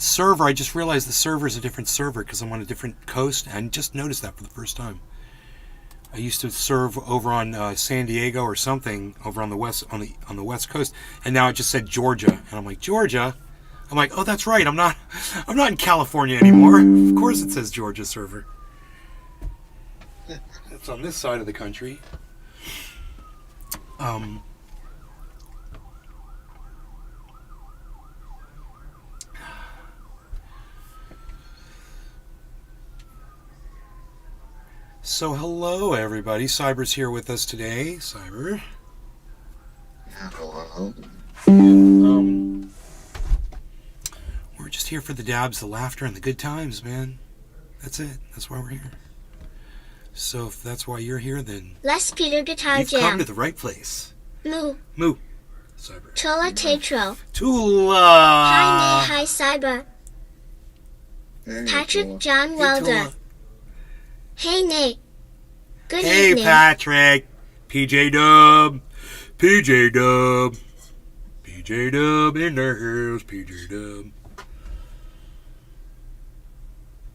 server, I just realized the server is a different server because I'm on a different coast, and just noticed that for the first time. I used to serve over on San Diego or something over on the west coast, and now it just said Georgia, and I'm like, Georgia. I'm like, oh, that's right. I'm not in California anymore. Of course, it says Georgia server. It's on this side of the country. So hello everybody, Cyber's here with us today. Cyber. Hello. We're just here for the dabs, the laughter, and the good times, man. That's it. That's why we're here. So if that's why you're here, then Les Peter Guitar you've Jam. come to the right place. Moo. Moo. Cyber. Tula Tetro. Tula. Hi, Nay. Hi, Cyber. Hey, Patrick Tula. John Hey, Welder. Tula. Hey, Nate. Good Hey, evening. Patrick. PJ Dub. PJ Dub. PJ Dub in the house. PJ Dub.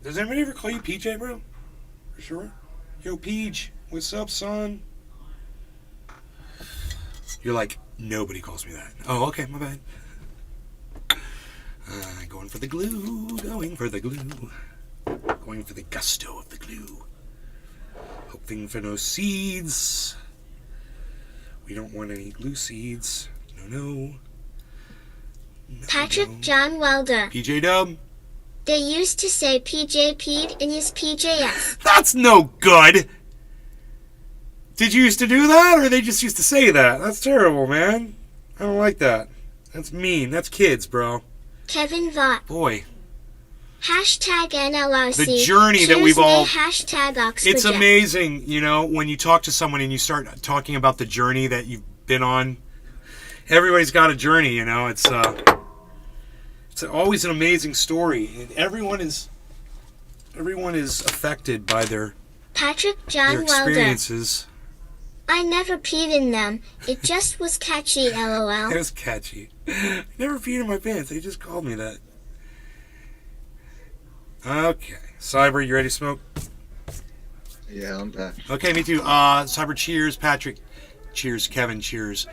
Does anybody ever call you PJ, bro? For sure. Yo, Peach. What's up, son? You're like, nobody calls me that. Oh, okay, my bad. Going for the glue. Going for the glue. Going for the gusto of the glue. Hoping for no seeds. We don't want any glue seeds. No. Patrick John Welder. PJ Dub. They used to say PJ Pete in his PJS. That's no good. Did you used to do that, or they just used to say that? That's terrible, man. I don't like that. That's mean. That's kids, bro. Kevin Vaught. Boy. Hashtag NLRC. The journey that Cheers, we've all... Nay. Hashtag Oxford. It's amazing, you know, when you talk to someone and you start talking about the journey that you've been on. Everybody's got a journey, you know. It's always an amazing story, and everyone is affected by their Patrick John Welder. experiences. I never peed in them. It just was catchy, LOL. It was catchy. I never peed in my pants. They just called me that. Okay, Cyber, you ready to smoke? Yeah, I'm back. Okay, me too. Cyber, cheers. Patrick, cheers. Kevin, cheers.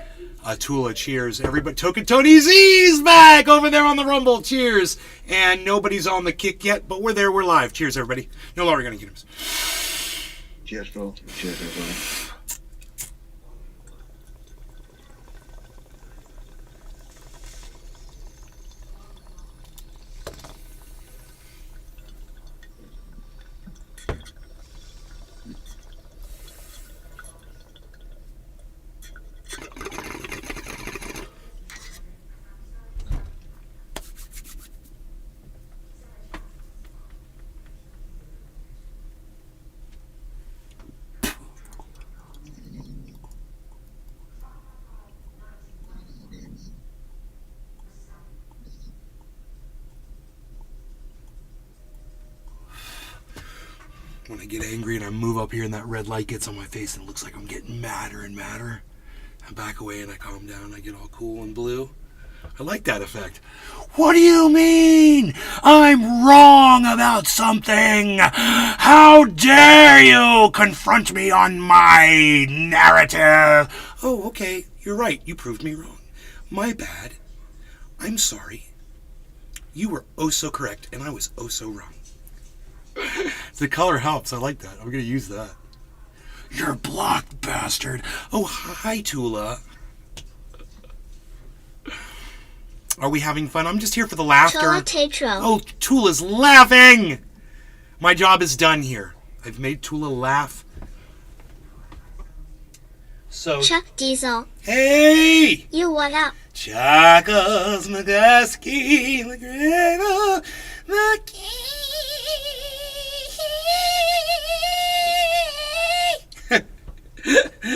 Tula, cheers. Everybody, Token Tony Z's back over there on the Rumble. Cheers. And nobody's on the kick yet, but we're there. We're live. Cheers, everybody. No longer gonna get him. Cheers, bro. Cheers, everybody. When I get angry and I move up here and that red light gets on my face and it looks like I'm getting madder and madder, I back away and I calm down and I get all cool and blue. I like that effect. What do you mean? I'm wrong about something. How dare you confront me on my narrative? Oh, okay. You're right. You proved me wrong. My bad. I'm sorry. You were oh so correct and I was oh so wrong. The color helps. I like that. I'm going to use that. You're blocked, bastard. Oh, hi, Tula. Are we having fun? I'm just here for the laughter. Tula Tetro. Oh, Tula's laughing. My job is done here. I've made Tula laugh. So, Chuck Diesel. hey! You what up? Chuckles McGusky, McGregor,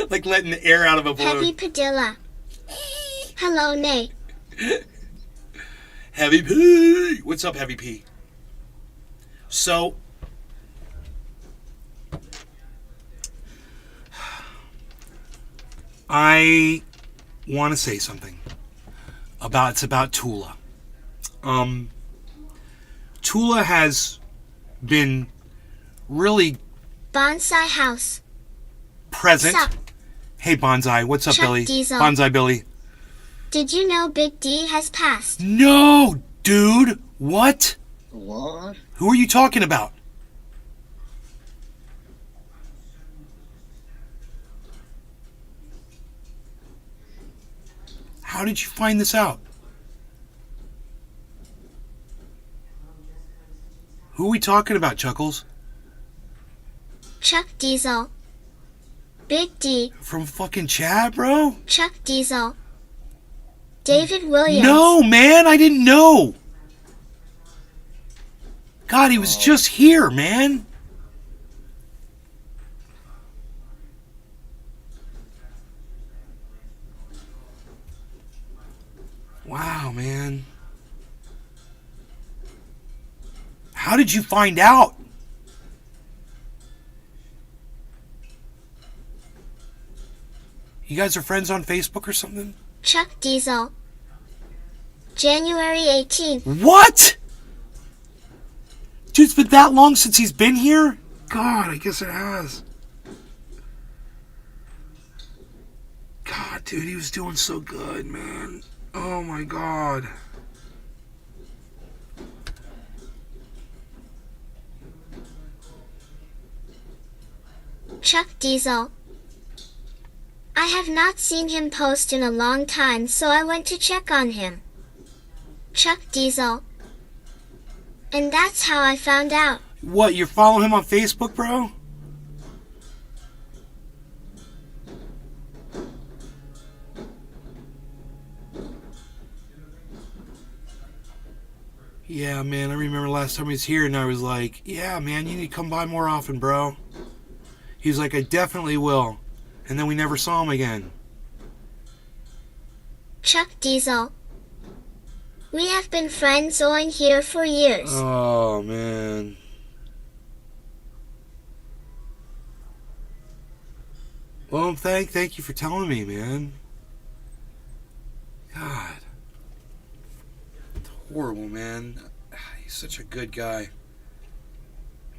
like letting the air out of a Heavy balloon. Padilla. Hello, Nate. Heavy P. What's up, Heavy P? So, I want to say something. It's about Tula. Tula has been really Bonsai House. present. Sup? Hey, Bonsai. What's up, Chuck Billy? Diesel. Bonsai Billy. Did you know Big D has passed? No, dude. What? What? Who are you talking about? How did you find this out? Who are we talking about, Chuckles? Chuck Diesel. Big D. From fucking Chad, bro? Chuck Diesel. David Williams. No, man, I didn't know. God, he was just here, man. Wow, man. How did you find out? You guys are friends on Facebook or something? Chuck Diesel. January 18th. What? Dude, it's been that long since he's been here? God, I guess it has. God, dude, he was doing so good, man. Oh my God. Chuck Diesel. I have not seen him post in a long time, so I went to check on him. Chuck Diesel. And that's how I found out. What, you're following him on Facebook, bro? Yeah, man, I remember last time he was here and I was like, yeah, man, you need to come by more often, bro. He's like, I definitely will. And then we never saw him again. Chuck Diesel. We have been friends on here for years. Oh, man. Well, thank you for telling me, man. God. It's horrible, man. He's such a good guy.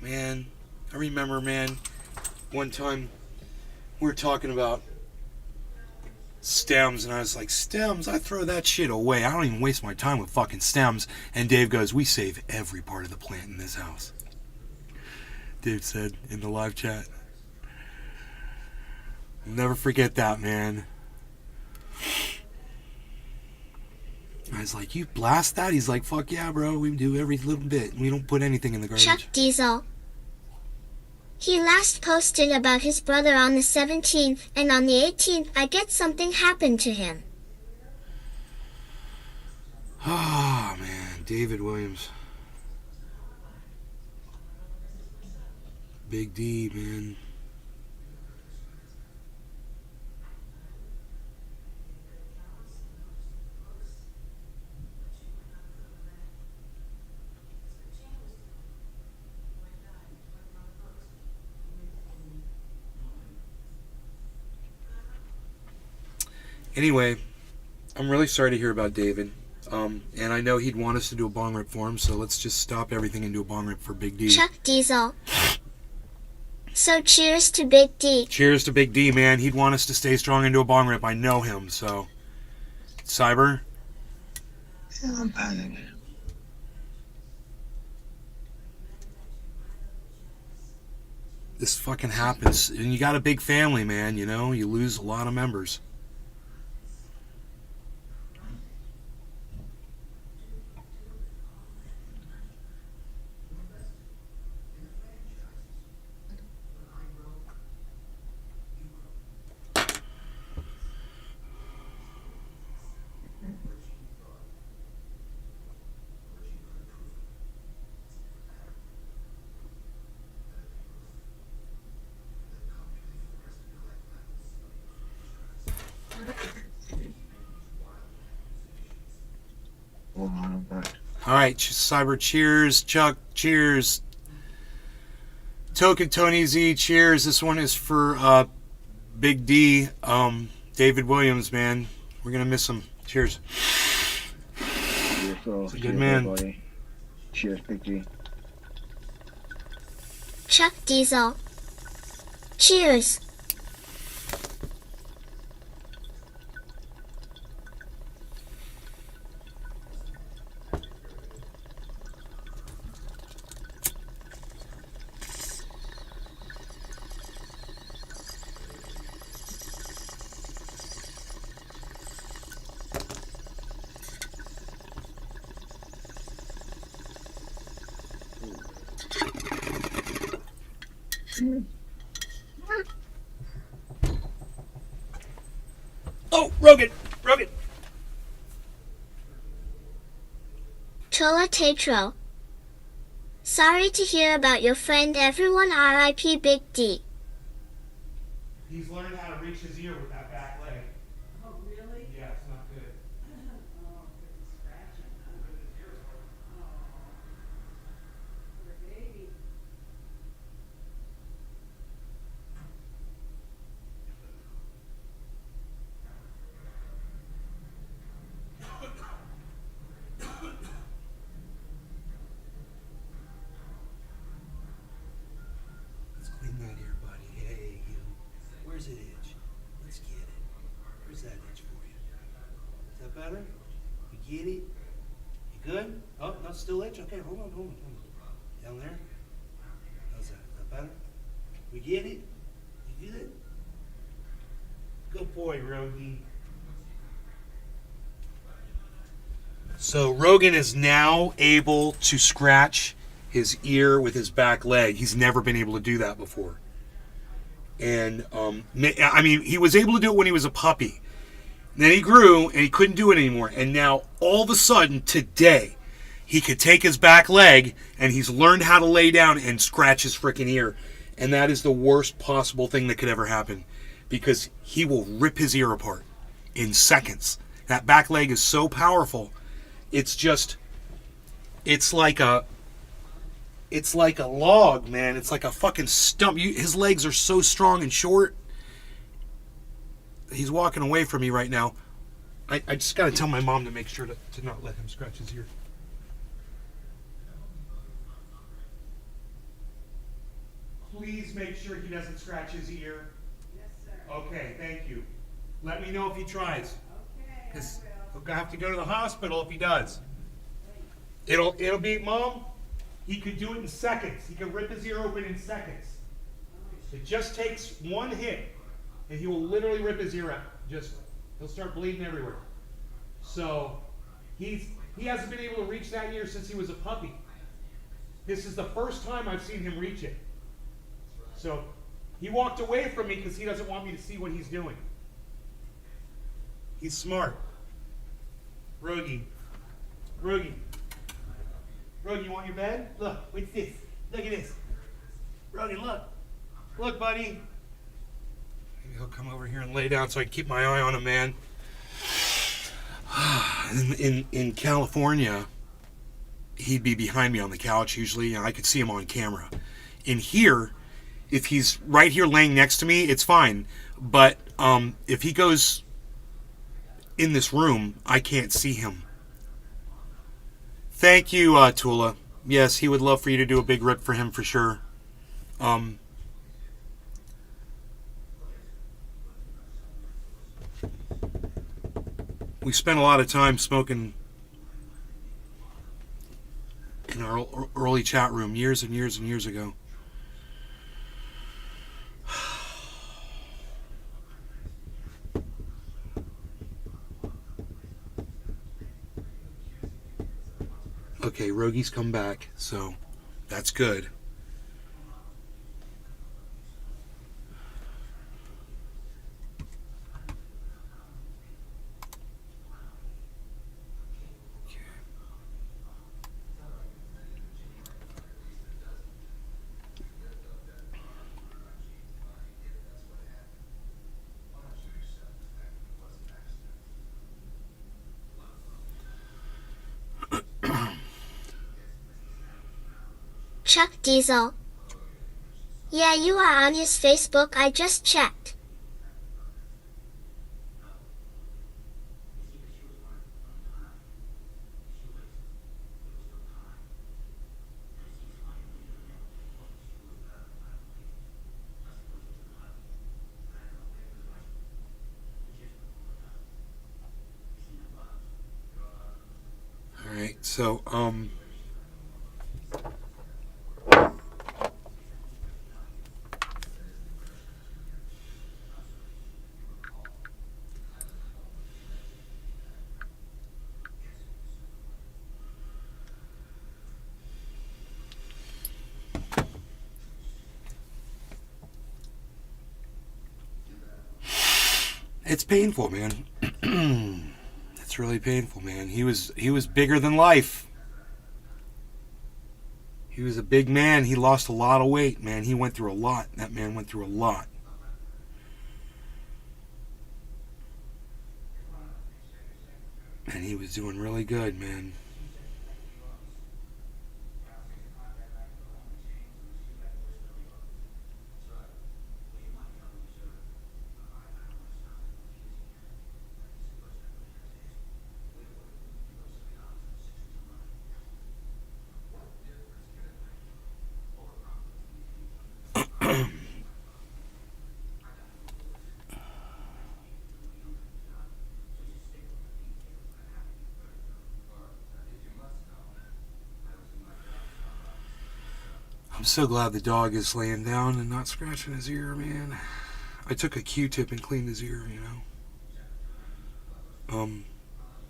Man, I remember, man, one time we were talking about stems, and I was like, stems? I throw that shit away. I don't even waste my time with fucking stems. And Dave goes, we save every part of the plant in this house. Dave said in the live chat. I'll never forget that, man. I was like, you blast that? He's like, fuck yeah, bro. We do every little bit. We don't put anything in the garbage. Chuck Diesel. He last posted about his brother on the 17th, and on the 18th, I get something happened to him. Oh, man. David Williams. Big D, man. Anyway, I'm really sorry to hear about David. And I know he'd want us to do a bong rip for him, so let's just stop everything and do a bong rip for Big D. Chuck Diesel. So cheers to Big D. Cheers to Big D, man. He'd want us to stay strong and do a bong rip. I know him, so. Cyber? Yeah, I'm panicking. This fucking happens. And you got a big family, man, you know? You lose a lot of members. Hold on, I'm back. All right, Cyber, cheers. Chuck, cheers. Token Tony Z, cheers. This one is for Big D, David Williams, man. We're gonna miss him. Cheers. Cheers, bro. a good Cheers, man. everybody. Cheers, Big G. Chuck Diesel. Cheers. Oh, Rogan! Rogan! Chola Tetro. Sorry to hear about your friend everyone R.I.P. Big D. He's learned how to reach his ear with that back leg. Oh, really? Yeah, it's not good. Oh, because he's scratching, huh? Oh, poor baby. Let's clean that ear, buddy. Hey, you. Where's it itch? Let's get it. Where's that itch for you? Is that better? You get it? You good? Oh, no, still itch? Okay, hold on, hold on, hold on. Down there? How's that? Is that better? We get it? You good? Good boy, Rogie. So Rogan is now able to scratch his ear with his back leg. He's never been able to do that before. And, I mean, he was able to do it when he was a puppy. And then he grew, and he couldn't do it anymore. And now, all of a sudden, today, he could take his back leg, and he's learned how to lay down and scratch his freaking ear. And that is the worst possible thing that could ever happen. Because he will rip his ear apart in seconds. That back leg is so powerful. It's just, it's like a log, man. It's like a fucking stump. His legs are so strong and short. He's walking away from me right now. I just got to tell my mom to make sure to not let him scratch his ear. Please make sure he doesn't scratch his ear. Yes, sir. Okay, thank you. Let me know if he tries. Okay, I Because will. he'll have to go to the hospital if he does. It'll be, Mom, he could do it in seconds. He could rip his ear open in seconds. It just takes one hit, and he will literally rip his ear out. He'll start bleeding everywhere. So, he hasn't been able to reach that ear since he was a puppy. This is the first time I've seen him reach it. So, he walked away from me because he doesn't want me to see what he's doing. He's smart. Rogie. Rogie, you want your bed? Look, what's this? Look at this. Rogie, look. Look, buddy. Maybe he'll come over here and lay down so I can keep my eye on him, man. In California, he'd be behind me on the couch usually, and I could see him on camera. In here, if he's right here laying next to me, it's fine. But if he goes in this room, I can't see him. Thank you, Tula. Yes, he would love for you to do a big rip for him for sure. We spent a lot of time smoking in our early chat room years and years and years ago. Okay, Rogie's come back, so that's good. Chuck Diesel. Yeah, you are on his Facebook, I just checked. So, it's painful, man. It's really painful, man. He was bigger than life. He was a big man. He lost a lot of weight, man. He went through a lot. That man went through a lot. And he was doing really good, man. I'm so glad the dog is laying down and not scratching his ear, man. I took a Q-tip and cleaned his ear, you know.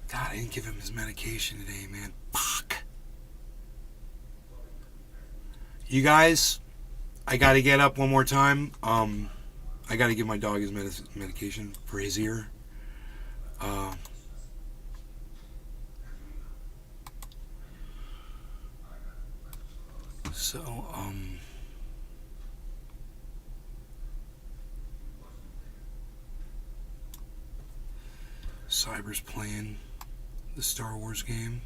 God, I didn't give him his medication today, man. Fuck. You guys, I gotta get up one more time. I gotta give my dog his medication for his ear. So, Cyber's playing the Star Wars game.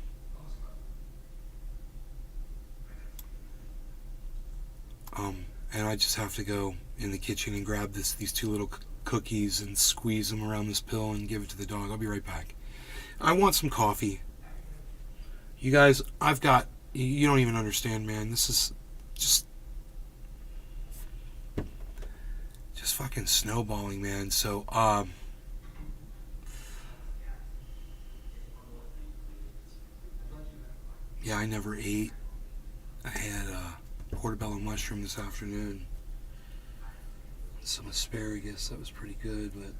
And I just have to go in the kitchen and grab these two little cookies and squeeze them around this pill and give it to the dog. I'll be right back. I want some coffee. You guys, you don't even understand, man. This is just fucking snowballing, man. So, yeah, I never ate. I had portobello mushroom this afternoon. Some asparagus. That was pretty good, but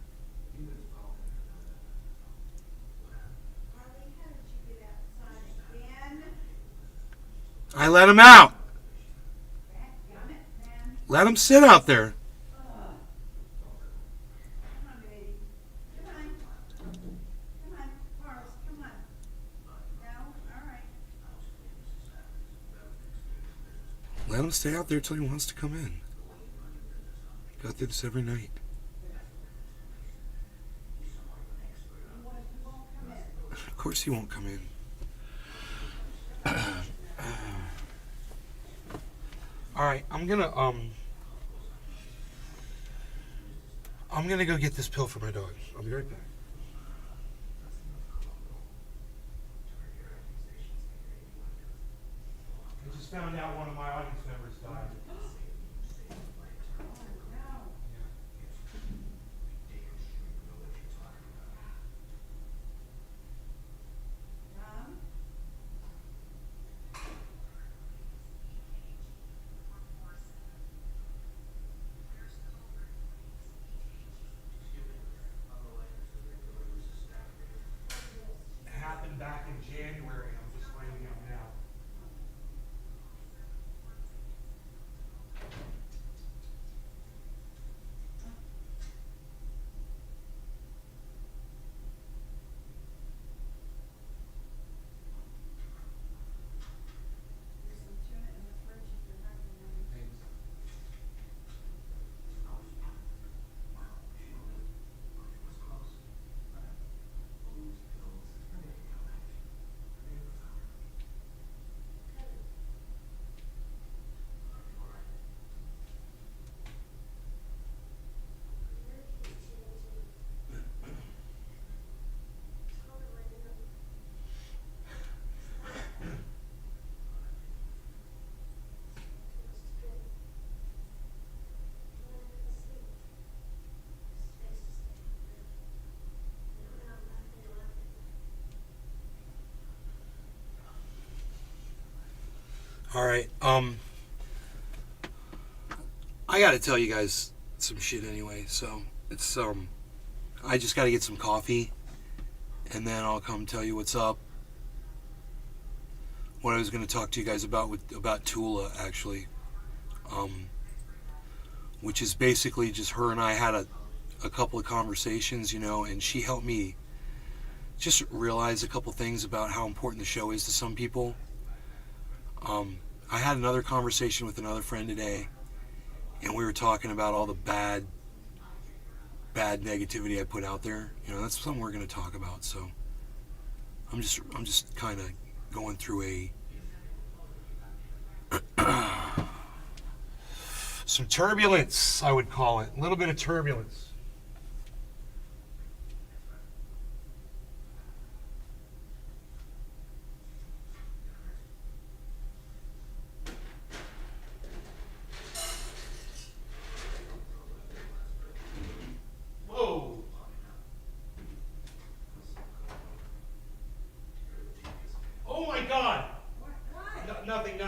I let him out. Let him sit out there. Let him stay out there till he wants to come in. Go through this every night. Of course he won't come in. Alright, I'm gonna go get this pill for my dog. I'll be right back. I just found out one of my audience members died. It happened back in January. I'm just finding out now. All right. I got to tell you guys some shit anyway. So it's I just got to get some coffee, and then I'll come tell you what's up. What I was going to talk to you guys about Tula actually, which is basically just her and I had a couple of conversations, you know, and she helped me just realize a couple things about how important the show is to some people. I had another conversation with another friend today, and we were talking about all the bad negativity I put out there. You know, that's something we're going to talk about. So I'm just kind of going through some turbulence, I would call it. A little bit of turbulence. Whoa. Oh my God. Nothing.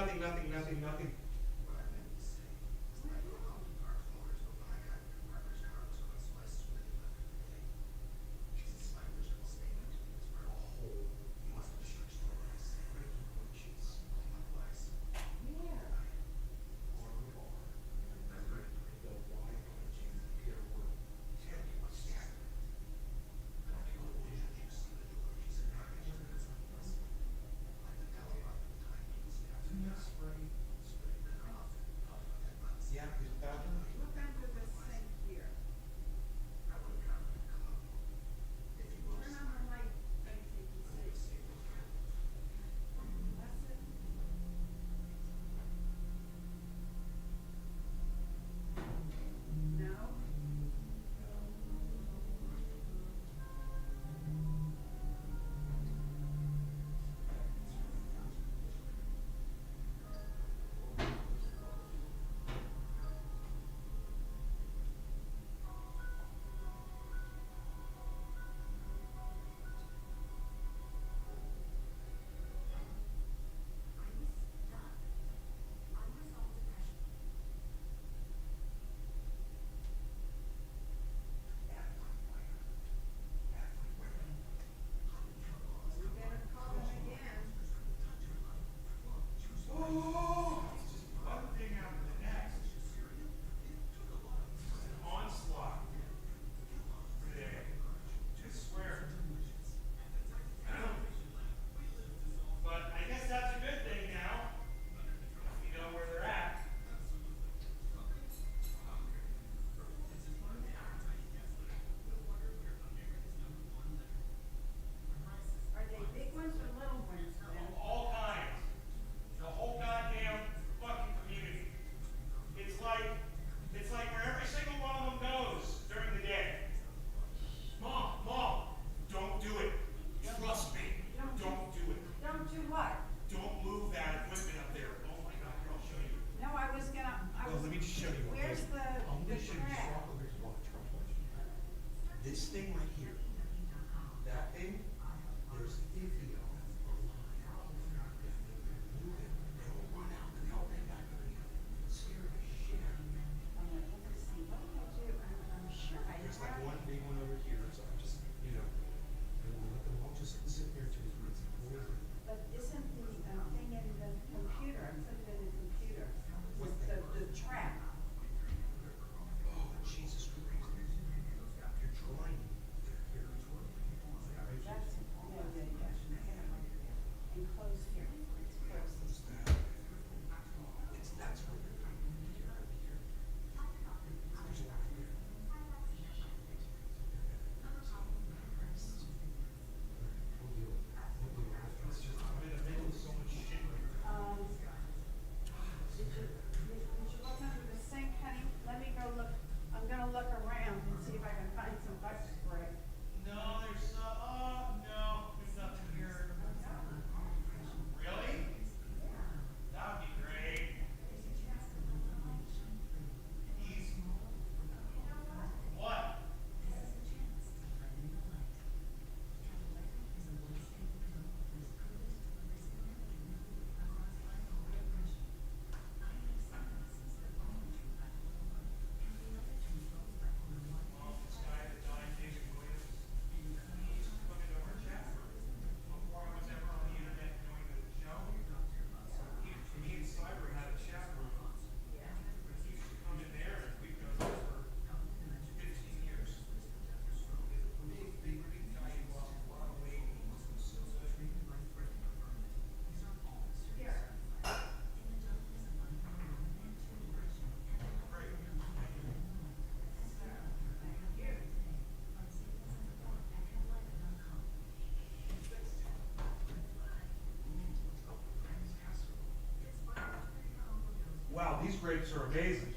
these grapes are amazing.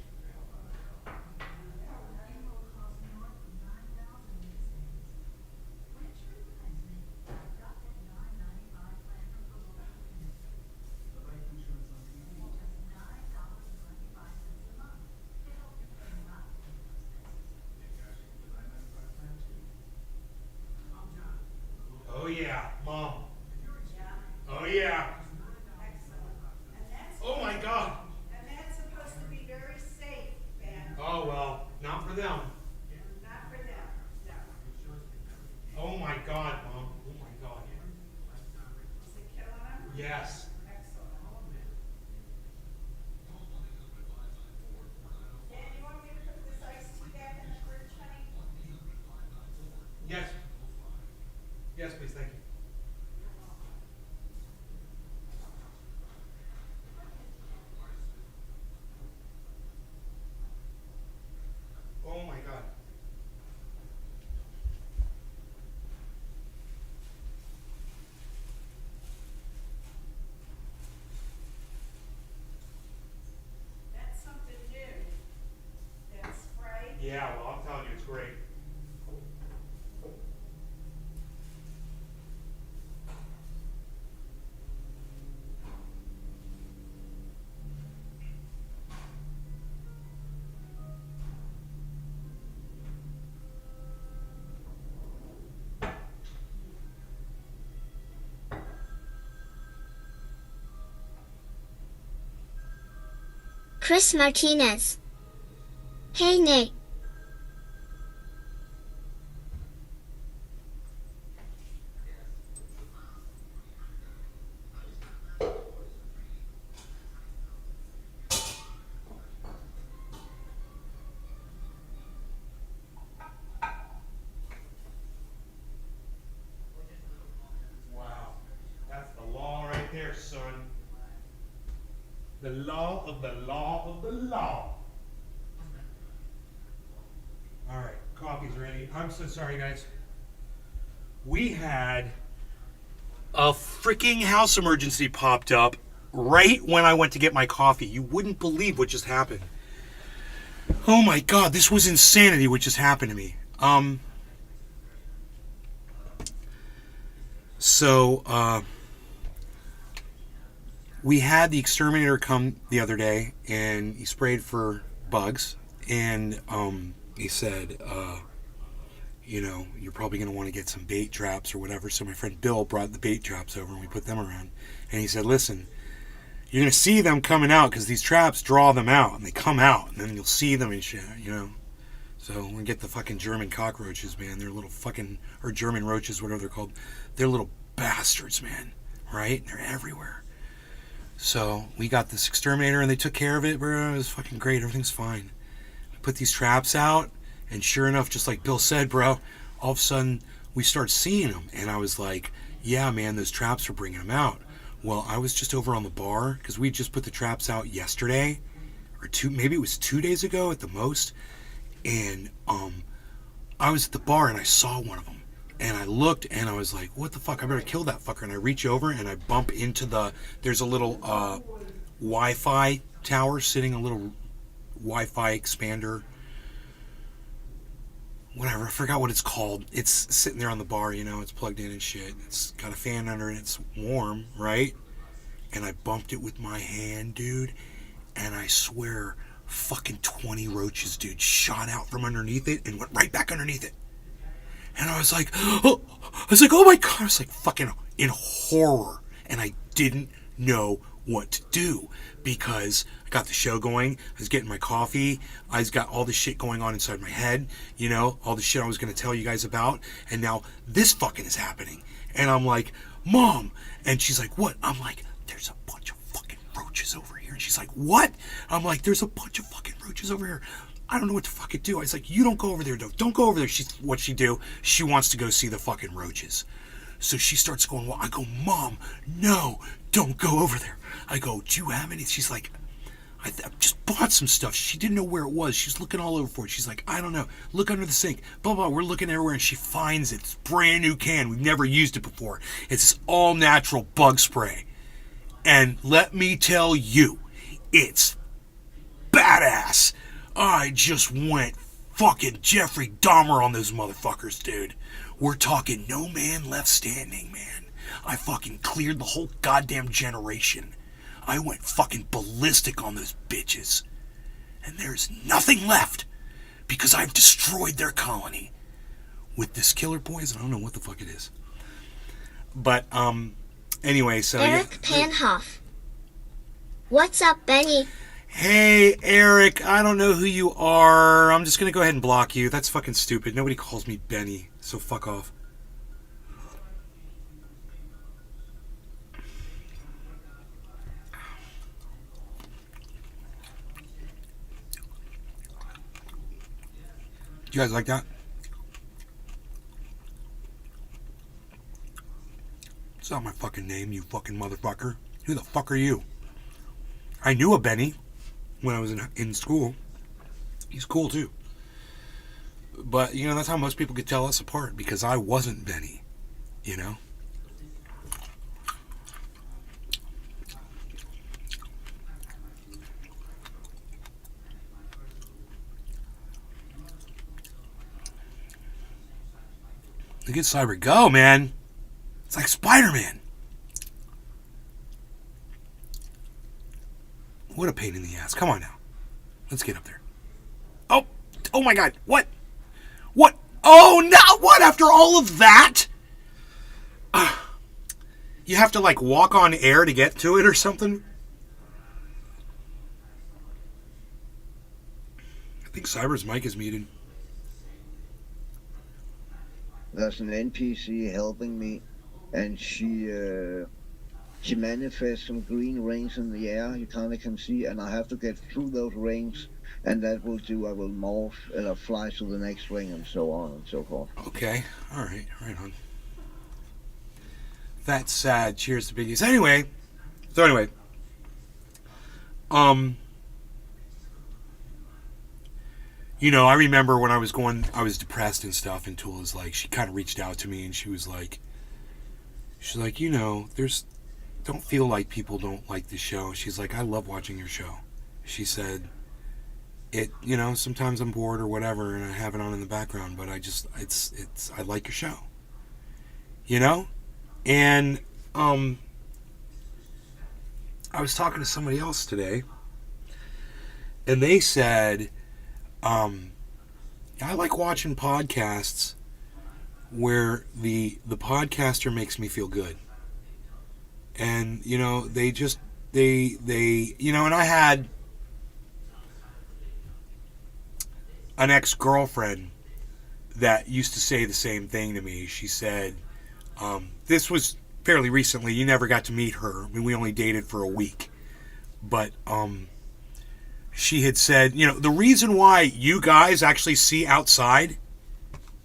Oh yeah, Mom. Oh yeah. Oh my God. And that's supposed to be very safe, Ben. Oh well, not for them. Not for them, no. Oh my God, Mom. Oh my God. Is it killing them? Yes. Excellent. Dan, you want me to put this iced tea back in the fridge, honey? Yes. Yes, please. Thank you. Oh my God. That's something new. That spray. Yeah, well, I'm telling you, it's great. Chris Martinez. Hey Nate. Wow. That's the law right there, son. The law of the law of the law. All right, coffee's ready. I'm so sorry, guys. We had a freaking house emergency popped up right when I went to get my coffee. You wouldn't believe what just happened. Oh my God, this was insanity what just happened to me. We had the exterminator come the other day, and he sprayed for bugs, and he said, you're probably going to want to get some bait traps or whatever. So my friend Bill brought the bait traps over, and we put them around. And he said, listen, you're going to see them coming out because these traps draw them out, and they come out, and then you'll see them and shit, So we get the fucking German cockroaches, man. They're little fucking, or German roaches, whatever they're called. They're little bastards, man. Right? They're everywhere. So we got this exterminator, and they took care of it, bro. It was fucking great. Everything's fine. We put these traps out, and sure enough, just like Bill said, bro, all of a sudden we start seeing them, and I was like, yeah, man, those traps are bringing them out. Well, I was just over on the bar because we just put the traps out yesterday, or maybe it was 2 days ago at the most, and I was at the bar and I saw one of them. And I looked and I was like, what the fuck? I better kill that fucker. And I reach over and I bump into there's a little Wi-Fi tower sitting, a little Wi-Fi expander. Whatever, I forgot what it's called. It's sitting there on the bar, it's plugged in and shit. It's got a fan under it, it's warm, right? And I bumped it with my hand, dude. And I swear, fucking 20 roaches, dude, shot out from underneath it and went right back underneath it. And I was like, oh my God. I was like fucking in horror. And I didn't know what to do because I got the show going. I was getting my coffee. I was got all this shit going on inside my head. All the shit I was going to tell you guys about. And now this fucking is happening. And I'm like, Mom. And she's like, what? I'm like, there's a bunch of fucking roaches over here. And she's like, what? I'm like, there's a bunch of fucking roaches over here. I don't know what to fucking do. I was like, you don't go over there, though. Don't go over there. What'd she do? She wants to go see the fucking roaches. So she starts going, well, I go, Mom, no, don't go over there. I go, do you have any? She's like, I just bought some stuff. She didn't know where it was. She's looking all over for it. She's like, I don't know. Look under the sink. Blah, blah. We're looking everywhere, and she finds it. It's a brand new can. We've never used it before. It's this all-natural bug spray. And let me tell you, it's badass. I just went fucking Jeffrey Dahmer on those motherfuckers, dude. We're talking no man left standing, man. I fucking cleared the whole goddamn generation. I went fucking ballistic on those bitches. And there's nothing left because I've destroyed their colony with this killer poison. I don't know what the fuck it is. But, anyway, so... Eric Panhoff. What's up, Benny? Hey, Eric, I don't know who you are. I'm just gonna go ahead and block you. That's fucking stupid. Nobody calls me Benny, so fuck off. You guys like that? It's not my fucking name, you fucking motherfucker. Who the fuck are you? I knew a Benny when I was in school. He's cool too. But, you know, that's how most people could tell us apart, because I wasn't Benny, you know? Look at Cyber go, man. It's like Spider-Man. What a pain in the ass. Come on now. Let's get up there. Oh my God. What? Oh, no. What? After all of that? You have to, like, walk on air to get to it or something? I think Cyber's mic is muted. There's an NPC helping me, and she manifests some green rings in the air you kind of can see, and I have to get through those rings, and that will do. I will morph and fly to the next ring, and so on and so forth. Okay, all right, right on. That's sad. Cheers to Biggies. Anyway, you know, I remember when I was depressed and stuff, and Tula's like, she kind of reached out to me, and she's like, you know, don't feel like people don't like the show. She's like, I love watching your show. She said, you know, sometimes I'm bored or whatever, and I have it on in the background, but I like your show. You know? And, I was talking to somebody else today, and they said, I like watching podcasts where the podcaster makes me feel good. And, you know, they you know, and I had an ex-girlfriend that used to say the same thing to me. She said, this was fairly recently, you never got to meet her. I mean, we only dated for a week. But, she had said, you know, the reason why you guys actually see outside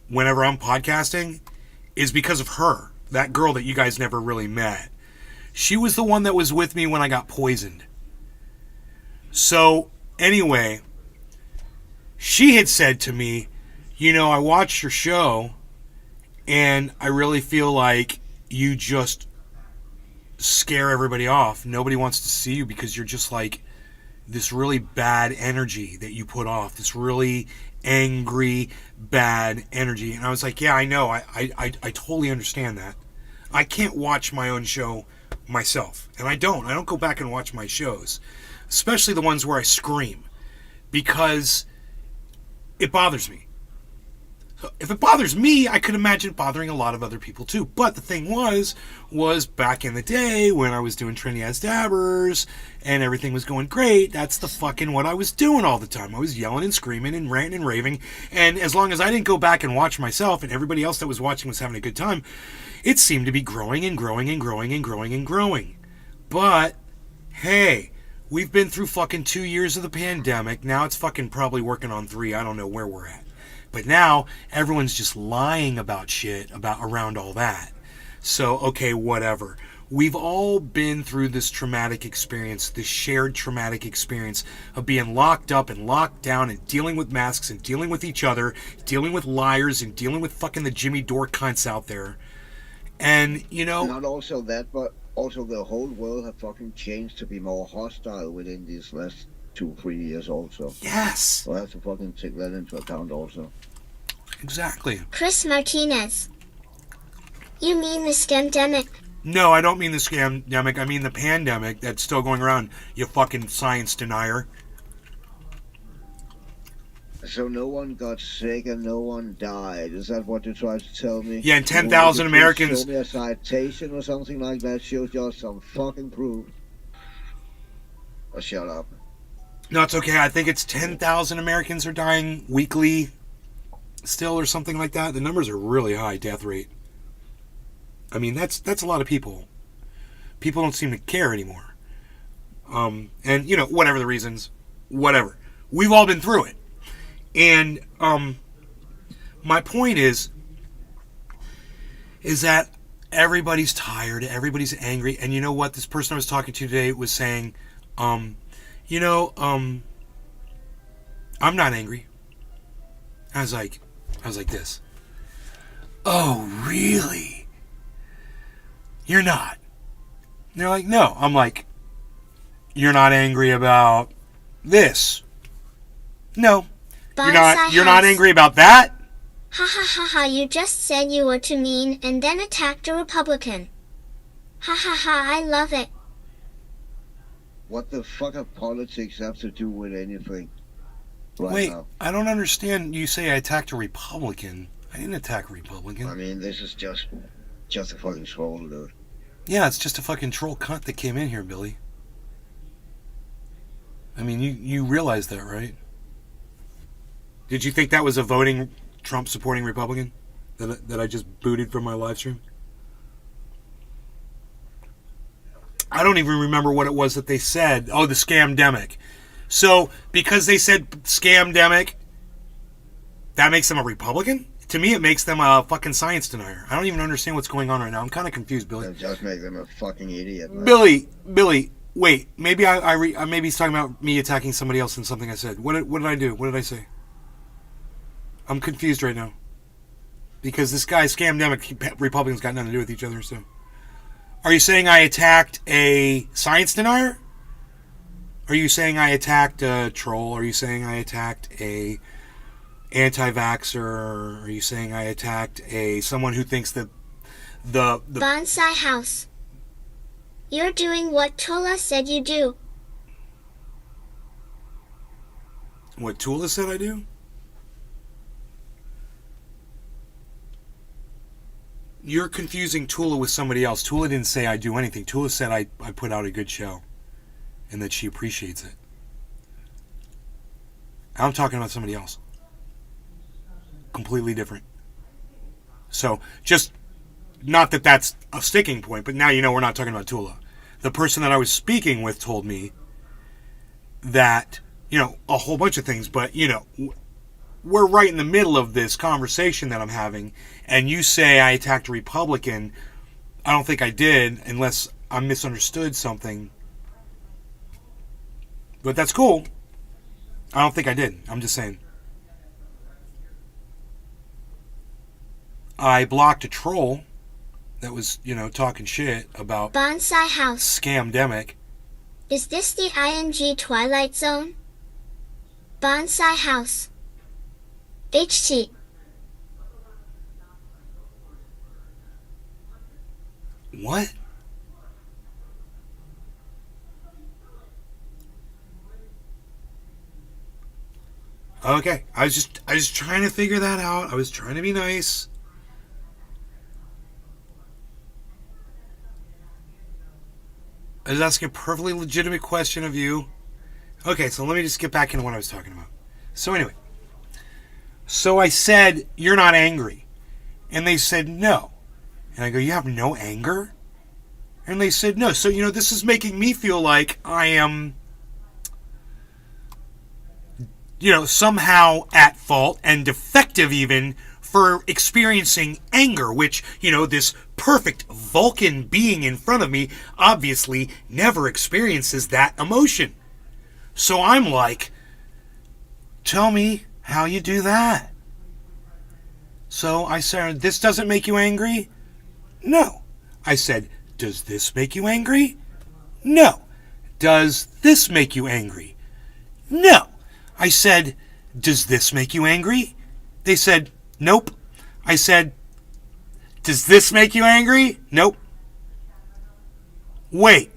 whenever I'm podcasting is because of her, that girl that you guys never really met. She was the one that was with me when I got poisoned. So, anyway, she had said to me, you know, I watched your show, and I really feel like you just scare everybody off. Nobody wants to see you because you're just like this really bad energy that you put off, this really angry, bad energy. And I was like, yeah, I know. I totally understand that. I can't watch my own show myself. And I don't go back and watch my shows, especially the ones where I scream, because it bothers me. If it bothers me, I could imagine it bothering a lot of other people too. But the thing was back in the day when I was doing Trendy As Dabbers and everything was going great, that's the fucking what I was doing all the time. I was yelling and screaming and ranting and raving. And as long as I didn't go back and watch myself and everybody else that was watching was having a good time, it seemed to be growing and growing and growing and growing and growing. But, hey, we've been through fucking 2 years of the pandemic. Now it's fucking probably working on 3. I don't know where we're at. But now, everyone's just lying about shit around all that. So, okay, whatever. We've all been through this traumatic experience, this shared traumatic experience of being locked up and locked down and dealing with masks and dealing with each other, dealing with liars and dealing with fucking the Jimmy Dore cunts out there. And, you know... Not also that, but also the whole world have fucking changed to be more hostile within these last 2-3 years also. Yes, So I have to fucking take that into account also. exactly. Chris Martinez. You mean the scamdemic? No, I don't mean the scamdemic. I mean the pandemic that's still going around, you fucking science denier. So no one got sick and no one died. Is that what you tried to tell me? Yeah, and 10,000 Would you Americans... show me a citation or something like that shows you some fucking proof. Or shut up. No, it's okay. I think it's 10,000 Americans are dying weekly still or something like that. The numbers are really high, death rate. I mean, that's a lot of people. People don't seem to care anymore. And, you know, whatever the reasons, whatever. We've all been through it. And my point is that everybody's tired, everybody's angry, and you know what? This person I was talking to today was saying, I'm not angry. I was like this. Oh, really? You're not? And they're like, no. I'm like, you're not angry about this? No. You're not angry about that? Ha ha ha ha, you just said you were too mean and then attacked a Republican. Ha ha ha, I love it. What the fuck have politics have to do with anything right Wait, now? I don't understand. You say I attacked a Republican. I didn't attack a Republican. I mean, this is just a fucking troll, dude. Yeah, it's just a fucking troll cunt that came in here, Billy. I mean, you realize that, right? Did you think that was a voting Trump-supporting Republican that I just booted from my live stream? I don't even remember what it was that they said. Oh, the scamdemic. So, because they said scamdemic, that makes them a Republican? To me, it makes them a fucking science denier. I don't even understand what's going on right now. I'm kind of confused, Billy. That just make them a fucking idiot, man. Billy, wait. Maybe maybe he's talking about me attacking somebody else in something I said. What did I do? What did I say? I'm confused right now. Because this guy, scamdemic, Republicans got nothing to do with each other, so... Are you saying I attacked a science denier? Are you saying I attacked a troll? Are you saying I attacked a anti-vaxxer? Are you saying I attacked someone who thinks that the Bonsai House. You're doing what Tula said you do. what Tula said I do? You're confusing Tula with somebody else. Tula didn't say I do anything. Tula said I put out a good show and that she appreciates it. I'm talking about somebody else. Completely different. So, just, not that that's a sticking point, but now you know we're not talking about Tula. The person that I was speaking with told me that, you know, a whole bunch of things, but, you know, we're right in the middle of this conversation that I'm having, and you say I attacked a Republican. I don't think I did, unless I misunderstood something. But that's cool. I don't think I did. I'm just saying. I blocked a troll that was, you know, talking shit about Bonsai House. scamdemic. Is this the ING Twilight Zone? Bonsai House. HT. What? Okay, I was just trying to figure that out. I was trying to be nice. I was asking a perfectly legitimate question of you. Okay, so let me just get back into what I was talking about. So anyway, so I said, you're not angry. And they said, no. And I go, you have no anger? And they said, no. So, you know, this is making me feel like I am, you know, somehow at fault and defective even for experiencing anger, which, you know, this perfect Vulcan being in front of me obviously never experiences that emotion. So I'm like, tell me how you do that. So I said, this doesn't make you angry? No. I said, does this make you angry? No. Does this make you angry? No. I said, does this make you angry? They said, nope. I said, does this make you angry? Nope. Wait.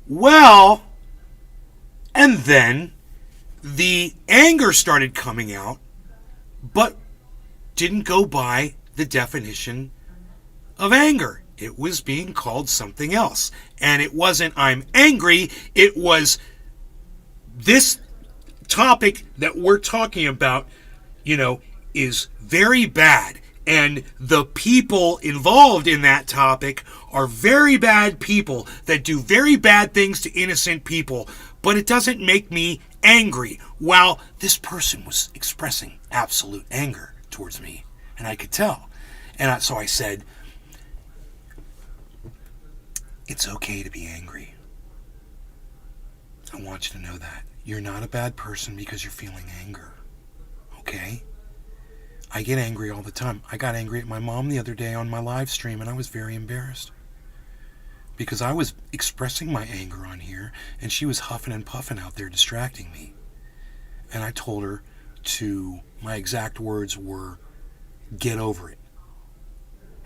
Well, and then the anger started coming out, but didn't go by the definition of anger. It was being called something else. And it wasn't I'm angry, it was this topic that we're talking about, is very bad. And the people involved in that topic are very bad people that do very bad things to innocent people. But it doesn't make me angry. While this person was expressing absolute anger towards me. And I could tell. And so I said, it's okay to be angry. I want you to know that. You're not a bad person because you're feeling anger. Okay? I get angry all the time. I got angry at my mom the other day on my live stream, and I was very embarrassed. Because I was expressing my anger on here, and she was huffing and puffing out there distracting me. And I told her my exact words were, get over it.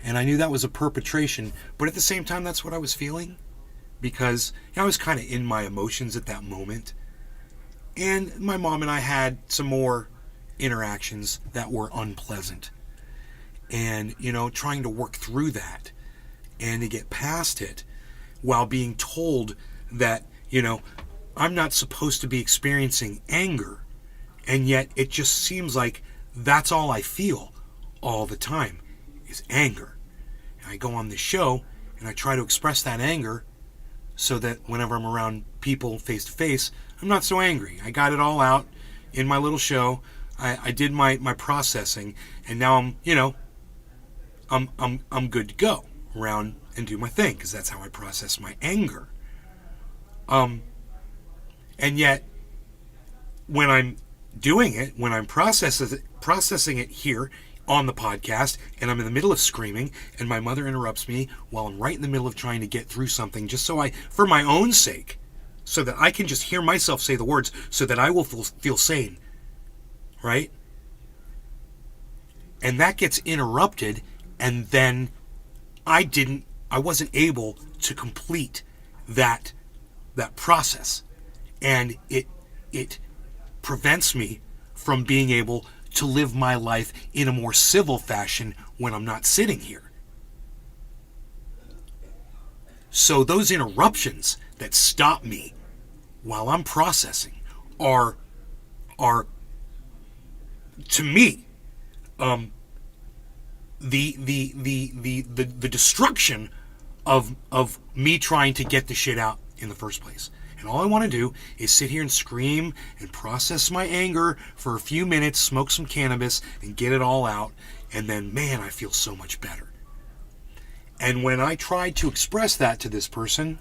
And I knew that was a perpetration, but at the same time, that's what I was feeling. Because I was kind of in my emotions at that moment. And my mom and I had some more interactions that were unpleasant. And, trying to work through that and to get past it while being told that, I'm not supposed to be experiencing anger. And yet it just seems like that's all I feel all the time is anger. And I go on this show and I try to express that anger so that whenever I'm around people face to face, I'm not so angry. I got it all out in my little show. I did my processing, and now I'm good to go around and do my thing, because that's how I process my anger. And yet, when I'm doing it, when I'm processing it here on the podcast, and I'm in the middle of screaming, and my mother interrupts me while I'm right in the middle of trying to get through something, just so for my own sake, so that I can just hear myself say the words, so that I will feel sane. Right? And that gets interrupted, and then I wasn't able to complete that process. And it prevents me from being able to live my life in a more civil fashion when I'm not sitting here. So those interruptions that stop me while I'm processing are to me, the destruction of me trying to get the shit out in the first place. And all I want to do is sit here and scream and process my anger for a few minutes, smoke some cannabis, and get it all out. And then, man, I feel so much better. And when I tried to express that to this person,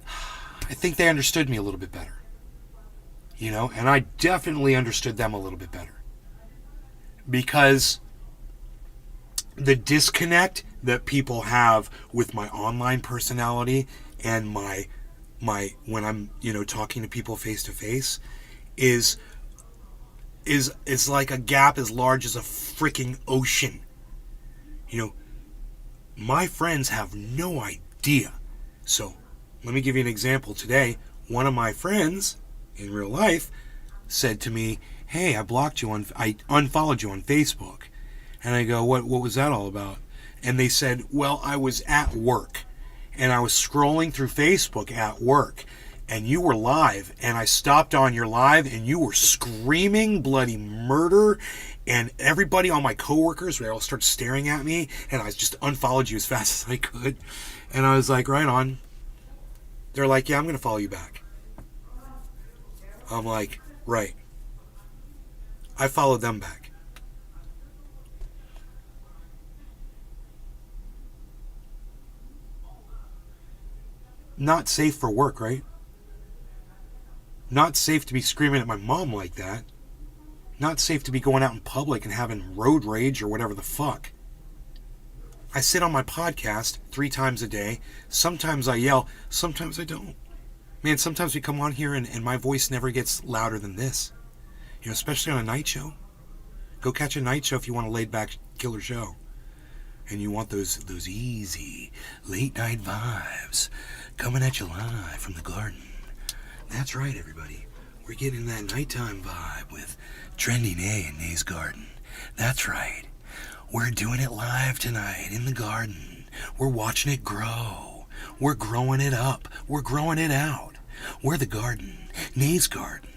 I think they understood me a little bit better. And I definitely understood them a little bit better. Because the disconnect that people have with my online personality and my when I'm, talking to people face to face is like a gap as large as a freaking ocean. My friends have no idea. So, let me give you an example. Today, one of my friends in real life said to me, hey, I unfollowed you on Facebook. And I go, what was that all about? And they said, well, I was at work and I was scrolling through Facebook at work and you were live, and I stopped on your live and you were screaming bloody murder, and everybody, all my coworkers, they all started staring at me, and I just unfollowed you as fast as I could. And I was like, right on. They're like, yeah, I'm going to follow you back. I'm like, right. I followed them back. Not safe for work, right? Not safe to be screaming at my mom like that. Not safe to be going out in public and having road rage or whatever the fuck. I sit on my podcast 3 times a day. Sometimes I yell, sometimes I don't. Man, sometimes we come on here and my voice never gets louder than this. You know, especially on a night show. Go catch a night show if you want a laid-back killer show. And you want those easy late-night vibes coming at you live from the garden. That's right, everybody. We're getting that nighttime vibe with Trendy Nay and Nay's Garden. That's right. We're doing it live tonight in the garden. We're watching it grow. We're growing it up. We're growing it out. We're the garden. Nay's Garden.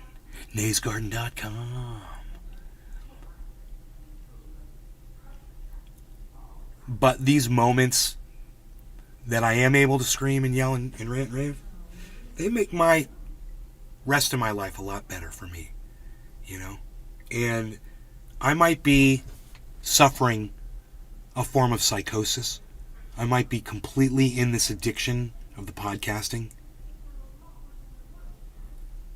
NaysGarden.com. But these moments that I am able to scream and yell and rant and rave, they make my rest of my life a lot better for me, you know? And I might be suffering a form of psychosis. I might be completely in this addiction of the podcasting.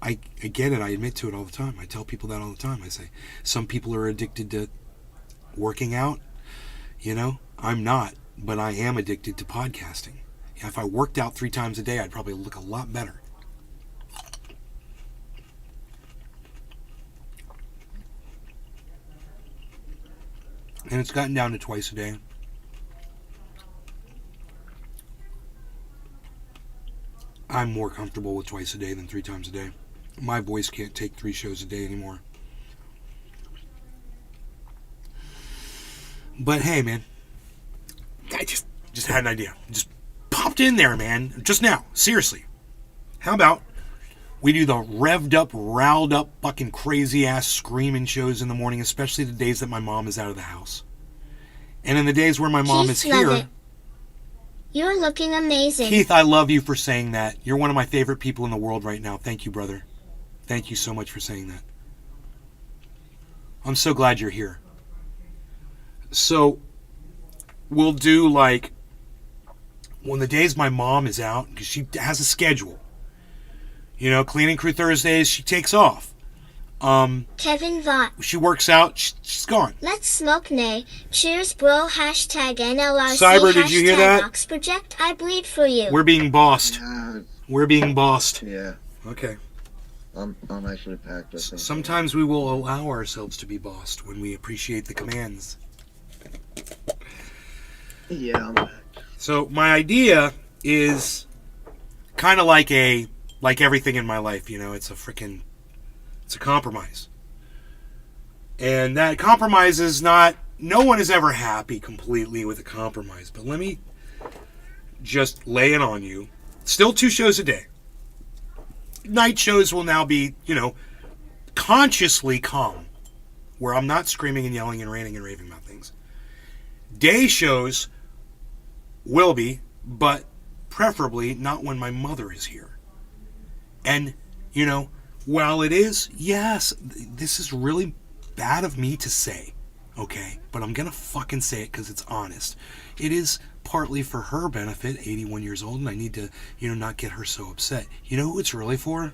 I get it. I admit to it all the time. I tell people that all the time. I say, some people are addicted to working out. You know, I'm not, but I am addicted to podcasting. If I worked out 3 times a day, I'd probably look a lot better. And it's gotten down to twice a day. I'm more comfortable with twice a day than 3 times a day. My voice can't take 3 shows a day anymore. But hey, man, I just had an idea. Just popped in there, man. Just now. Seriously. How about we do the revved up, riled up, fucking crazy ass screaming shows in the morning, especially the days that my mom is out of the house. And in the days where my mom is Keith, love here... it. You're looking amazing. Keith, I love you for saying that. You're one of my favorite people in the world right now. Thank you, brother. Thank you so much for saying that. I'm so glad you're here. So, we'll do like, when the days my mom is out, because she has a schedule. You know, cleaning crew Thursdays, she takes off. Kevin Vaught. She works out, she's gone. Let's smoke nay. Cheers, bro. Hashtag NLRC. Cyber, did you hear that? Ox Project. I bleed for you. We're being bossed. Yeah, We're being bossed. yeah. Okay. I'm actually packed. I think. Sometimes we will allow ourselves to be bossed when we appreciate the commands. Yeah, I'm packed. So my idea is kind of like everything in my life, you know, it's a compromise. And that compromise is no one is ever happy completely with a compromise, but let me just lay it on you. Still 2 shows a day. Night shows will now be, you know, consciously calm, where I'm not screaming and yelling and ranting and raving about things. Day shows will be, but preferably not when my mother is here. And, you know, while it is, yes, this is really bad of me to say, okay? But I'm gonna fucking say it because it's honest. It is partly for her benefit, 81 years old, and I need to, you know, not get her so upset. You know who it's really for?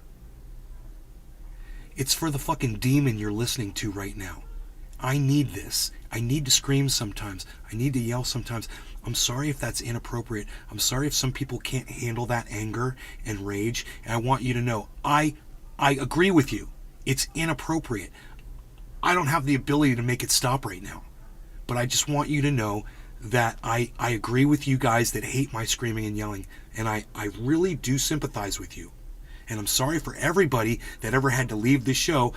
It's for the fucking demon you're listening to right now. I need this. I need to scream sometimes. I need to yell sometimes. I'm sorry if that's inappropriate. I'm sorry if some people can't handle that anger and rage. And I want you to know, I agree with you. It's inappropriate. I don't have the ability to make it stop right now. But I just want you to know that I agree with you guys that hate my screaming and yelling. And I really do sympathize with you. And I'm sorry for everybody that ever had to leave this show.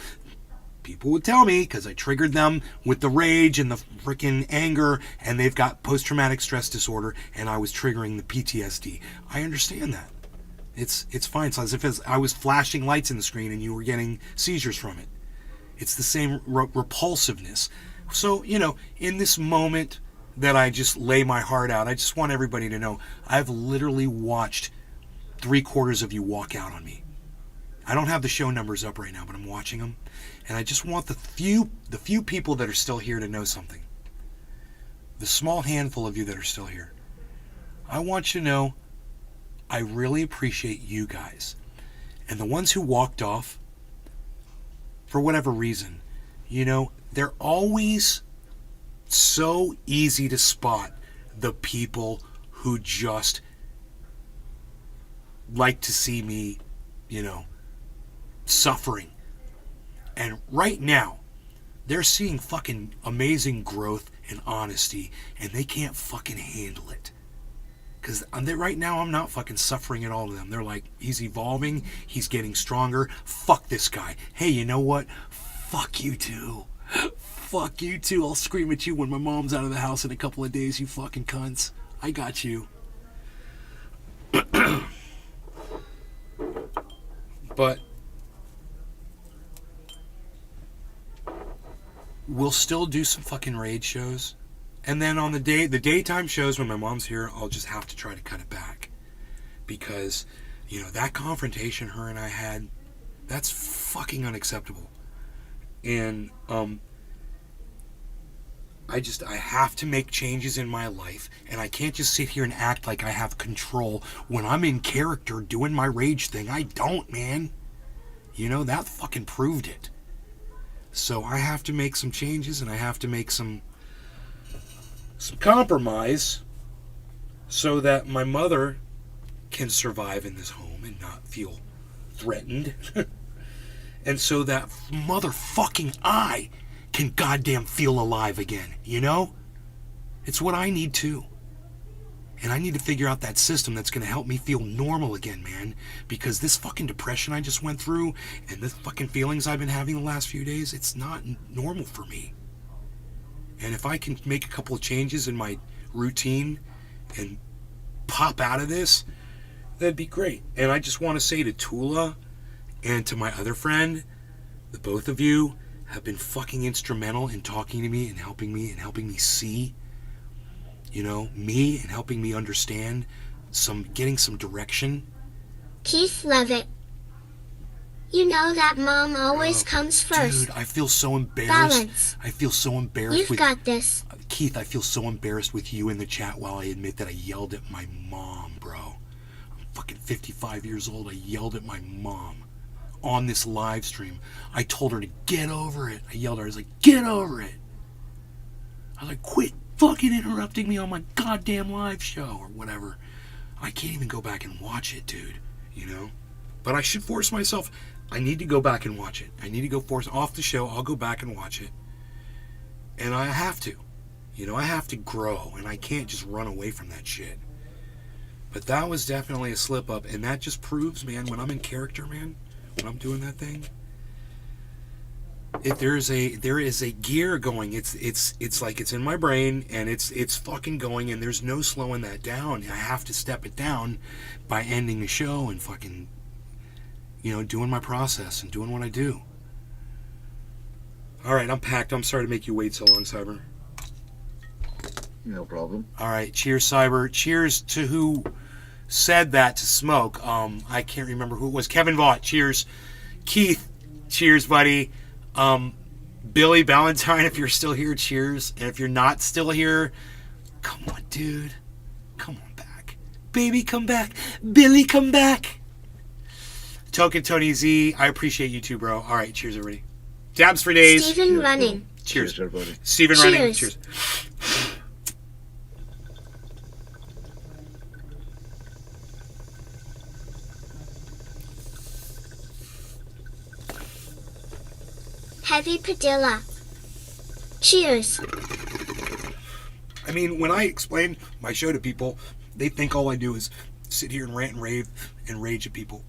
People would tell me because I triggered them with the rage and the freaking anger, and they've got post-traumatic stress disorder, and I was triggering the PTSD. I understand that. It's fine. It's as if I was flashing lights in the screen and you were getting seizures from it. It's the same repulsiveness. So, you know, in this moment that I just lay my heart out, I just want everybody to know I've literally watched 3/4 of you walk out on me. I don't have the show numbers up right now, but I'm watching them. And I just want the few people that are still here to know something. The small handful of you that are still here. I want you to know I really appreciate you guys. And the ones who walked off, for whatever reason, you know, they're always so easy to spot the people who just like to see me, suffering. And right now, they're seeing fucking amazing growth and honesty, and they can't fucking handle it. Because right now, I'm not fucking suffering at all to them. They're like, he's evolving, he's getting stronger. Fuck this guy. Hey, you know what? Fuck you too. Fuck you too. I'll scream at you when my mom's out of the house in a couple of days, you fucking cunts. I got you. But we'll still do some fucking raid shows. And then on the daytime shows when my mom's here, I'll just have to try to cut it back. Because, that confrontation her and I had, that's fucking unacceptable. And, I have to make changes in my life, and I can't just sit here and act like I have control when I'm in character doing my rage thing. I don't, man. That fucking proved it. So I have to make some changes, and I have to make some compromise so that my mother can survive in this home and not feel threatened. And so that motherfucking I can goddamn feel alive again, It's what I need too. And I need to figure out that system that's going to help me feel normal again, man. Because this fucking depression I just went through and the fucking feelings I've been having the last few days, it's not normal for me. And if I can make a couple of changes in my routine and pop out of this, that'd be great. And I just want to say to Tula and to my other friend, the both of you have been fucking instrumental in talking to me and helping me see, me, and helping me understand getting some direction. Keith Levitt. You know that mom always comes first. Dude, I feel so embarrassed. Balance. I feel so embarrassed. You've got this. Keith, I feel so embarrassed with you in the chat while I admit that I yelled at my mom, bro. I'm fucking 55 years old. I yelled at my mom on this live stream. I told her to get over it. I yelled at her. I was like, get over it. I was like, quit fucking interrupting me on my goddamn live show or whatever. I can't even go back and watch it, dude. But I should force myself. I need to go back and watch it. I need to go force off the show. I'll go back and watch it. And I have to. I have to grow. And I can't just run away from that shit. But that was definitely a slip up. And that just proves, man, when I'm in character, man, when I'm doing that thing, there is a gear going. It's like it's in my brain and it's fucking going, and there's no slowing that down. I have to step it down by ending the show and fucking doing my process and doing what I do. All right, I'm packed. I'm sorry to make you wait so long, Cyber. No problem. All right, cheers, Cyber. Cheers to who said that to Smoke. I can't remember who it was. Kevin Vaught. Cheers. Keith. Cheers, buddy. Billy Valentine, if you're still here, cheers. And if you're not still here, come on, dude. Come on back. Baby, come back. Billy, come back. Token Tony Z, I appreciate you too, bro. All right, cheers, everybody. Dabs for days. Stephen Running. Cheers. Cheers, everybody. Stephen Cheers. Running. Cheers. Heavy Padilla. Cheers. I mean, when I explain my show to people, they think all I do is sit here and rant and rave and rage at people.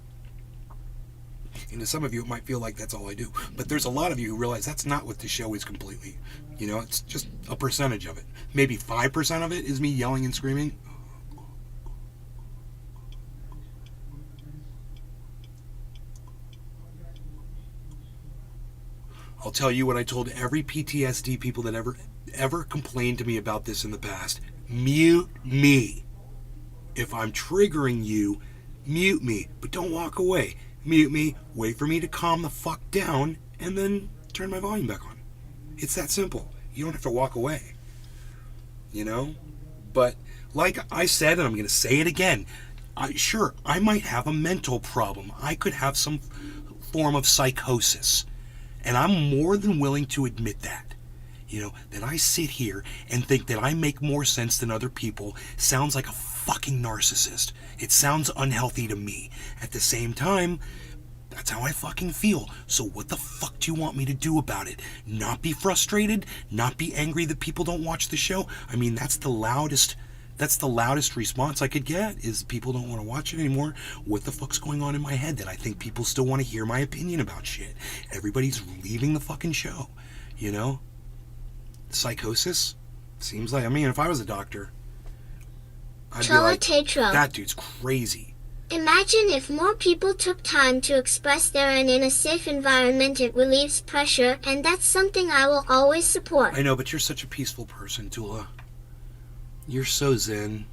And to some of you, it might feel like that's all I do. But there's a lot of you who realize that's not what the show is completely. It's just a percentage of it. Maybe 5% of it is me yelling and screaming. I'll tell you what I told every PTSD people that ever complained to me about this in the past. Mute me. If I'm triggering you, mute me. But don't walk away. Mute me, wait for me to calm the fuck down, and then turn my volume back on. It's that simple. You don't have to walk away. But like I said, and I'm going to say it again, I might have a mental problem. I could have some form of psychosis. And I'm more than willing to admit that. You know, that I sit here and think that I make more sense than other people sounds like a fucking narcissist. It sounds unhealthy to me. At the same time, that's how I fucking feel. So what the fuck do you want me to do about it? Not be frustrated? Not be angry that people don't watch the show? I mean, that's the loudest response I could get, is people don't want to watch it anymore. What the fuck's going on in my head that I think people still want to hear my opinion about shit? Everybody's leaving the fucking show, you know? Psychosis? Seems like, I mean, if I was a doctor, I'd be like, Tetro. that dude's crazy. Imagine if more people took time to express their and in a safe environment, it relieves pressure, and that's something I will always support. I know, but you're such a peaceful person, Tula. You're so zen.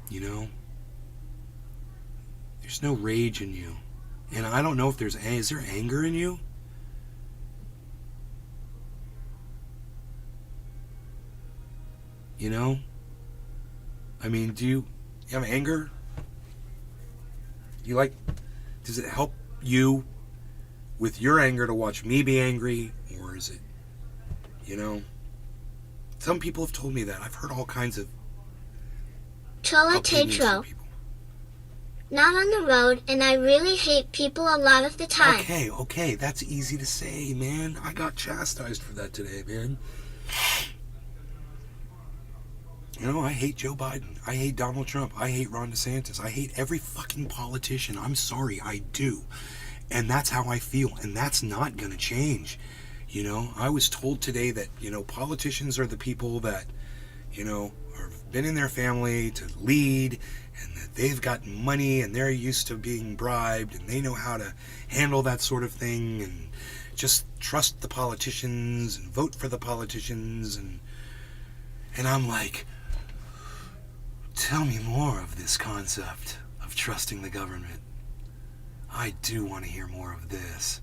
You know? There's no rage in you. And I don't know if is there anger in you? You know? I mean, do you have anger? Does it help you with your anger to watch me be angry? Or is it, you know? Some people have told me that. I've heard all kinds of opinions from Tetro. people. Not on the road, and I really hate people a lot of the time. Okay, that's easy to say, man. I got chastised for that today, man. You know, I hate Joe Biden. I hate Donald Trump. I hate Ron DeSantis. I hate every fucking politician. I'm sorry, I do. And that's how I feel, and that's not gonna change. You know, I was told today that, you know, politicians are the people that, you know, have been in their family to lead, and that they've got money and they're used to being bribed and they know how to handle that sort of thing, and just trust the politicians and vote for the politicians. And I'm like, tell me more of this concept of trusting the government. I do want to hear more of this.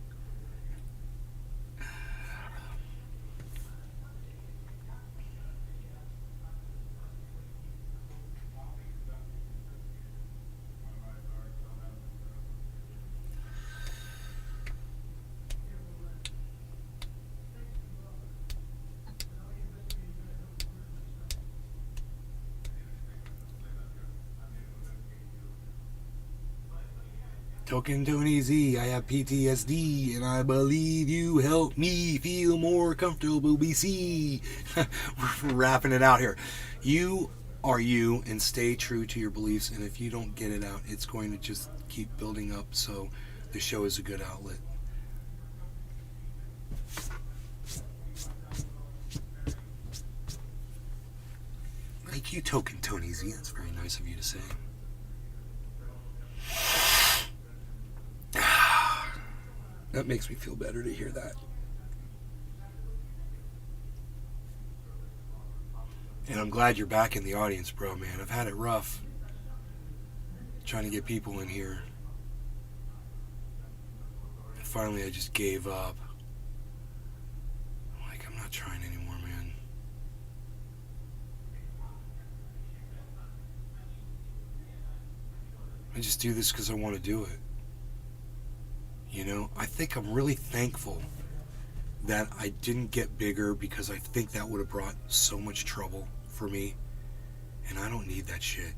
Token Tony Z, I have PTSD, and I believe you help me feel more comfortable, BC. We're wrapping it out here. You are you, and stay true to your beliefs, and if you don't get it out, it's going to just keep building up, so the show is a good outlet. Thank you, Token Tony Z. That's very nice of you to say. That makes me feel better to hear that. And I'm glad you're back in the audience, bro, man. I've had it rough trying to get people in here. And finally, I just gave up. I'm like, I'm not trying anymore, man. I just do this because I want to do it. You know, I think I'm really thankful that I didn't get bigger, because I think that would have brought so much trouble for me, and I don't need that shit.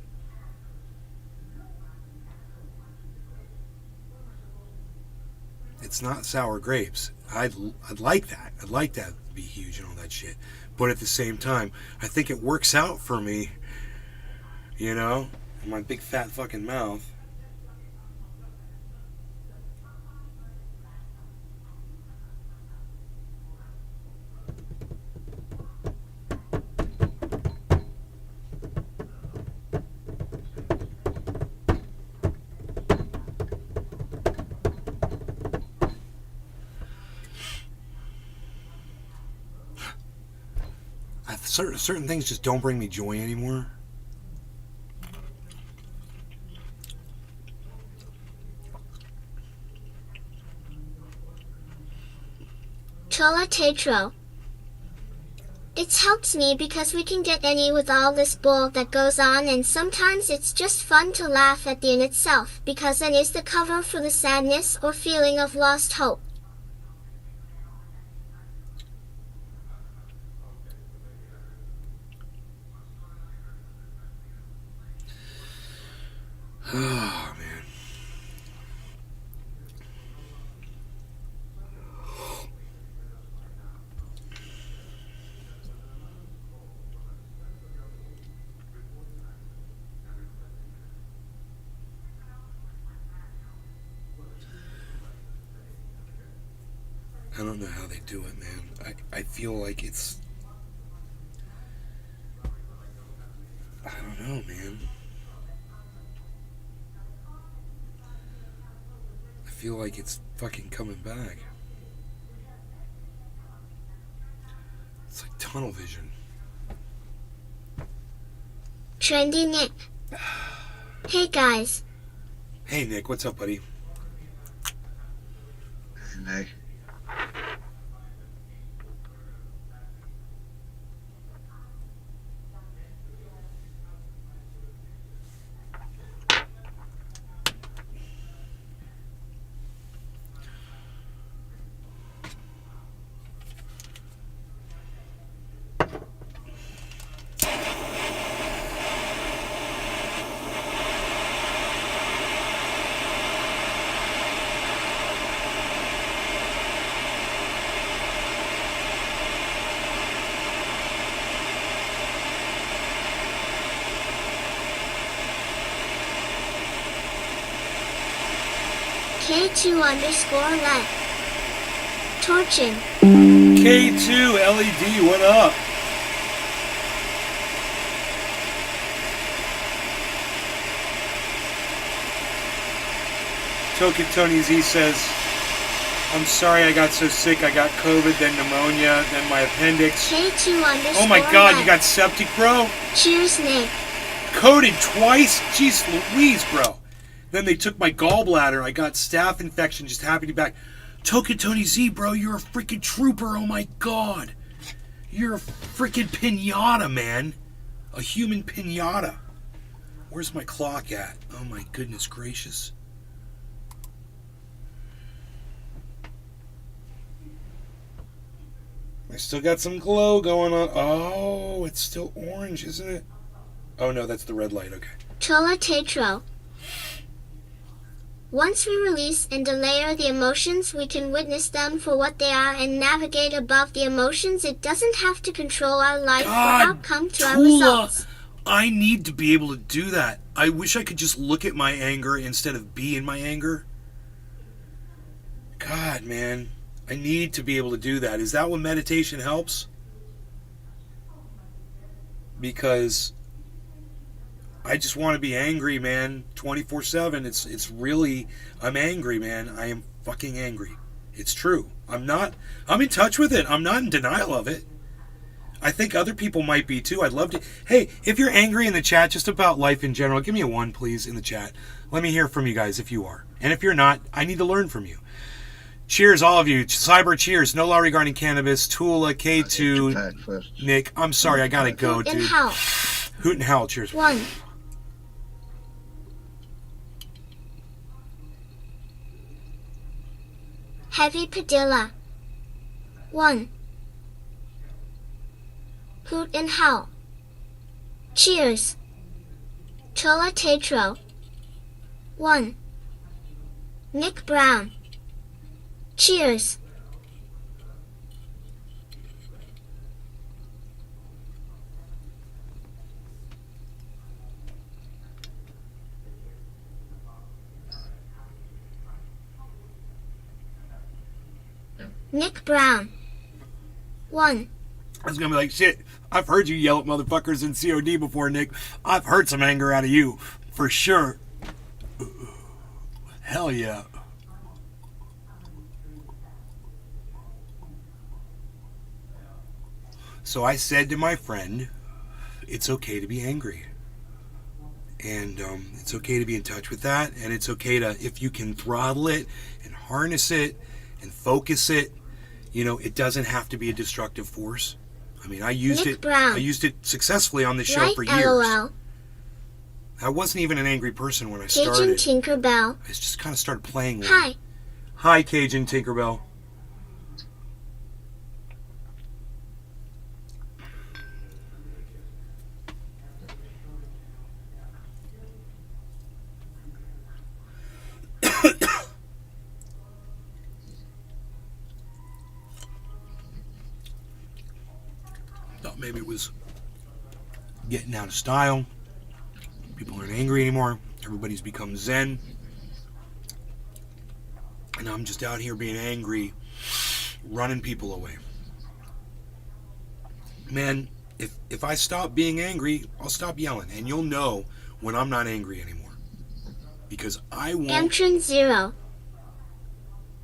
It's not sour grapes. I'd like that. I'd like that to be huge and all that shit. But at the same time, I think it works out for me, you know, in my big fat fucking mouth. Certain things just don't bring me joy anymore. Tetro. It helps me because we can get any with all this bull that goes on, and sometimes it's just fun to laugh at the in itself, because then is the cover for the sadness or feeling of lost hope. I don't know how they do it, man. I feel like it's... I don't know, man. I feel like it's fucking coming back. It's like tunnel vision. Trendy Nick. Hey guys. Hey, Nick, what's up, buddy? Nick. K2_let. Torchin. K2 LED, what up? Token Tony Z says, I'm sorry I got so sick. I got COVID, then pneumonia, then my appendix. K2_let. Oh my god, you got septic, bro? Cheers, Nick. Coded twice? Jeez Louise, bro. Then they took my gallbladder. I got staph infection. Just happy to be back. Token Tony Z, bro, you're a freaking trooper. Oh my god. You're a freaking pinata, man. A human pinata. Where's my clock at? Oh my goodness gracious. I still got some glow going on. Oh, it's still orange, isn't it? Oh no, that's the red light. Okay. Chola Tetro. Once we release and delayer the emotions, we can witness them for what they are and navigate above the emotions. It doesn't have to control our life or outcome to our results. I need to be able to do that. I wish I could just look at my anger instead of be in my anger. God, man. I need to be able to do that. Is that when meditation helps? Because I just want to be angry, man, 24/7. It's really, I'm angry, man. I am fucking angry. It's true. I'm in touch with it. I'm not in denial of it. I think other people might be too. I'd love to. Hey, if you're angry in the chat just about life in general, give me a 1, please, in the chat. Let me hear from you guys if you are. And if you're not, I need to learn from you. Cheers, all of you. Cyber cheers. No law regarding cannabis. Tula, K2, Nick. I'm sorry, I gotta go, dude. Hoot and howl. Cheers. 1. Heavy Padilla. 1. Hoot and howl. Cheers. Chola Tetro. 1. Nick Brown. Cheers. Nick Brown. 1. I was gonna be like, shit, I've heard you yell at motherfuckers in COD before, Nick. I've heard some anger out of you, for sure. Hell yeah. So I said to my friend, it's okay to be angry. And it's okay to be in touch with that. And it's okay to, if you can throttle it and harness it and focus it, you know, it doesn't have to be a destructive force. I mean, I used Nick it. Brown. I used it successfully on this show Right, for years. LOL. I wasn't even an angry person when I Cajun started. Tinkerbell. I just kind of started playing with it. Hi. Hi, Cajun Tinkerbell. Thought maybe it was getting out of style. People aren't angry anymore. Everybody's become zen. And I'm just out here being angry running people away. Man, if I stop being angry, I'll stop yelling, and you'll know when I'm not angry anymore. Because I won't... Amtron Zero.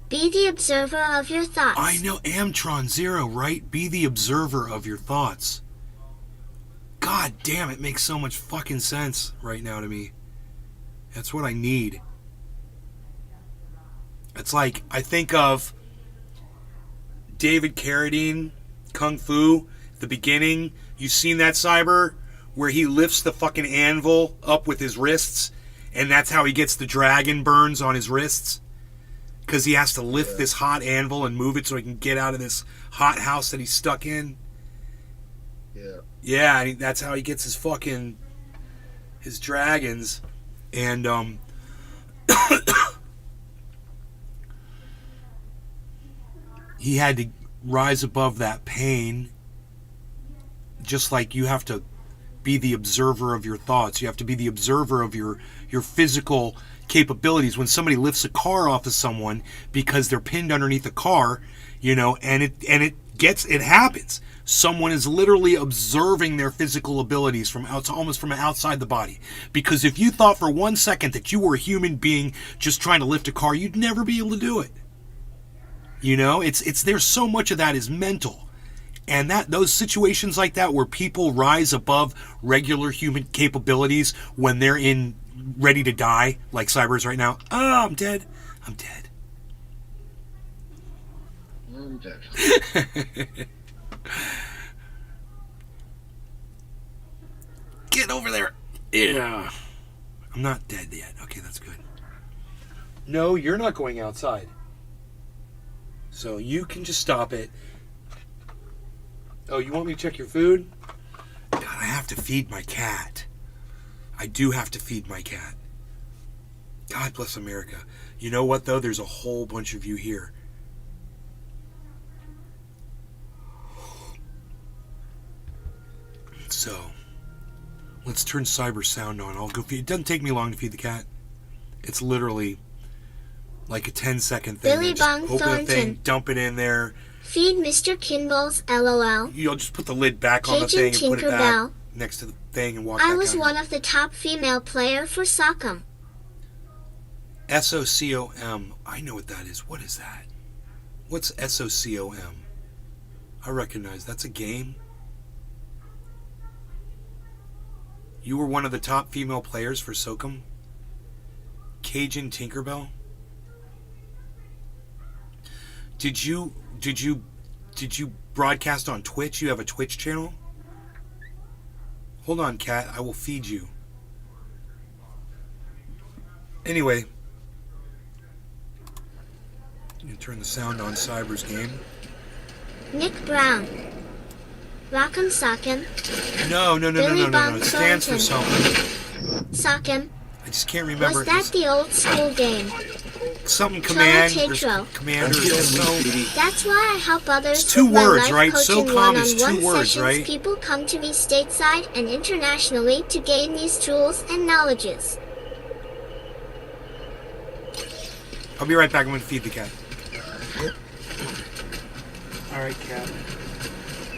Be the observer of your thoughts. I know, Amtron Zero, right? Be the observer of your thoughts. God damn, it makes so much fucking sense right now to me. That's what I need. It's like, I think of David Carradine, Kung Fu, the beginning. You've seen that, Cyber? Where he lifts the fucking anvil up with his wrists, and that's how he gets the dragon burns on his wrists. Because he has to lift this hot anvil and move it so he can get out of this hot house that he's stuck in. Yeah. Yeah, and that's how he gets his fucking... his dragons. And, he had to rise above that pain. Just like you have to be the observer of your thoughts. You have to be the observer of your physical capabilities. When somebody lifts a car off of someone because they're pinned underneath a car, you know, and it happens. Someone is literally observing their physical abilities from almost from outside the body. Because if you thought for 1 second that you were a human being just trying to lift a car, you'd never be able to do it. You know, it's there's so much of that is mental. And those situations like that where people rise above regular human capabilities when they're ready to die, like Cyber's right now. Oh, I'm dead. I'm dead. I'm dead. Get over there. Yeah. I'm not dead yet. Okay, that's good. No, you're not going outside. So you can just stop it. Oh, you want me to check your food? God, I have to feed my cat. I do have to feed my cat. God bless America. You know what, though? There's a whole bunch of you here. So, let's turn Cyber sound on. I'll go feed. It doesn't take me long to feed the cat. It's literally like a 10-second thing. Billy Just Bong open the thing, Thornton. dump it in there. Feed Mr. Kimball's LOL. You'll just put the lid back on the Cajun thing and put it back Tinkerbell. next to the thing and walk I back was out. one of the top female player for Socom. SOCOM. I know what that is. What is that? What's SOCOM? I recognize that's a game. You were one of the top female players for SOCOM? Cajun Tinkerbell? Did you broadcast on Twitch? You have a Twitch channel? Hold on, cat. I will feed you. Anyway, you can turn the sound on Cyber's game. Nick Brown. Rock'em Sock'em. No. It stands for something. Sock'em. I just can't remember. Was that the old school game? Something command. There's Tetro. commander. So That's why I help others. It's two with my words, life right? coaching SOCOM is one-on-one two words, sessions. right? People come to me stateside and internationally to gain these tools and knowledges. I'll be right back. I'm going to feed the cat. All right, cat.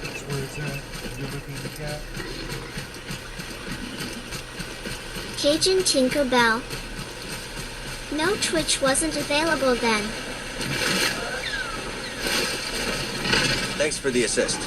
That's where it's at. You're looking at the cat. Cajun Tinkerbell. No, Twitch wasn't available then. Thanks for the assist.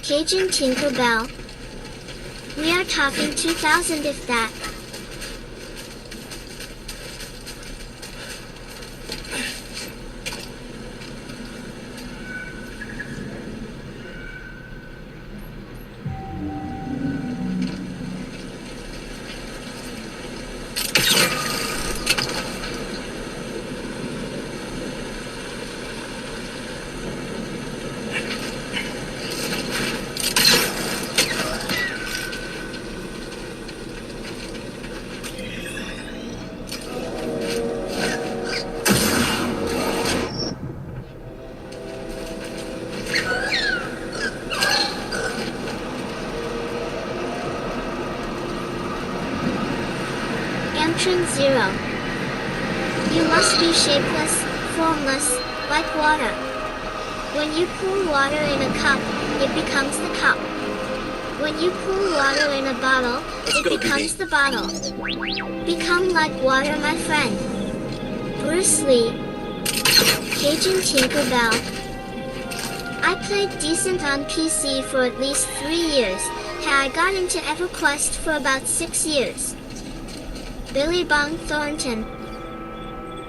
Cajun Tinkerbell. We are talking 2000 if that. Entrance 0. You must be shapeless, formless, like water. When you pour water in a cup, it becomes the cup. When you pour water in a bottle, Let's it go, becomes BB. the bottle. Become like water, my friend. Bruce Lee. Cajun Tinkerbell. I played decent on PC for at least 3 years. I got into EverQuest for about 6 years. Billy Bong Thornton.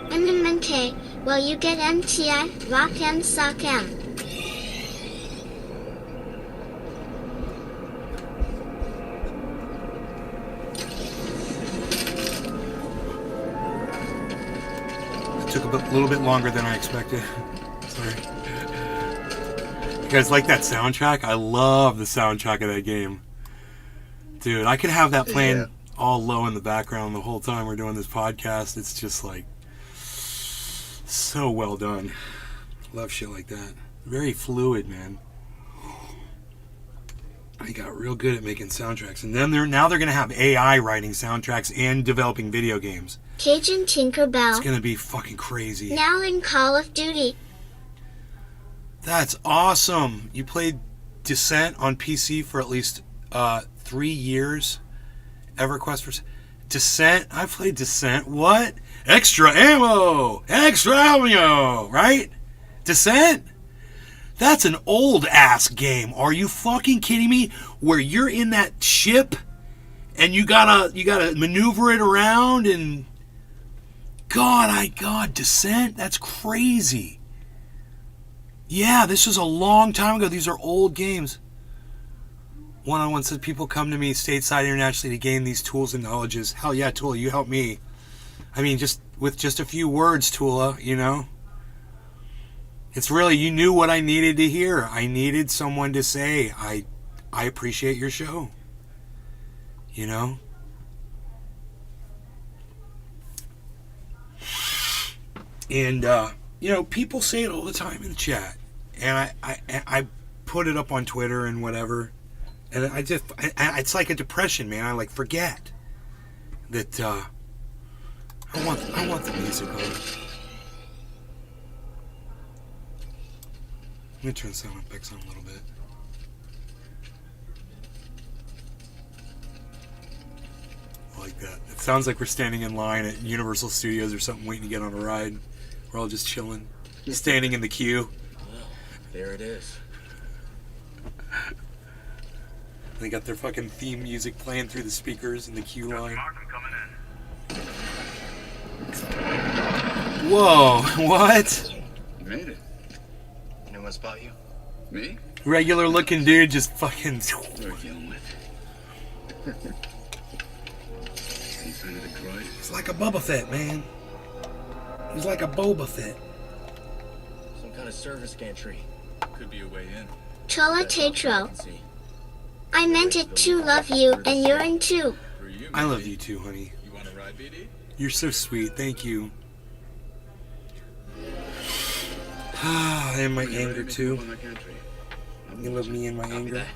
MMK, well you get MTI, Rock M Sock M. It took a little bit longer than I expected. Sorry. You guys like that soundtrack? I love the soundtrack of that game. Dude, I could have that playing Yeah. all low in the background the whole time we're doing this podcast. It's just like so well done. Love shit like that. Very fluid, man. I got real good at making soundtracks. And then now they're going to have AI writing soundtracks and developing video games. Cajun It's Tinkerbell. going to be fucking crazy. Now in Call of Duty. That's awesome. You played Descent on PC for at least 3 years. EverQuest for Descent. I played Descent. What? Extra ammo. Extra ammo. Right? Descent. That's an old ass game. Are you fucking kidding me? Where you're in that ship and you gotta maneuver it around and God, Descent. That's crazy. Yeah, this was a long time ago. These are old games. One-on-one said people come to me stateside internationally to gain these tools and knowledges. Hell yeah, Tula, you helped me. I mean, just with just a few words, Tula, you know? It's really, you knew what I needed to hear. I needed someone to say, I appreciate your show. You know? And, you know, people say it all the time in the chat. And I put it up on Twitter and whatever. And it's like a depression, man. I like forget that I want the music on. Let me turn sound effects on a little bit. I like that. It sounds like we're standing in line at Universal Studios or something, waiting to get on a ride. We're all just chilling, standing in the queue. Well, there it is. They got their fucking theme music playing through the speakers in the queue line. Whoa, what? You made it. Anyone spot you? Me? Regular looking dude just fucking... What are we dealing with? Any sign of the droid? He's like a Boba Fett, man. He's like a Boba Fett. Some kind of service gantry. Could be a way in. Chola Best option I Tetro. can see. I meant it to love you, and you're in too. For you, I love BD. you too, honey. You want to ride, BD? You're so sweet. Thank you. And my You ready anger to too. move on that gantry? I'm You love me and my Copy anger. that.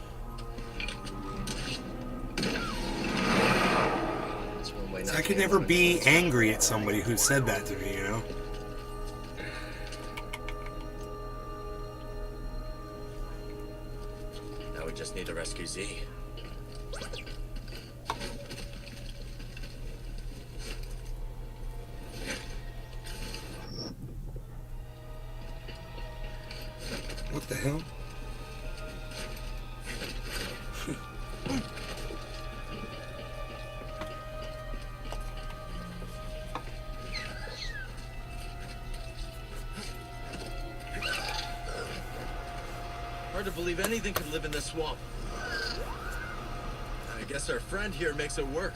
It's one way not I to could get never one be way. angry at somebody who said that to me, you know? Now we just need to rescue Z. What the hell? Hard to believe anything could live in this swamp. I guess our friend here makes it work.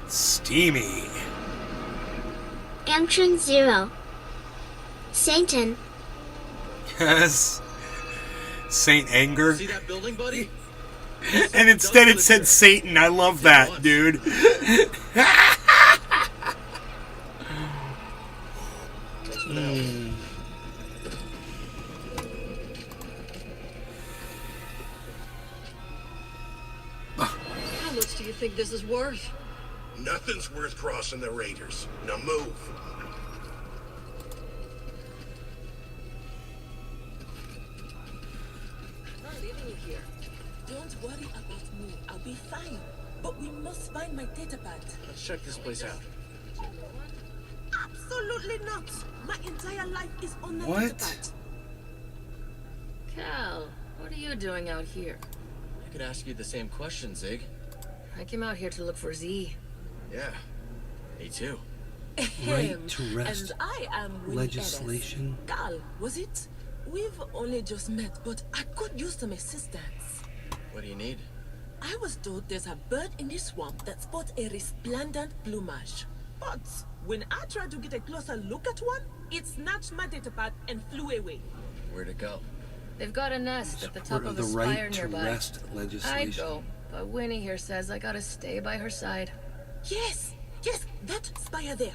Steamy. Entrance 0. Satan. Yes. Saint Anger. See that building, buddy? And instead it said Satan. I love that, dude. much do you think this is worth? Nothing's worth crossing the Raiders. Now move. Not leaving you here. Don't worry about me. I'll be fine. But we must find my datapad. Let's check this place out. Absolutely not. My entire life is on the What? datapad. Cal, what are you doing out here? I could ask you the same question, Zig. I came out here to look for Z. Yeah, me too. Right to rest And I am Winnie legislation. Ellis. Cal, was it? We've only just met, but I could use some assistance. What do you need? I was told there's a bird in this swamp that sports a resplendent plumage. But when I tried to get a closer look at one, it snatched my datapad and flew away. Where'd it go? They've got a nest at the top Support of of a the spire right to nearby. rest I'd legislation. go, but Winnie here says I gotta stay by her side. Yes, that spire there.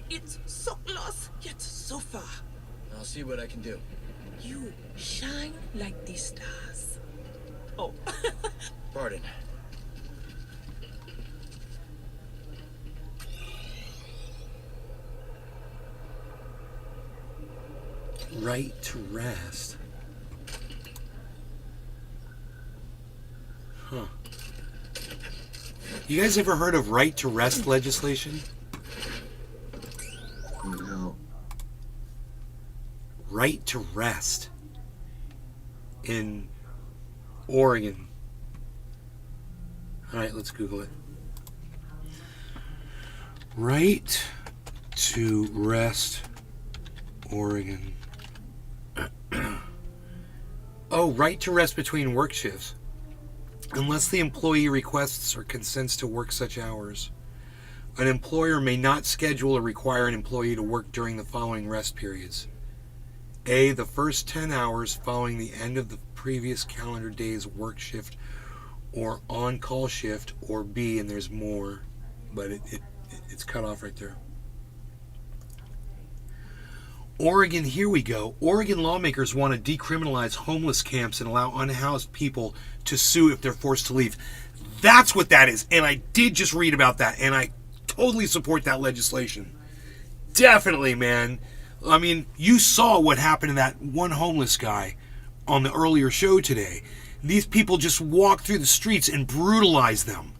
It's so close, yet so far. I'll see what I can do. You shine like the stars. Oh, Pardon. Right to rest. Huh. You guys ever heard of right to rest legislation? No. Right to rest in Oregon. All right, let's Google it. Right to rest, Oregon. Oh, right to rest between work shifts. Unless the employee requests or consents to work such hours, an employer may not schedule or require an employee to work during the following rest periods. A, the first 10 hours following the end of the previous calendar day's work shift or on-call shift, or B, and there's more, but it's cut off right there. Oregon, here we go. Oregon lawmakers want to decriminalize homeless camps and allow unhoused people to sue if they're forced to leave. That's what that is. And I did just read about that, and I totally support that legislation. Definitely, man. I mean, you saw what happened to that one homeless guy on the earlier show today. These people just walked through the streets and brutalized them.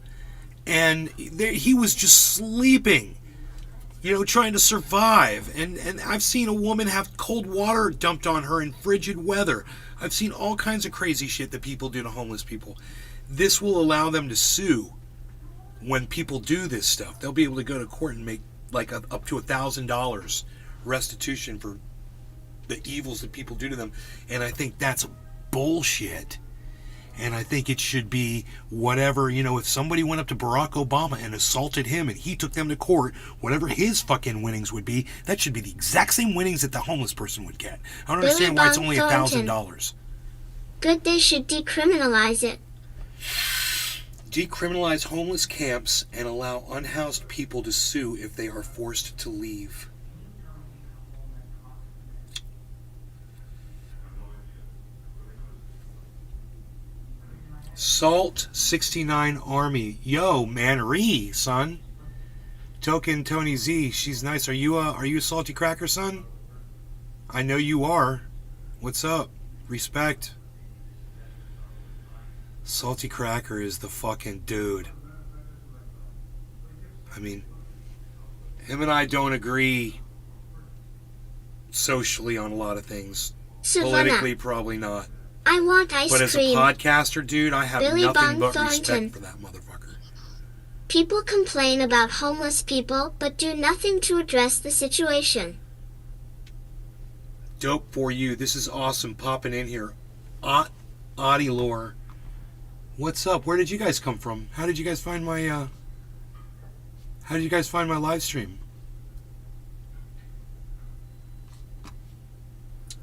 And he was just sleeping, trying to survive. And I've seen a woman have cold water dumped on her in frigid weather. I've seen all kinds of crazy shit that people do to homeless people. This will allow them to sue when people do this stuff. They'll be able to go to court and make up to $1,000 restitution for the evils that people do to them. And I think that's bullshit. And I think it should be whatever, if somebody went up to Barack Obama and assaulted him and he took them to court, whatever his fucking winnings would be, that should be the exact same winnings that the homeless person would get. I don't understand why it's only $1,000. Good, they should decriminalize it. Decriminalize homeless camps and allow unhoused people to sue if they are forced to leave. Salt 69 Army. Yo, Manry, son. Token Tony Z. She's nice. Are you a salty cracker, son? I know you are. What's up? Respect. Salty Cracker is the fucking dude. I mean, him and I don't agree socially on a lot of things. Savannah. Politically, probably not. I want ice But as a cream. podcaster, dude, I have Billy nothing but Bong respect Thornton. for that motherfucker. People complain about homeless people, but do nothing to address the situation. Dope for you. This is awesome. Popping in here. Audie Lore. What's up? Where did you guys come from? How did you guys find my live stream?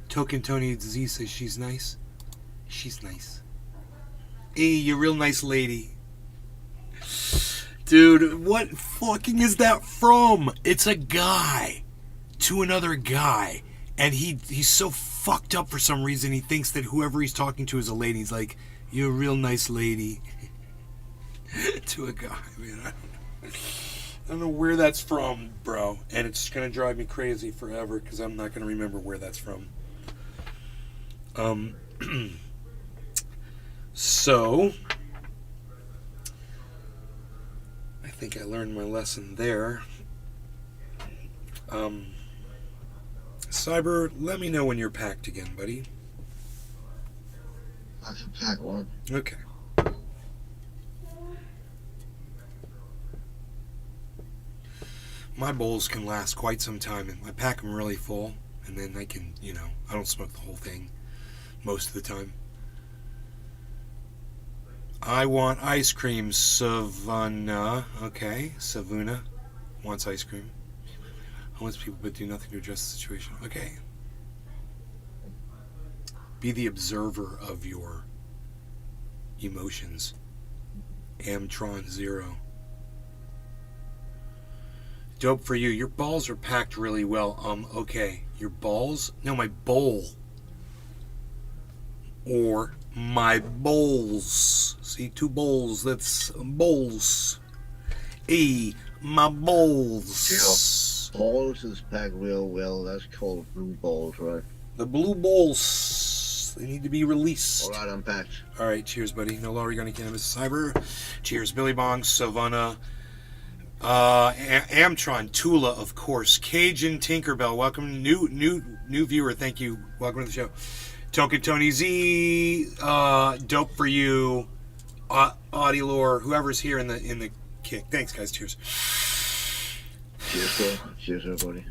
Token Tony Z says she's nice. She's nice. Hey, you're a real nice lady. Dude, what fucking is that from? It's a guy to another guy. And he's so fucked up for some reason. He thinks that whoever he's talking to is a lady. He's like, you're a real nice lady. to a guy, man. I don't know where that's from, bro. And it's going to drive me crazy forever because I'm not going to remember where that's from. So, I think I learned my lesson there. Cyber, let me know when you're packed again, buddy. I can pack one. Okay. My bowls can last quite some time, and I pack them really full, and then I can, I don't smoke the whole thing most of the time. I want ice cream, Savannah. Okay, Savuna wants ice cream. Homeless people but do nothing to address the situation. Okay. Be the observer of your emotions. Amtron Zero. Dope for you. Your balls are packed really well. Okay. Your balls? No, my bowl. Or my bowls. See, two bowls. That's bowls. My bowls. Balls is packed real well. That's called blue balls, right? The blue balls. They need to be released. All right, I'm packed. All right, cheers, buddy. No lower organic cannabis cyber. Cheers, Billy Bong, Savannah, Amtron, Tula, of course, Cajun Tinkerbell. Welcome, new viewer. Thank you. Welcome to the show. Token Tony Z, dope for you, Audilore, whoever's here in the kick. Thanks, guys. Cheers. Cheers, bro. Cheers, everybody.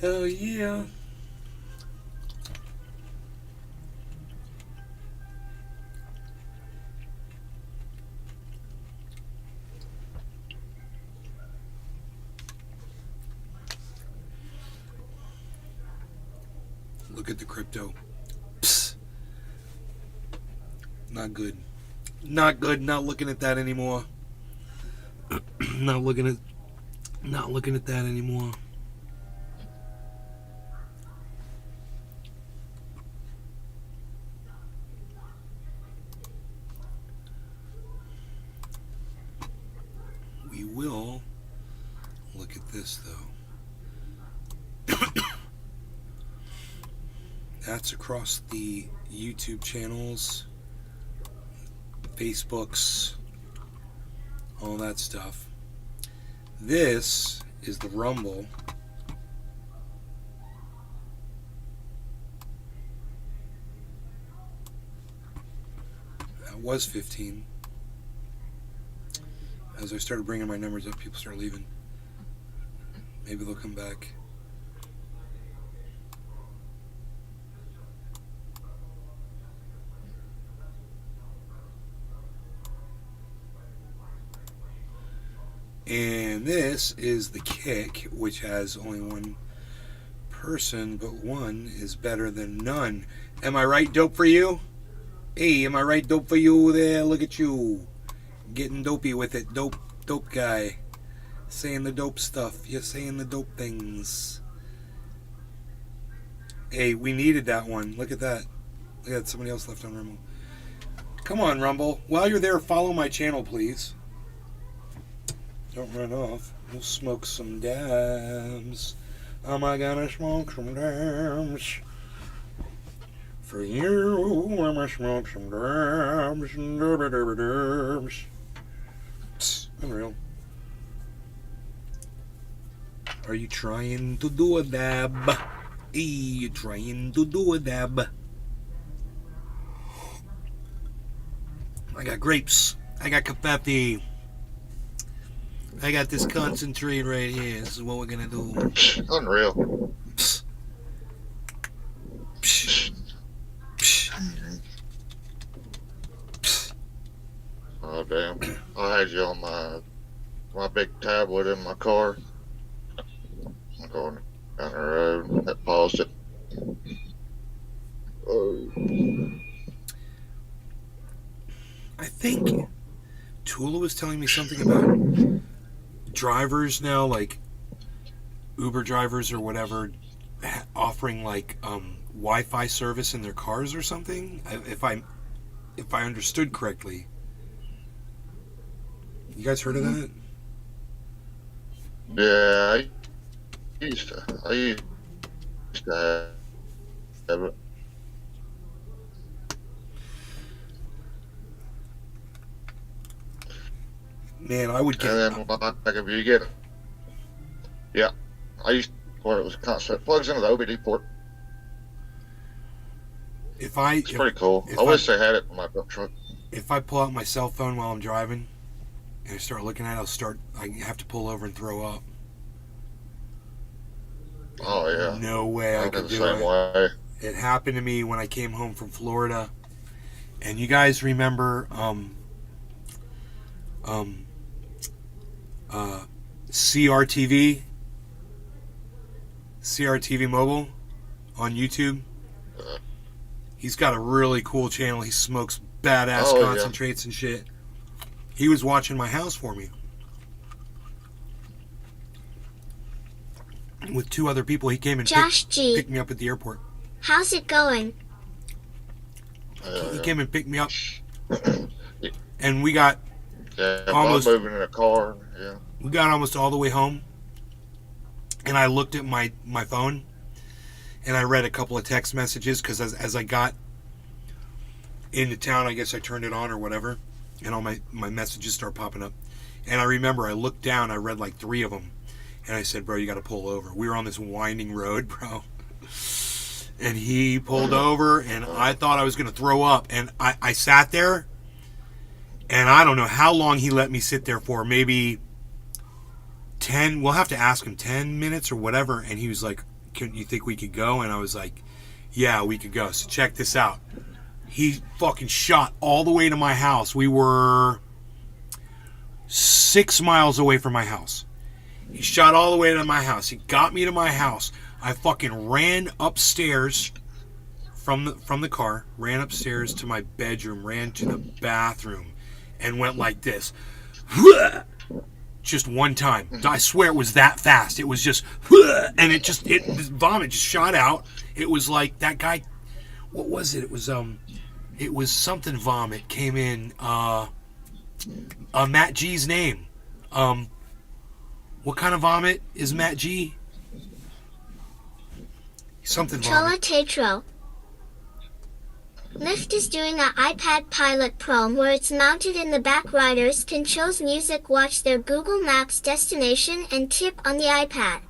Hell yeah. Look at the crypto. Psst. Not good. Not good. Not looking at that anymore. Not looking at that anymore. We will look at this though. That's across the YouTube channels, Facebooks, all that stuff. This is the Rumble. That was 15. As I started bringing my numbers up, people start leaving. Maybe they'll come back. And this is the Kick, which has only one person, but one is better than none. Am I right, dope for you? Hey, am I right, dope for you there? Look at you. Getting dopey with it. Dope guy. Saying the dope stuff. You're saying the dope things. Hey, we needed that one. Look at that. Look at that. Somebody else left on Rumble. Come on, Rumble. While you're there, follow my channel, please. Don't run off. We'll smoke some dabs. Am I gonna smoke some dabs? For you, I'm gonna smoke some dabs. Dabs. Unreal. Are you trying to do a dab? Hey, you trying to do a dab? I got grapes. I got cafetti. I got this concentrate right here. This is what we're gonna do. Unreal. Psst. Psst. Psst. Psst. Oh damn! I had you on my big tablet in my car. I'm going down the road. That paused it. Oh. I think Tula was telling me something about drivers now, like Uber drivers or whatever, offering like Wi-Fi service in their cars or something. If I understood correctly, you guys heard of that? Yeah, I used to have it. Man, I would get. And then like if you get it, yeah, I used where it was constant. It plugs into the OBD port. It's pretty cool. I wish they had it in my dump truck. If I pull out my cell phone while I'm driving and I start looking at it, I have to pull over and throw up. Oh yeah. No way I could the do same it. way. It happened to me when I came home from Florida. And you guys remember CRTV Mobile on YouTube? He's got a really cool channel. He smokes badass concentrates and shit. He was watching my house for me. With two other people. He came and picked me up at the airport. How's it going? He came and picked me up. And we got almost moving in a car. Yeah. We got almost all the way home. And I looked at my phone. And I read a couple of text messages. Because as I got into town, I guess I turned it on or whatever. And all my messages start popping up. And I remember I looked down. I read like 3 of them. And I said, bro, you got to pull over. We were on this winding road, bro. And he pulled over, and I thought I was going to throw up. And I sat there, and I don't know how long he let me sit there for. Maybe 10, we'll have to ask him, 10 minutes or whatever. And he was like, you think we could go? And I was like, yeah, we could go. So check this out. He fucking shot all the way to my house. We were 6 miles away from my house. He shot all the way to my house. He got me to my house. I fucking ran upstairs from the car, ran upstairs to my bedroom, ran to the bathroom, and went like this. Just one time. I swear it was that fast. It was just, and this vomit just shot out. It was like that guy, what was it? It was something vomit came in, Matt G's name. What kind of vomit is Matt G? Something vomit. Tetro. Lyft is doing an iPad pilot Pro where it's mounted in the back. Riders can choose music, watch their Google Maps destination, and tip on the iPad.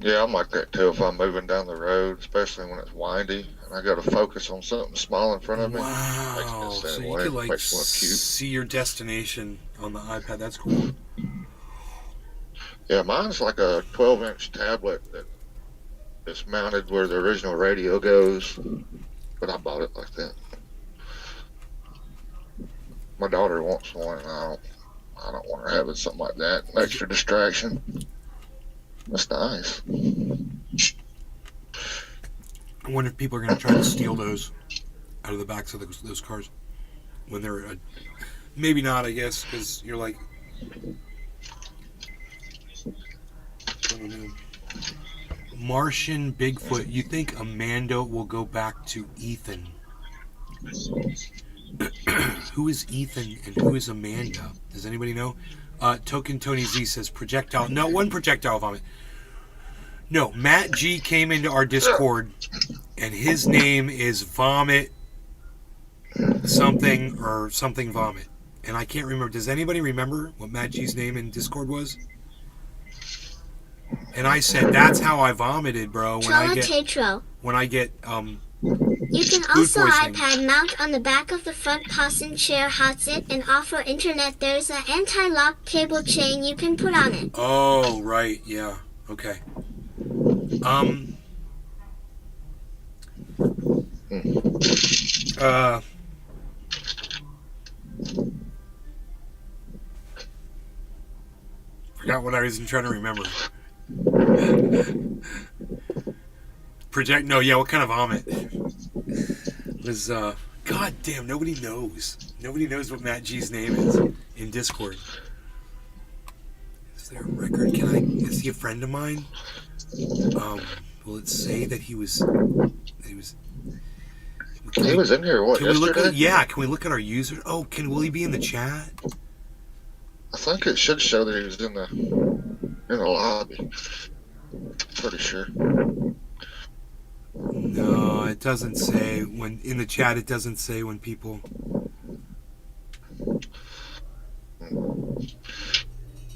Yeah, I'm like that too if I'm moving down the road, especially when it's windy and I got to focus on something small in front of me. Wow, so you could like see your destination on the iPad. That's cool. Yeah, mine's like a 12-inch tablet that is mounted where the original radio goes, but I bought it like that. My daughter wants one, and I don't want her having something like that. An extra distraction. That's nice. I wonder if people are going to try to steal those out of the backs of those cars when they're maybe not, I guess, because you're like, I don't know. Martian Bigfoot. You think Amanda will go back to Ethan? Who is Ethan and who is Amanda? Does anybody know? Token Tony Z says projectile. No, one projectile vomit. No, Matt G came into our Discord and his name is Vomit something or something Vomit. And I can't remember. Does anybody remember what Matt G's name in Discord was? And I said, that's how I vomited, bro. When I get You can Food also poisoning. iPad mount on the back of the front passenger seat, and offer internet. There's an anti-lock cable chain you can put on it. Oh, right. Yeah. Okay. Forgot what I was trying to remember. Project. No, yeah. What kind of vomit? Was God damn. Nobody knows. Nobody knows what Matt G's name is in Discord. Is there a record? Is he a friend of mine? Will it say that he was? He was in here, what, Can we look yesterday? at? Yeah. Can we look at our user? Oh, will he be in the chat? I think it should show that he was in the lobby. Pretty sure. No, it doesn't say when in the chat. It doesn't say when people.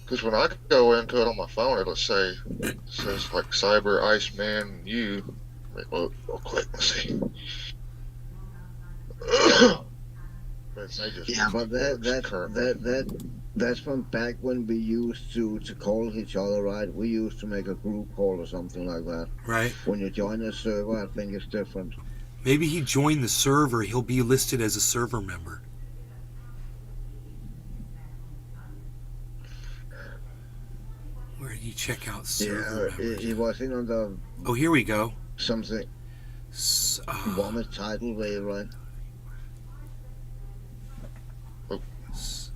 Because when I go into it on my phone, it says like Cyber Iceman you. Wait, real quick, let's see. Yeah, but that's from back when we used to call each other, right? We used to make a group call or something like that. Right. When you join a server, I think it's different. Maybe he joined the server. He'll be listed as a server member. Where do you check out server members? He was in on the Oh, here we go. something vomit tidal wave, right?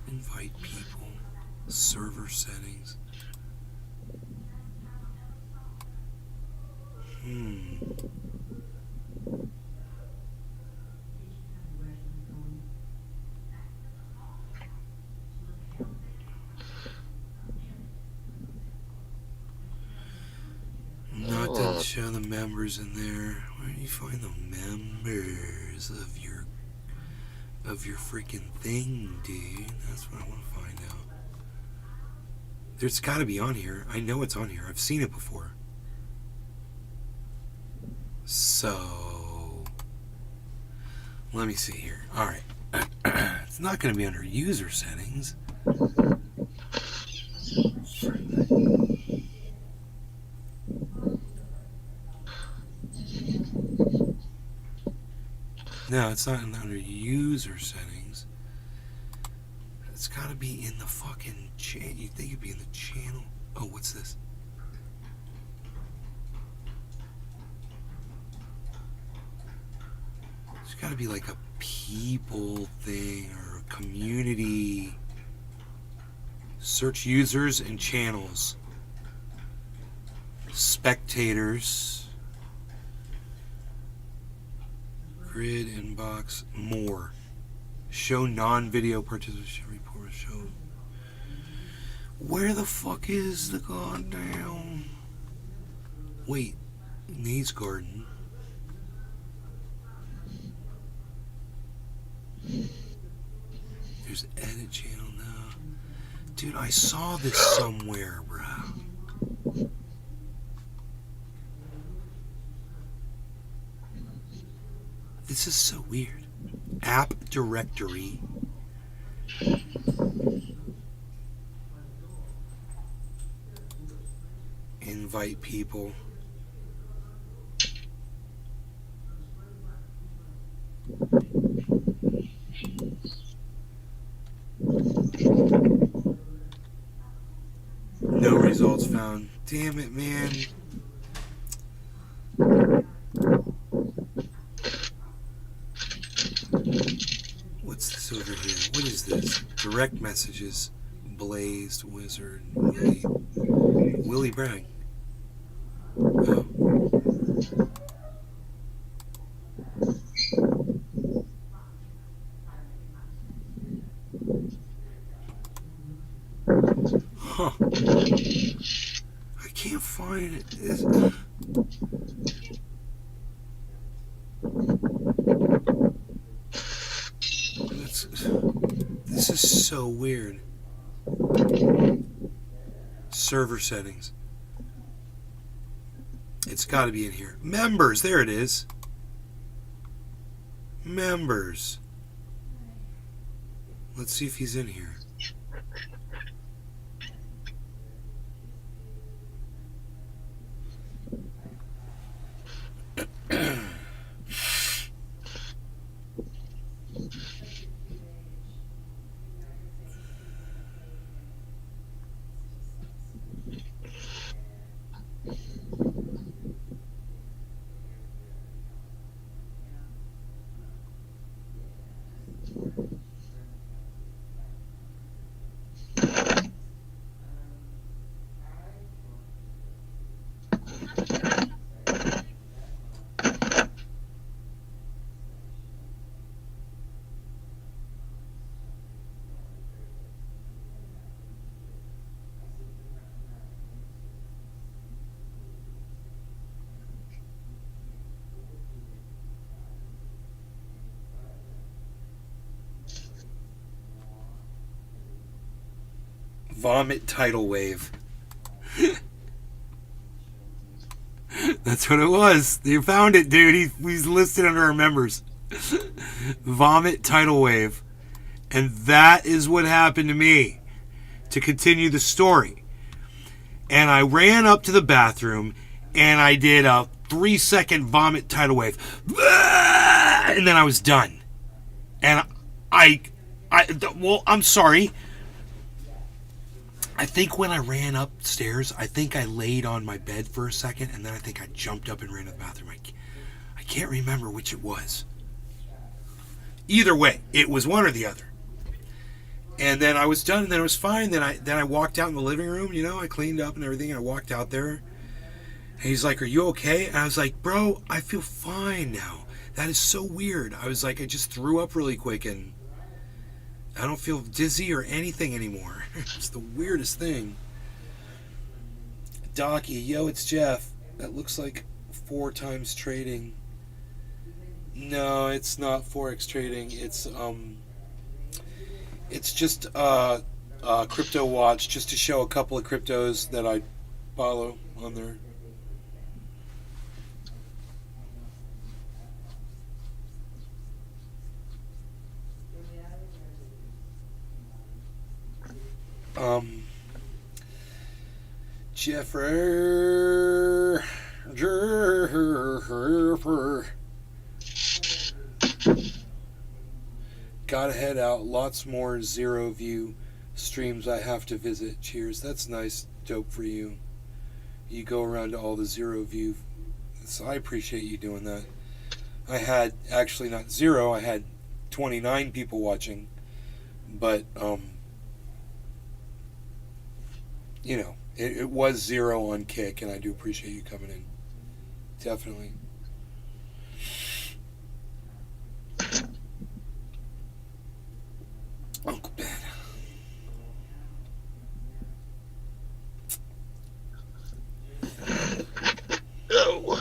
Invite people. Server settings. No, it doesn't show the members in there. Where do you find the members of your freaking thing, dude? That's what I want to find out. There's got to be on here. I know it's on here. I've seen it before. So, let me see here. All right. It's not going to be under user settings. No, it's not under user settings. It's got to be in the fucking channel. You think it'd be in the channel? Oh, what's this? There's got to be like a people thing or a community. Search users and channels. Spectators. Grid, inbox, more. Show non-video participation report. Show. Where the fuck is the goddamn? Wait, Needs Garden. There's edit channel now. Dude, I saw this somewhere, bro. This is so weird. App directory. Invite people. No results found. Damn it, man. What's this over here? What is this? Direct messages. Blazed Wizard. Willie Bragg. Oh. Huh. I can't find it. This is so weird. Server settings. It's got to be in here. Members, there it is. Members. Let's see if he's in here. Vomit tidal wave. That's what it was. You found it, dude. He's listed under our members. Vomit tidal wave. And that is what happened to me. To continue the story. And I ran up to the bathroom and I did a 3-second vomit tidal wave. And then I was done. And I'm sorry. I think when I ran upstairs, I think I laid on my bed for a second, and then I think I jumped up and ran to the bathroom. I can't remember which it was. Either way, it was one or the other. And then I was done, and then it was fine. Then I walked out in the living room, I cleaned up and everything, and I walked out there. And he's like, "Are you okay?" And I was like, "Bro, I feel fine now. That is so weird." I was like, I just threw up really quick, and I don't feel dizzy or anything anymore. It's the weirdest thing. Docky, yo, it's Jeff. That looks like 4 times trading. No, it's not Forex trading. It's just Crypto Watch, just to show a couple of cryptos that I follow on there. Jeffrey. Gotta head out. Lots more zero view streams I have to visit. Cheers. That's nice. Dope for you. You go around to all the zero view. So I appreciate you doing that. I had actually not 0. I had 29 people watching. But, it was 0 on Kick, and I do appreciate you coming in. Definitely. Uncle Ben. Oh.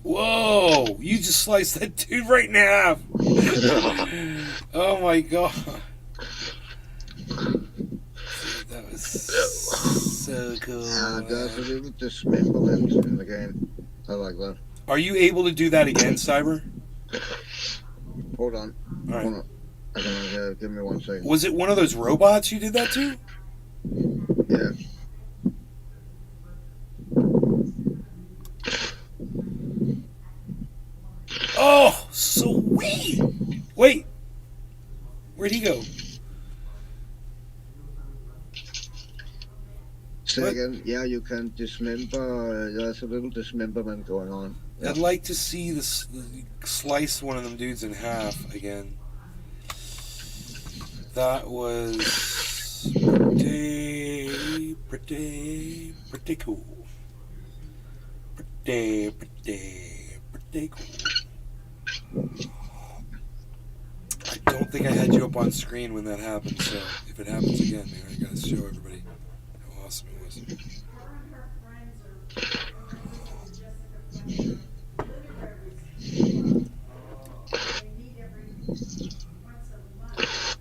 Whoa! You just sliced that dude right in half. Oh my god. That was so cool. There's a little dismemberment in the game. I like that. Are you able to do that again, Cyber? Hold on. All right. Hold on. Give me 1 second. Was it one of those robots you did that to? Yeah. Oh, sweet! Wait. Where'd he go? Second, yeah, you can dismember. There's a little dismemberment going on. Yeah. I'd like to see this slice one of them dudes in half again. That was pretty Pretty cool. Pretty cool. I don't think I had you up on screen when that happened, so if it happens again, maybe I gotta show everybody how awesome it was. Her and her friends are Jessica Fletcher. Literary club. They meet every once a month.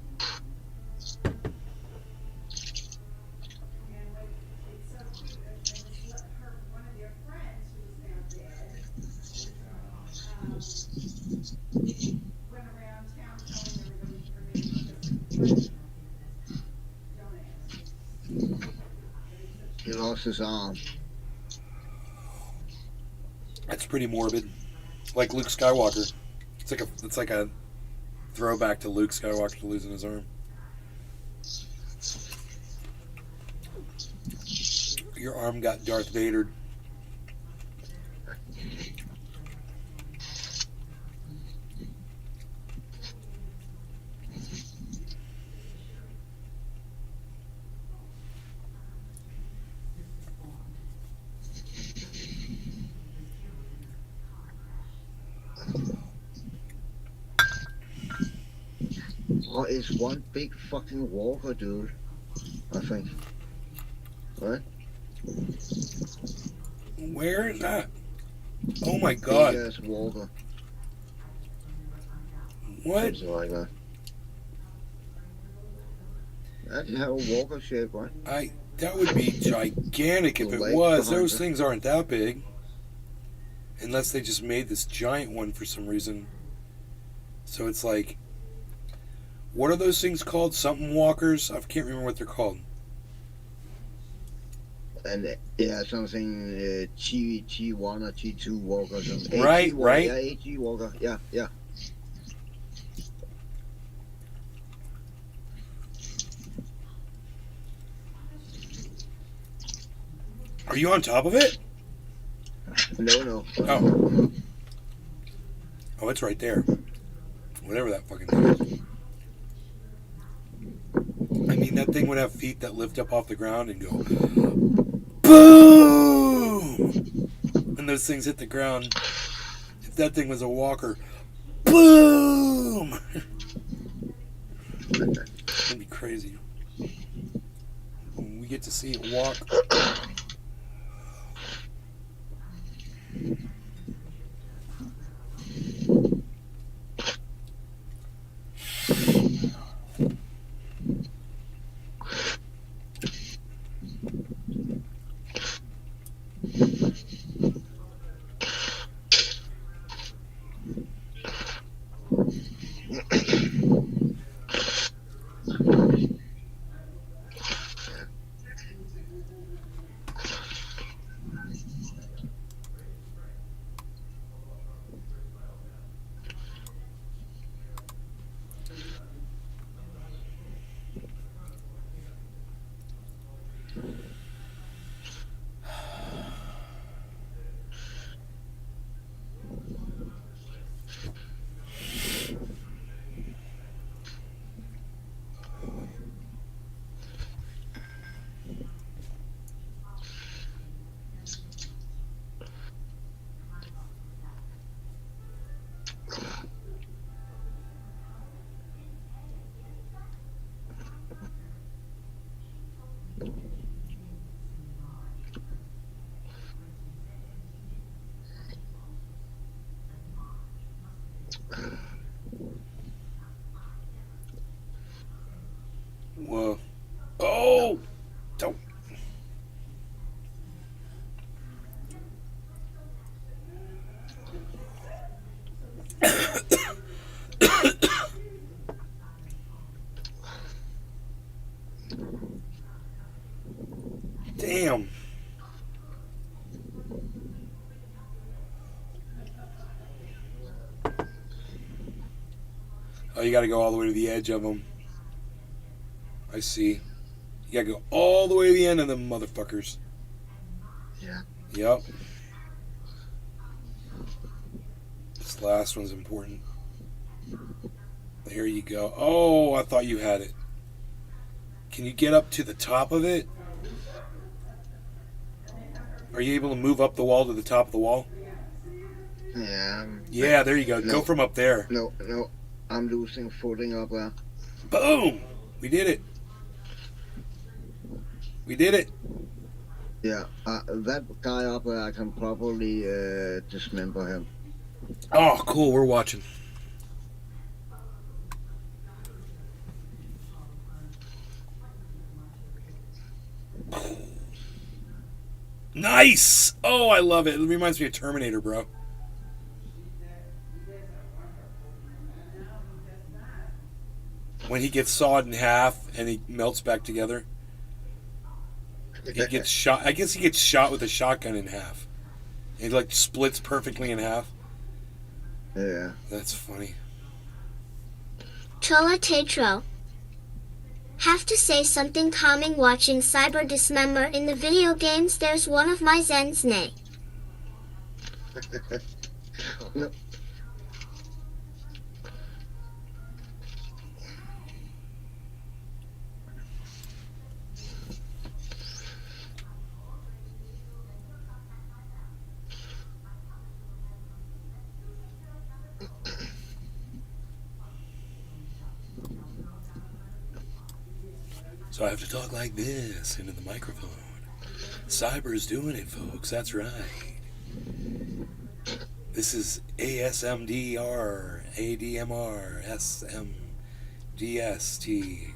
And like, it's so cute. And her, one of their friends, who is now dead, went around town telling everybody her name was Jessica Fletcher. Don't ask. He lost his arm. That's pretty morbid. Like Luke Skywalker. It's like a throwback to Luke Skywalker losing his arm. Your arm got Darth Vader. Oh, it's one big fucking walker, dude. I think. Right? Where is that? Oh my god. Big ass walker. What? Something like that. That's how a walker shape, right? That would be gigantic if it Leg was. behind Those it. things aren't that big. Unless they just made this giant one for some reason. So it's like, what are those things called? Something walkers? I can't remember what they're called. And yeah, something T1 or T2 walker or something. Right, AG, right. Yeah, AG walker. Yeah, yeah. Are you on top of it? No. Oh. Oh, it's right there. Whatever that fucking thing is. I mean, that thing would have feet that lift up off the ground and go boom! And those things hit the ground. If that thing was a walker, boom! That'd be crazy. When we get to see it walk. Whoa. Oh! Don't. Damn. Oh, you gotta go all the way to the edge of them. I see. You gotta go all the way to the end of them motherfuckers. Yeah. Yep. This last one's important. There you go. Oh, I thought you had it. Can you get up to the top of it? Are you able to move up the wall to the top of the wall? Yeah. Yeah, there you go. No. Go from up there. No, I'm losing footing up there. Boom! We did it. We did it. Yeah, that guy up there, I can probably dismember him. Oh, cool. We're watching. Nice! Oh, I love it. It reminds me of Terminator, bro. When he gets sawed in half and he melts back together. He gets shot. I guess he gets shot with a shotgun in half. He like splits perfectly in half. Yeah. That's funny. Chola Tetro. Have to say something calming watching Cyber dismember in the video games. There's one of my Zens nay. No. So I have to talk like this into the microphone. Cyber's doing it, folks. That's right. This is ASMDR, ADMR, SMDST.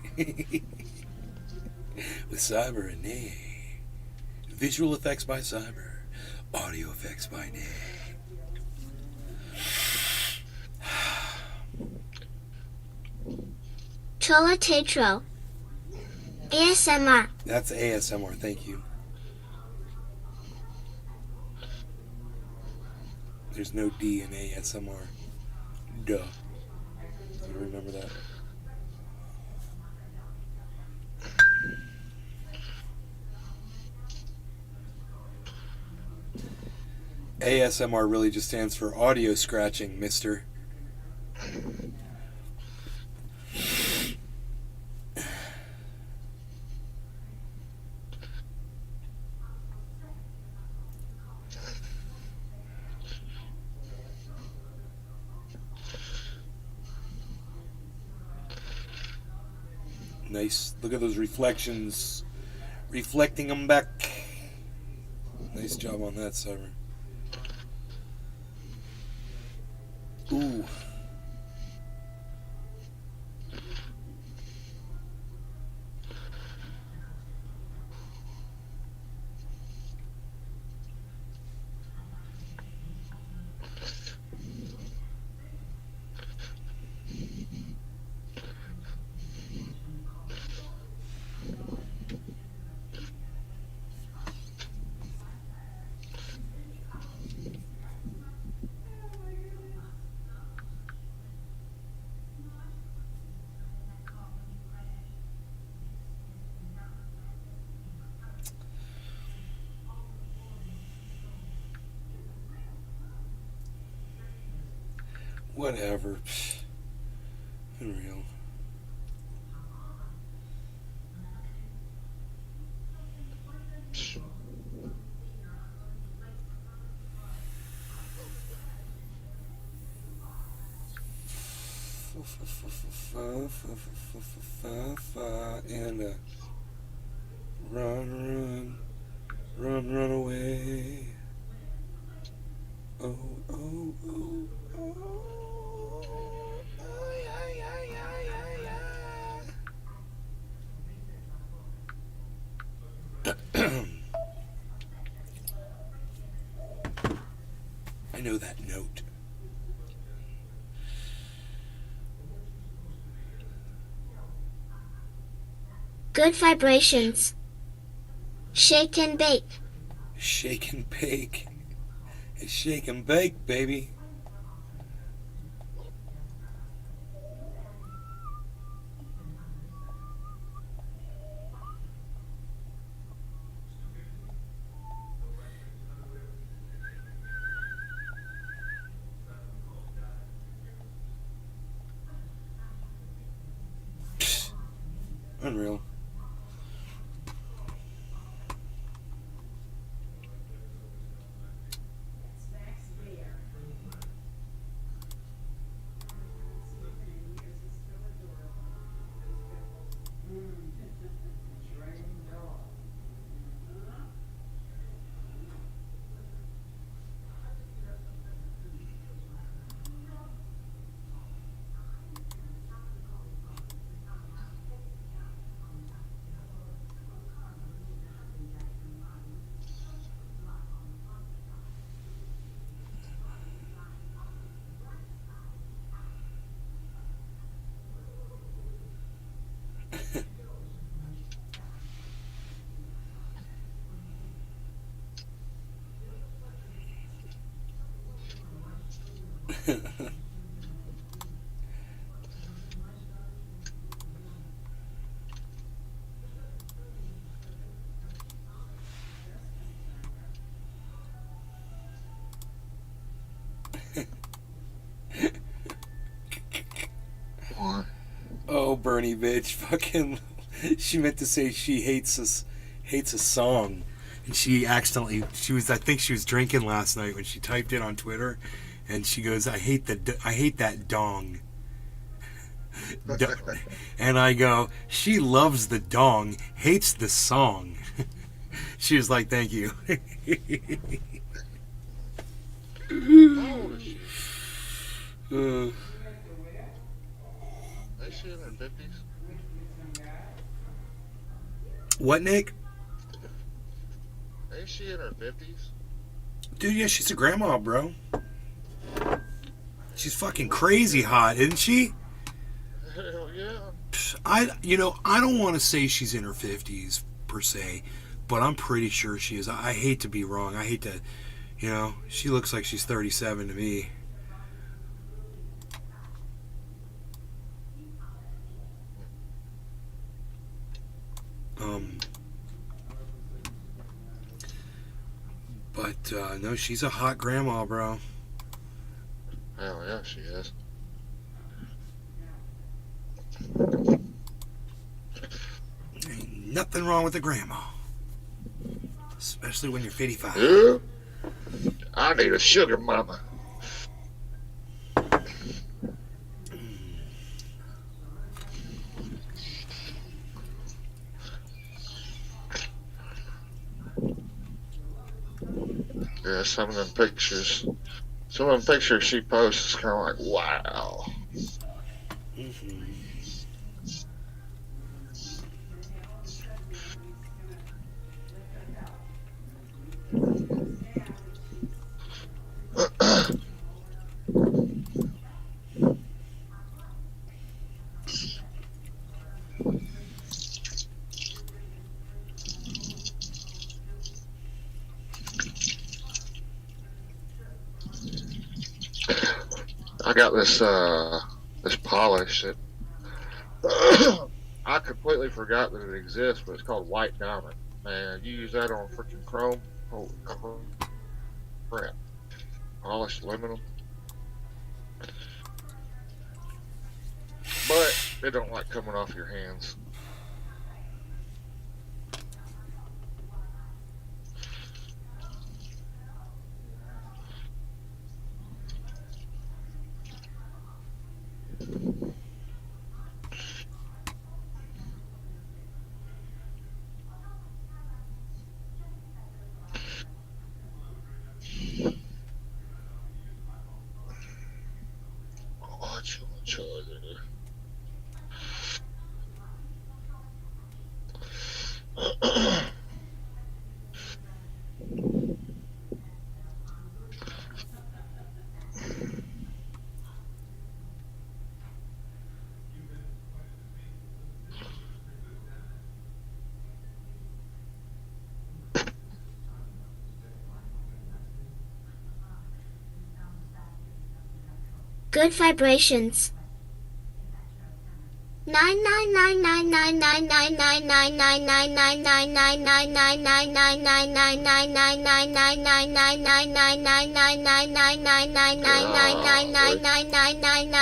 With Cyber and Nay. Visual effects by Cyber. Audio effects by Nay. Chola Tetro. ASMR. That's ASMR, thank you. There's no D in ASMR. Duh. You remember that? ASMR really just stands for audio scratching, mister. Nice. Look at those reflections. Reflecting them back. Nice job on that, Cyber. Ooh. Whatever. Unreal. And run away. Oh, oh, oh, oh. I know that note. Good vibrations. Shake and bake. Shake and bake. It's shake and bake, baby. Unreal. What? Oh, Bernie, bitch, fucking. She meant to say she hates a song, and she accidentally. I think she was drinking last night when she typed it on Twitter, and she goes, I hate that dong." And I go, she loves the dong, hates the song. She was like, "Thank you." How old is she? Is she in her 50s? What, Nick? Ain't she in her 50s? Dude, yeah, she's a grandma, bro. She's fucking crazy hot, isn't she? Hell yeah. I don't want to say she's in her 50s per se, but I'm pretty sure she is. I hate to be wrong. I hate to, she looks like she's 37 to me. But no, she's a hot grandma, bro. Hell yeah, she is. Ain't nothing wrong with a grandma, especially when you're 55. Yeah. I need a sugar mama. Yeah, some of them pictures she posts is kind of like, wow. Mm-hmm. I got this polish that I completely forgot that it exists, but it's called White Diamond. Man, you use that on freaking chrome. Holy crap. Polished aluminum. But it don't like coming off your hands. Good vibrations.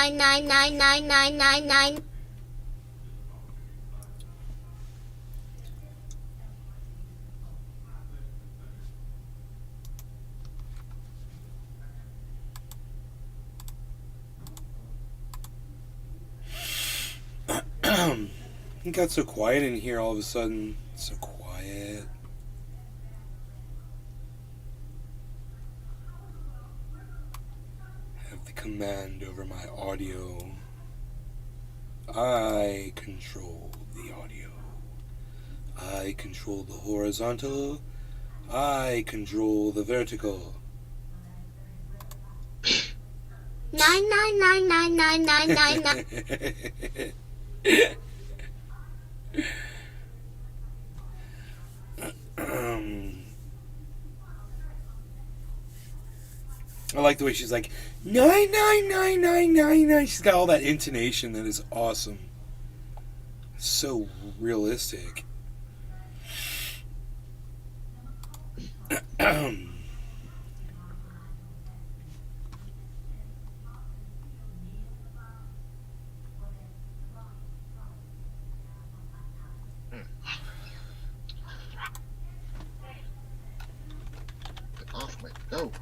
999999999999999999999999999999999999999999999999999999999999999999999999999999999999999999999999999999999999999999999999999999999999999999999999999999999999999999999999999999999999999999999999999999999999999999999999999999999999999999999999999999999999999999999999999999999999999999999999999999999999999999999999999999999999999999999999999999999999999999999999999999999999999999999999999999999999999999999999999999999999999999999999999999999999999999999999999. It got so quiet in here all of a sudden. So quiet. Have the command over my audio. I control the audio. I control the horizontal. I control the vertical. 999999999. I like the way she's like 99999. She's got all that intonation that is awesome. So realistic. Get off me. Go.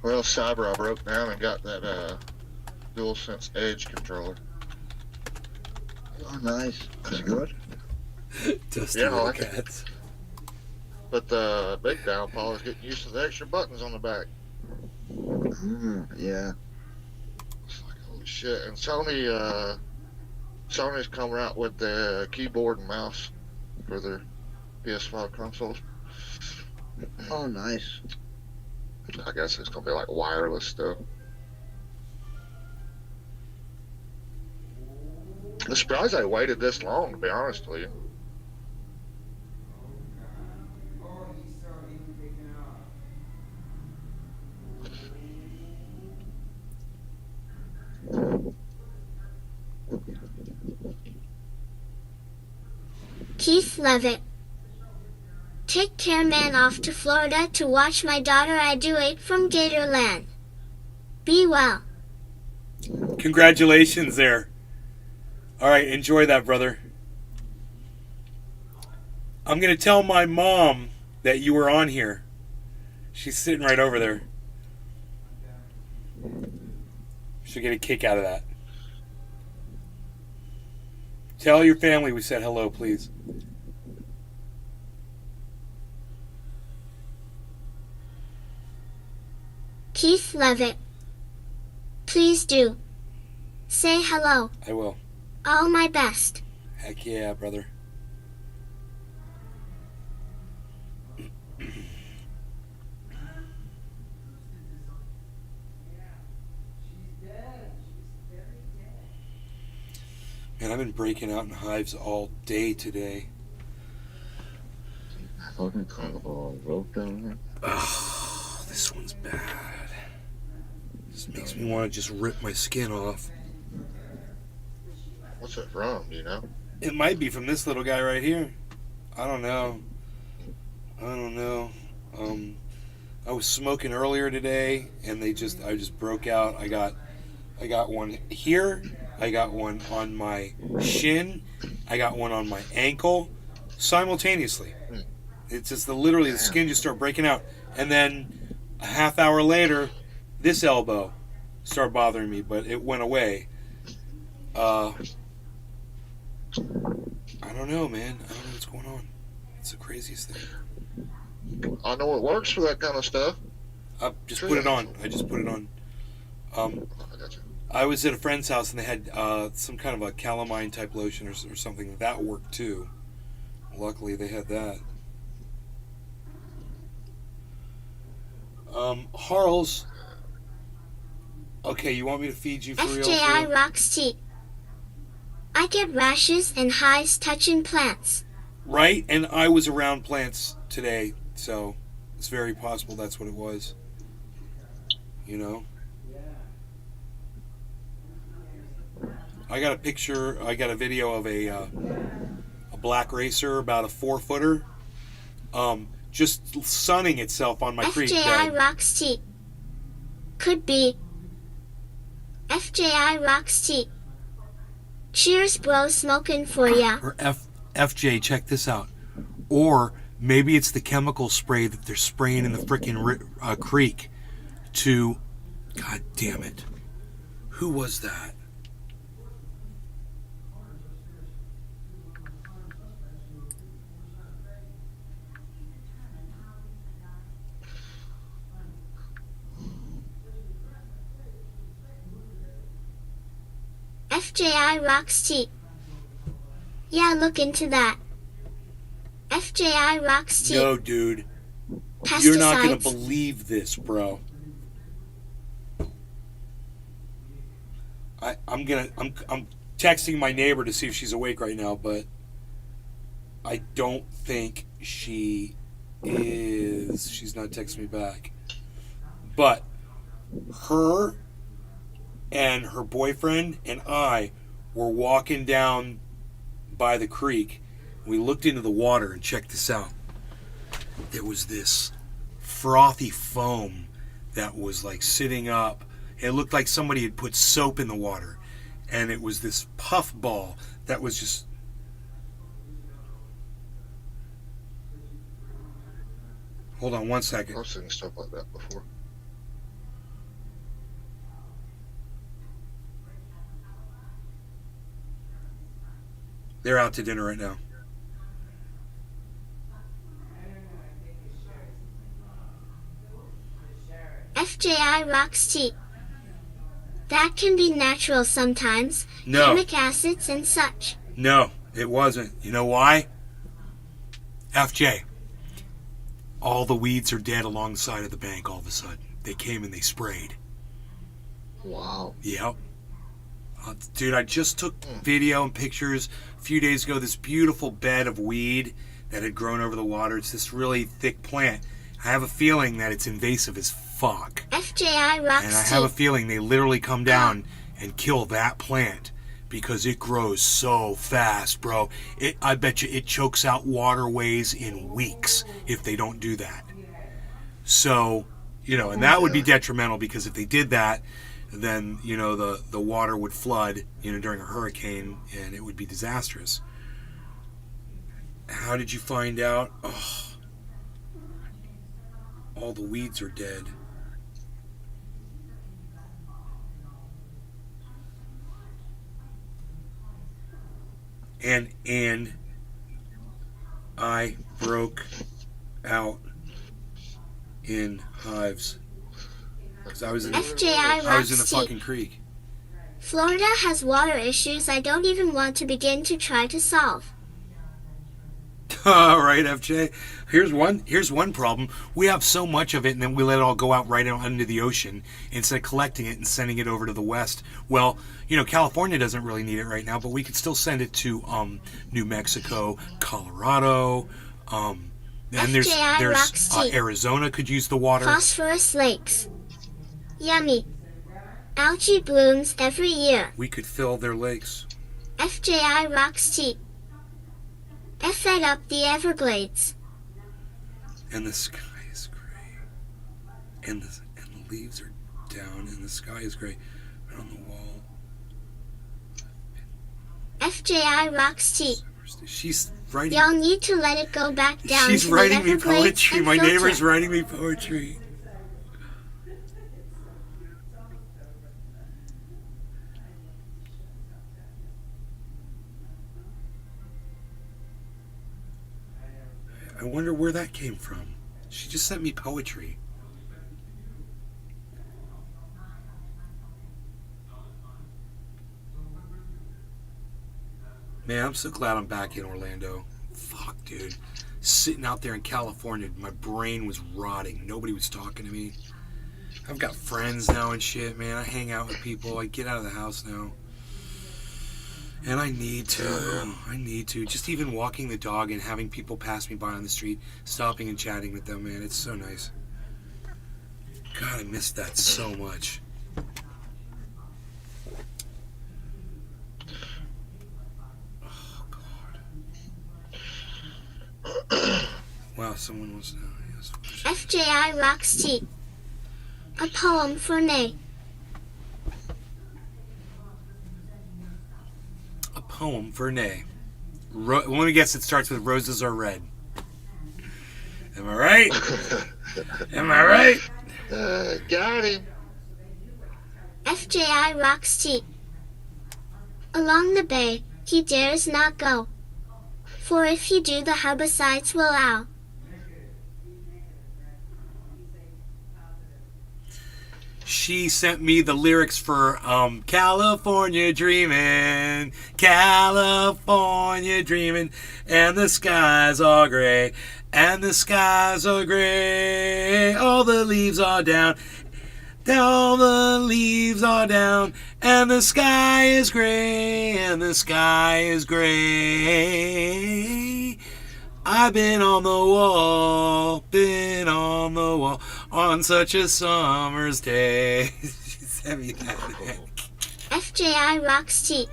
Well, Cyber, I broke down and got that DualSense Edge controller. Oh, nice. That's good. Dusty Yeah, I little like it. cats. But the big downfall is getting used to the extra buttons on the back. Yeah. It's like, holy shit. And Sony's coming out with the keyboard and mouse for their PS5 consoles. Oh, nice. I guess it's gonna be like wireless stuff. I'm surprised I waited this long, to be honest with you. Keith Levitt. Take care, man. Off to Florida to watch my daughter graduate from Gatorland. Be well. Congratulations there. All right, enjoy that, brother. I'm going to tell my mom that you were on here. She's sitting right over there. She'll get a kick out of that. Tell your family we said hello, please. Keith Levitt. Please do. Say hello. I will. All my best. Heck yeah, brother. Man, I've been breaking out in hives all day today. I fucking carnival rope down there. Oh, this one's bad. This makes me want to just rip my skin off. What's it from, do you know? It might be from this little guy right here. I don't know. I was smoking earlier today, and I just broke out. I got one here. I got one on my shin. I got one on my ankle, simultaneously. It's just literally the skin just started breaking out, and then a half hour later, this elbow started bothering me, but it went away. I don't know, man. I don't know what's going on. It's the craziest thing. I know it works for that kind of stuff. I just put it on. I got you. I was at a friend's house and they had some kind of a calamine type lotion or something that worked too. Luckily, they had that. Harles. Okay, you want me to feed you for real? FJI rocks tea. I get rashes and hives touching plants. Right, and I was around plants today, so it's very possible that's what it was. You know? I got a video of a black racer, about a 4-footer, just sunning itself on my creek bed. FJI rocks tea. Could be. FJI rocks tea. Cheers, bro, smoking for ya. Or FJ, check this out. Or maybe it's the chemical spray that they're spraying in the frickin' creek to... God damn it. Who was that? FJI rocks T. Yeah, look into that. FJI rocks T. No, dude. Pesticides. You're not going to believe this, bro. I'm texting my neighbor to see if she's awake right now, but I don't think she is. She's not texting me back. But her and her boyfriend and I were walking down by the creek. We looked into the water and checked this out. There was this frothy foam that was like sitting up. It looked like somebody had put soap in the water. And it was this puff ball that was just... Hold on one second. I've seen stuff like that before. They're out to dinner right now. FJI rocks T. That can be natural sometimes. No. Chemic acids and such. No, it wasn't. You know why? FJ. All the weeds are dead alongside of the bank all of a sudden. They came and they sprayed. Wow. Yep. Dude, I just took video and pictures a few days ago. This beautiful bed of weed that had grown over the water. It's this really thick plant. I have a feeling that it's invasive as fuck. FJI rocks And I T. have a feeling they literally come down and kill that plant because it grows so fast, bro. I bet you it chokes out waterways in weeks if they don't do that. So, and that would be detrimental because if they did that, then, the water would flood, during a hurricane and it would be disastrous. How did you find out? Oh, all the weeds are dead. And I broke out in hives because I was in FJI I was in the rocks T. fucking creek. Florida has water issues I don't even want to begin to try to solve. All right, FJ. Here's one problem. We have so much of it, and then we let it all go out right out into the ocean instead of collecting it and sending it over to the West. Well, California doesn't really need it right now, but we could still send it to New Mexico, Colorado, and there's rocks T. Arizona could use the water. Phosphorus lakes. Yummy. Algae blooms every year. We could fill their lakes. FJI rocks T. F fed up the Everglades. And the sky is gray. And the leaves are down and the sky is gray. But on the wall. FJI rocks T. She's writing. Y'all need to let it go back down. She's to writing the me poetry. and My filter. neighbor's writing me poetry. I wonder where that came from. She just sent me poetry. Man, I'm so glad I'm back in Orlando. Fuck, dude. Sitting out there in California, my brain was rotting. Nobody was talking to me. I've got friends now and shit, man. I hang out with people. I get out of the house now. And I need to. Just even walking the dog and having people pass me by on the street, stopping and chatting with them, man. It's so nice. God, I missed that so much. Oh, God. Wow, someone wants to know. Yes. FJI rocks T. A poem for Nay. Poem for Nay. Let me guess, it starts with roses are red. Am I right? Am I right? Got him. FJI rocks T. Along the bay, he dares not go. For if he do, the herbicides will out. she sent me the lyrics for California Dreamin', California Dreamin', and the skies are gray, and the skies are gray, all the leaves are down, all the leaves are down, and the sky is gray, and the sky is gray. I've been on the wall, on such a summer's day. She sent me that. FJI Rocks T.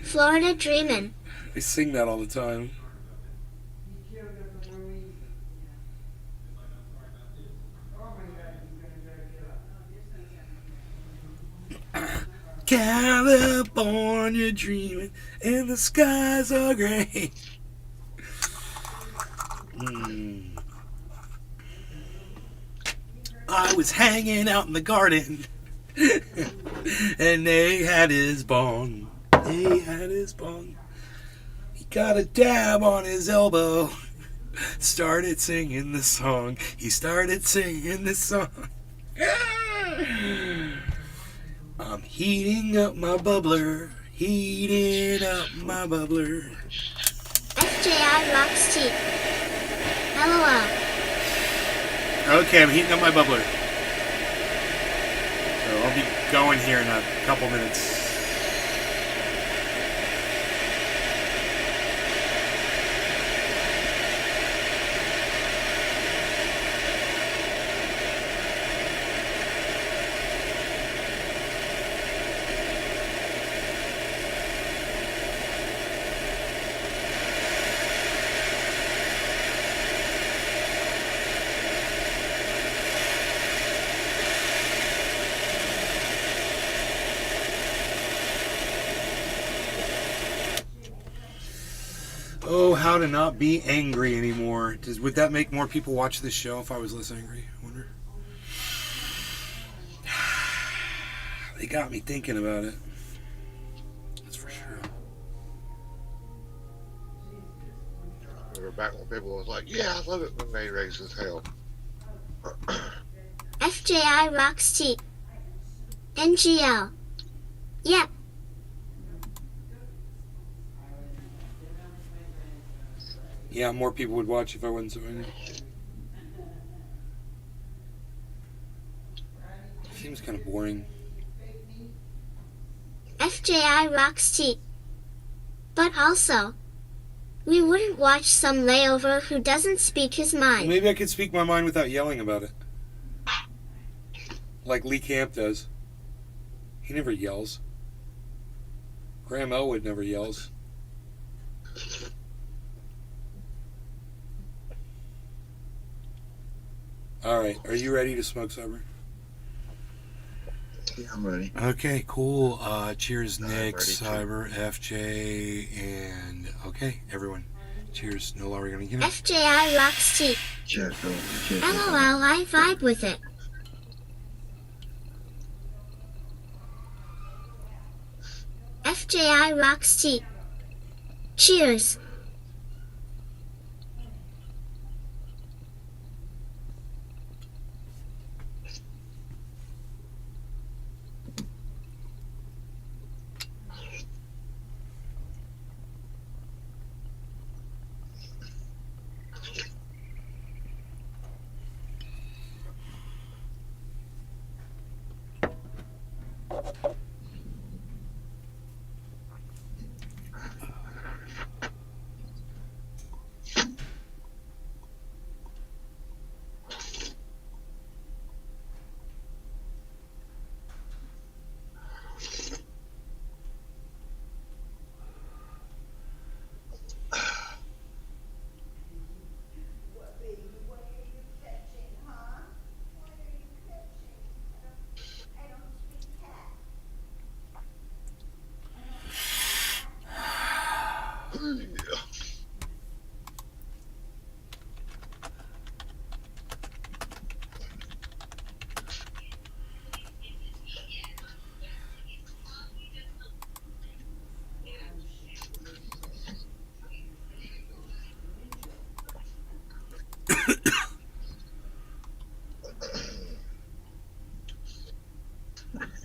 Florida Dreamin'. I sing that all the time. California dreaming, and the skies are gray. I was hanging out in the garden, and they had his bong. They had his bong. He got a dab on his elbow. Started singing the song. He started singing the song. I'm heating up my bubbler. Heating up my bubbler. FJI Rocks T. LOL. Okay, I'm heating up my bubbler. So I'll be going here in a couple minutes. Oh, how to not be angry anymore. Would that make more people watch this show if I was less angry? I wonder. They got me thinking about it. That's for sure. Remember back when people was like, yeah, I love it when they raise his hell. FJI Rocks T. NGL. Yep. Yeah, more people would watch if I wasn't so angry. Seems kind of boring. FJI Rocks T. But also, we wouldn't watch some layover who doesn't speak his mind. Maybe I could speak my mind without yelling about it. Like Lee Camp does. He never yells. Graham Elwood never yells. Alright, are you ready to smoke sober? Yeah, I'm ready. Okay, cool. Cheers, I'm Nick, ready too. Cyber, FJ, and okay, everyone. Cheers. No longer gonna get it. FJI Rocks T. Cheers, bro. Cheers. LOL, I vibe with it. FJI Rocks T. Cheers.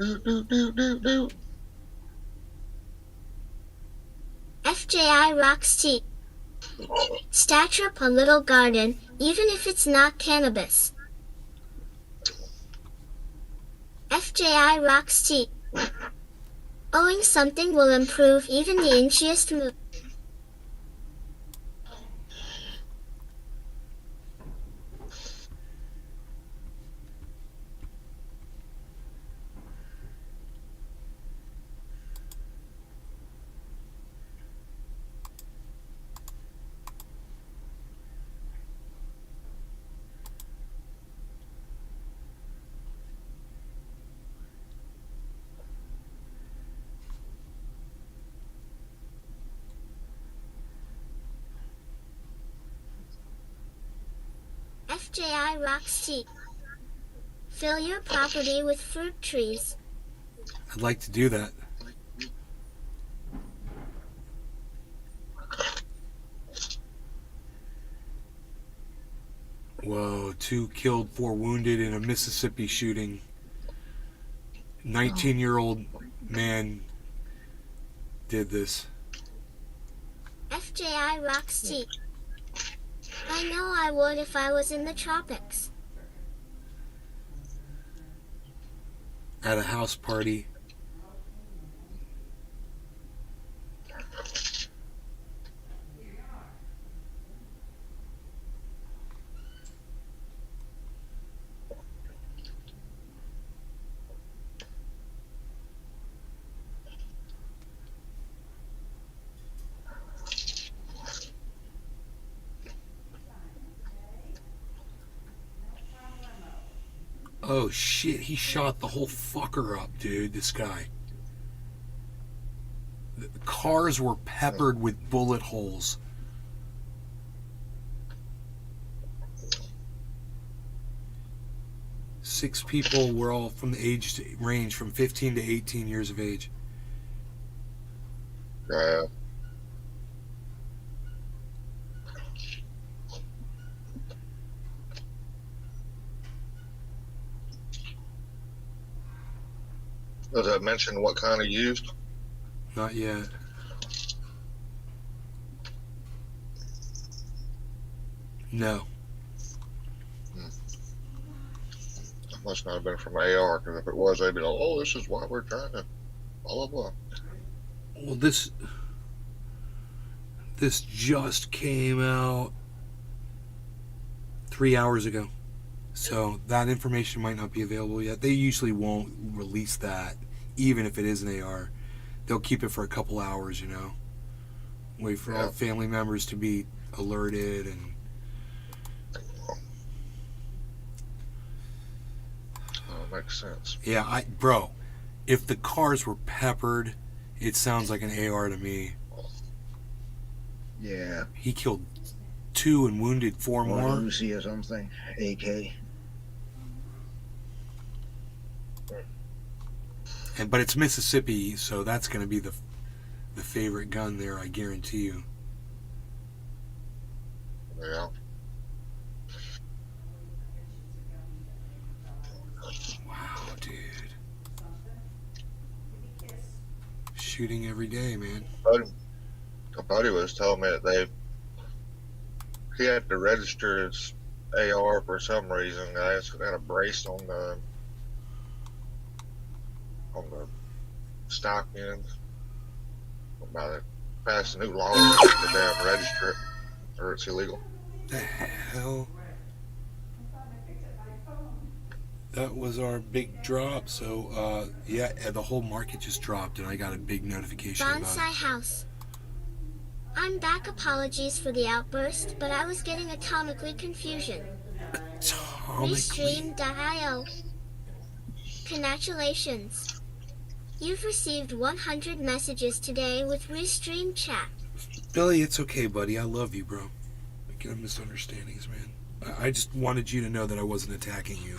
FJI rocks tea. Stature up a little garden, even if it's not cannabis. FJI rocks tea. Owing something will improve even the inchiest mood. FJI rocks tea. Fill your property with fruit trees. I'd like to do that. Whoa, 2 killed, 4 wounded in a Mississippi shooting. 19-year-old man did this. FJI rocks tea. I know I would if I was in the tropics. At a house party. Oh shit, he shot the whole fucker up, dude, this guy. The cars were peppered with bullet holes. Six people were all from the age range from 15 to 18 years of age. Yeah. Does that mention what kind of used? Not yet. No. That must not have been from AR, because if it was, they'd be like, oh, this is why we're trying to blah, blah, blah. Well, this just came out 3 hours ago. So that information might not be available yet. They usually won't release that, even if it is an AR. They'll keep it for a couple hours, you know. Wait for all family members to be alerted and... Oh, makes sense. Yeah, bro, if the cars were peppered, it sounds like an AR to me. Yeah. He killed 2 and wounded 4 more. Uzi or something. AK. But it's Mississippi, so that's going to be the favorite gun there, I guarantee you. Yeah. Wow, dude. Shooting every day, man. A buddy was telling me that he had to register his AR for some reason. Guys had a brace on the stock end. About to pass a new law to damn register it, or it's illegal. The hell? That was our big drop. So, yeah, the whole market just dropped, and I got a big notification about Bonsai it. House. I'm back. Apologies for the outburst, but I was getting atomically confusion. Restream.io. Congratulations. You've received 100 messages today with Restream chat. Billy, it's okay, buddy. I love you, bro. I get misunderstandings, man. I just wanted you to know that I wasn't attacking you.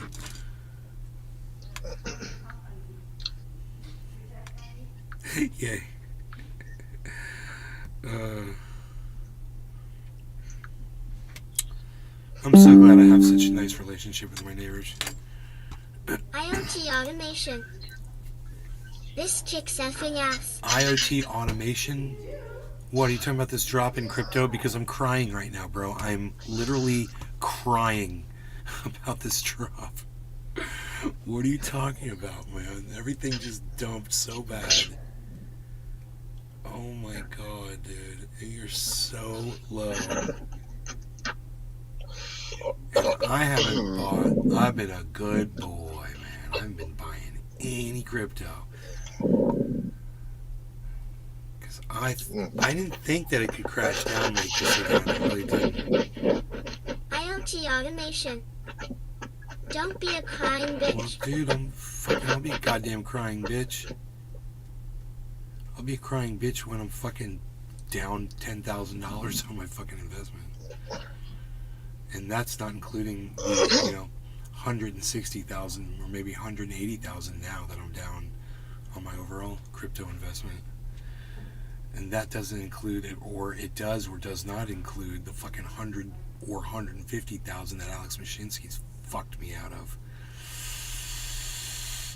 Yay. I'm so glad I have such a nice relationship with my neighbors. IoT automation. This kicks effing ass. IoT automation? What, are you talking about this drop in crypto? Because I'm crying right now, bro. I'm literally crying about this drop. What are you talking about, man? Everything just dumped so bad. Oh my god, dude. You're so low. And I haven't bought. I've been a good boy, man. I haven't been buying any crypto. Because I didn't think that it could crash down like this again. I really didn't. IoT automation. Don't be a crying Well, bitch. dude, I'll be a goddamn crying bitch. I'll be a crying bitch when I'm fucking down $10,000 on my fucking investment. And that's not including, you know, 160,000 or maybe 180,000 now that I'm down on my overall crypto investment. And that doesn't include it, or it does or does not include the fucking 100 or 150,000 that Alex Mashinsky's fucked me out of.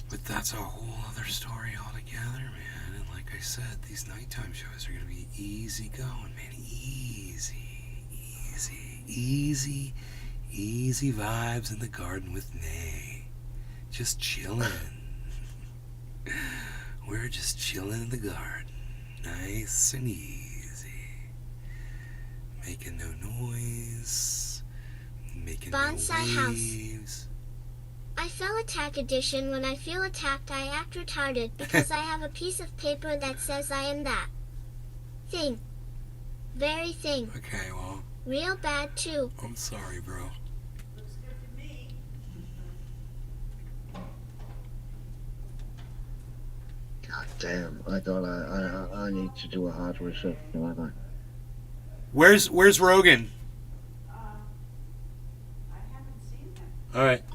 But that's a whole other story altogether, man. And like I said, these nighttime shows are gonna be easy going, man. Easy vibes in the garden with Nay. Just chilling. We're just chilling in the garden. Nice and easy. Making no noise. Making Bonsai no house. waves. I fell attack edition. When I feel attacked, I act retarded because I have a piece of paper that says I am that thing. Very thing. Okay, well, Real bad too. I'm sorry, bro. Looks good to me. God damn! I thought I need to do a hard reset. Where's Rogan? I haven't seen him. All right. He's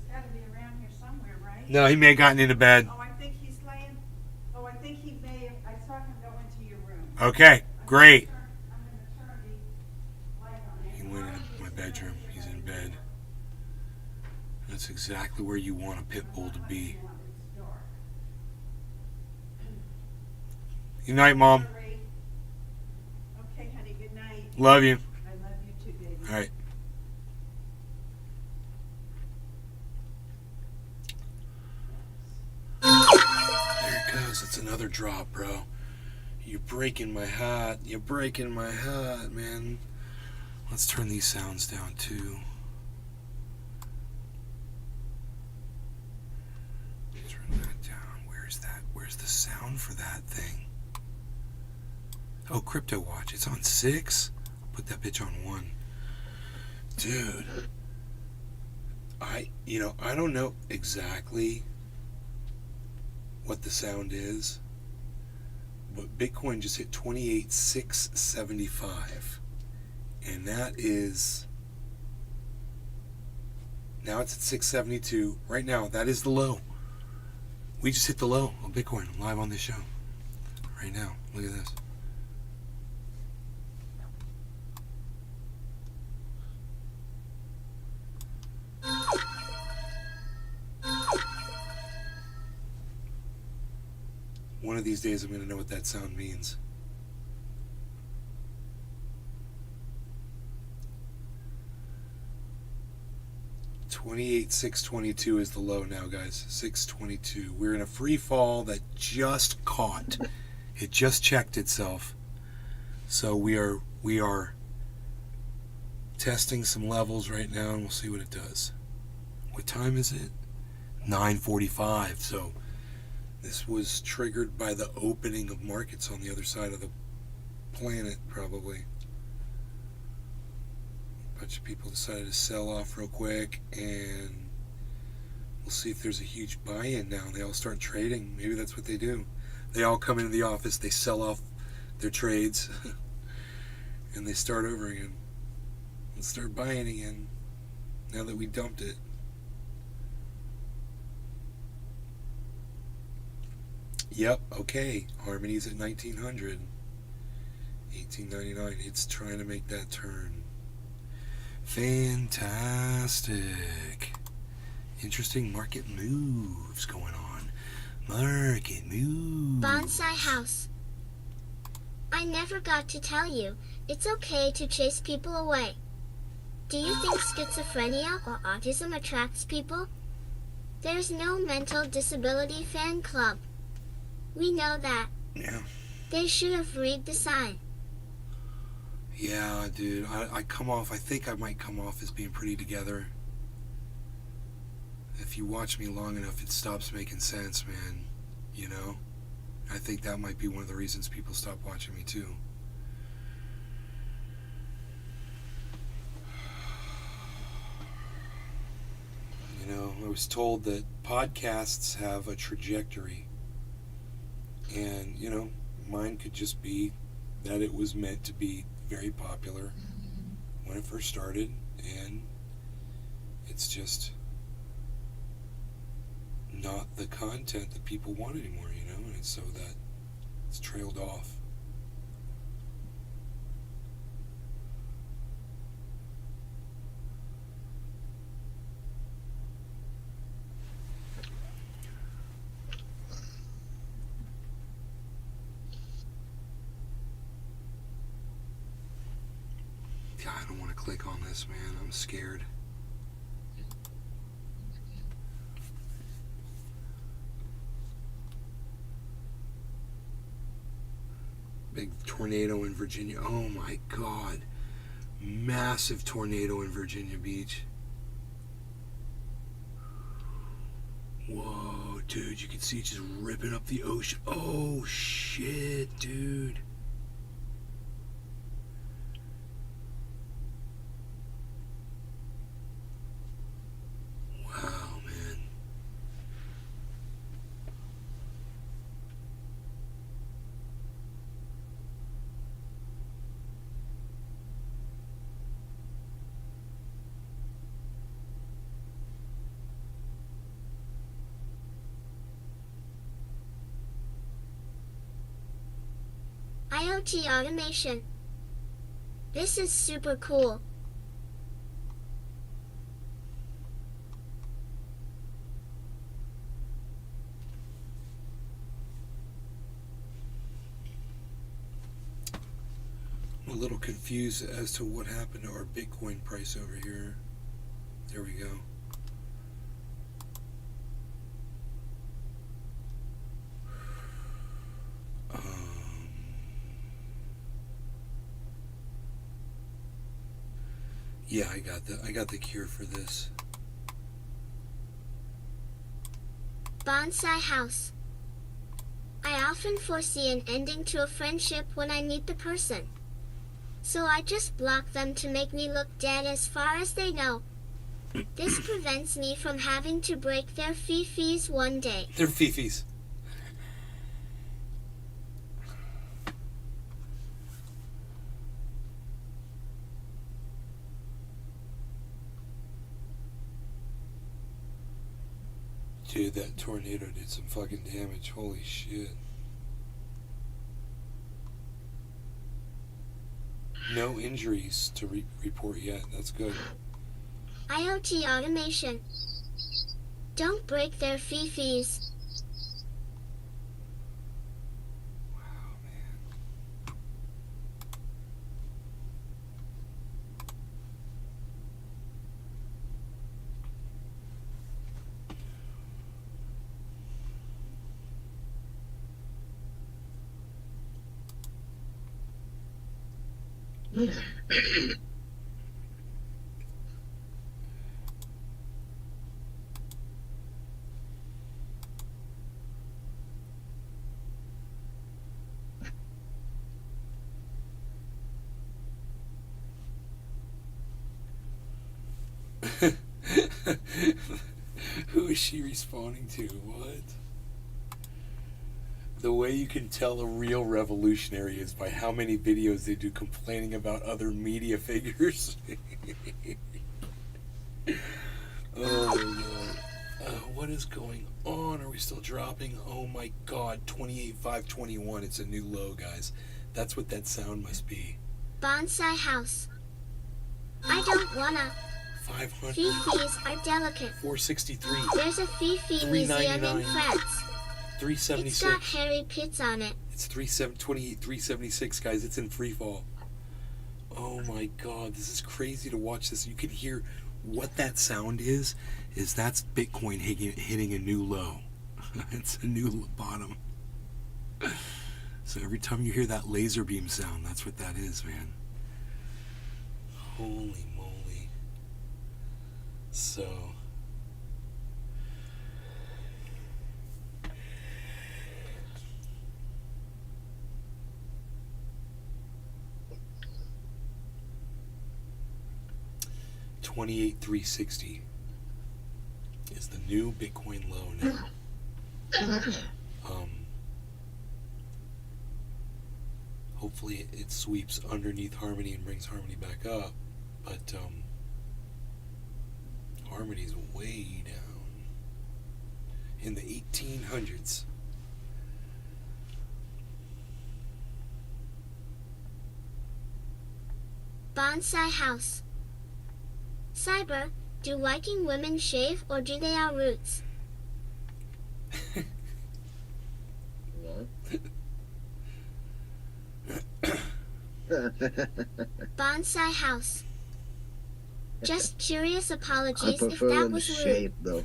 got to be around here somewhere, right? No, he may have gotten into bed. Oh, I think he's laying. Oh, I think he may have. I saw him go into your room. Okay, great. I'm going to turn the light on. He went in my bedroom. He's in bed. That's exactly where you want a pit bull to be. It's dark. Good night, Mom. Okay, honey. Good night. Love you. I love you too, baby. All right. There it goes. It's another drop, bro. You're breaking my heart. You're breaking my heart, man. Let's turn these sounds down, too. Turn that down. Where's that? Where's the sound for that thing? Oh, Crypto Watch. It's on 6? I'll put that bitch on 1. Dude. I don't know exactly what the sound is, but Bitcoin just hit 28,675, and that is, now it's at 672 right now. That is the low. We just hit the low of Bitcoin. I'm live on this show right now. Look at this. One of these days I'm going to know what that sound means. $28,622 is the low now, guys. 622. We're in a free fall that just caught. It just checked itself. So we are testing some levels right now, and we'll see what it does. What time is it? 9:45. So this was triggered by the opening of markets on the other side of the planet, probably. A bunch of people decided to sell off real quick, and we'll see if there's a huge buy-in now. They all start trading. Maybe that's what they do. They all come into the office, they sell off their trades, and they start over again. And start buying again, now that we dumped it. Yep, okay. Harmony's at 1900. 1899. It's trying to make that turn. Fantastic. Interesting market moves going on. Market move. Bonsai house. I never got to tell you, it's okay to chase people away. Do you think schizophrenia or autism attracts people? There's no mental disability fan club. We know that. Yeah. They should have read the sign. Yeah, dude. I think I might come off as being pretty together. If you watch me long enough, it stops making sense, man. You know? I think that might be one of the reasons people stop watching me, too. You know, I was told that podcasts have a trajectory. And, you know, mine could just be that it was meant to be very popular when it first started, and it's just not the content that people want anymore, you know, and so that it's trailed off. God, I don't want to click on this, man. I'm scared. Big tornado in Virginia. Oh my God. Massive tornado in Virginia Beach. Whoa, dude, you can see it just ripping up the ocean. Oh shit, dude. Wow, man. IoT automation. This is super cool. I'm a little confused as to what happened to our Bitcoin price over here. There we go. Yeah, I got the cure for this. Bonsai house. I often foresee an ending to a friendship when I meet the person. So I just block them to make me look dead as far as they know. This prevents me from having to break their fifis one day. They're fifis. Dude, that tornado did some fucking damage. Holy shit. No injuries to report yet. That's good. IoT automation. Don't break their fifis. Wow, man. Who is she responding to? What? The way you can tell a real revolutionary is by how many videos they do complaining about other media figures. Oh, Lord. What is going on? Are we still dropping? Oh my God, 28,521. It's a new low, guys. That's what that sound must be. Bonsai house. I don't wanna. 500. Fifis are delicate. 463. There's a Fifi museum in $3.99. France. 376. It's got Harry Pitts on it. It's 376, guys. It's in free fall. Oh my god, this is crazy to watch this. You can hear what that sound is that's Bitcoin hitting a new low. It's a new bottom. So every time you hear that laser beam sound, that's what that is, man. Holy moly. So... $28,360 is the new Bitcoin low now. Hopefully it sweeps underneath Harmony and brings Harmony back up, but Harmony's way down in the 1800s. Bonsai house. Cyber, do Viking women shave or do they have roots? Bonsai house. Just curious, I apologies if prefer that them was rude. shaved, though.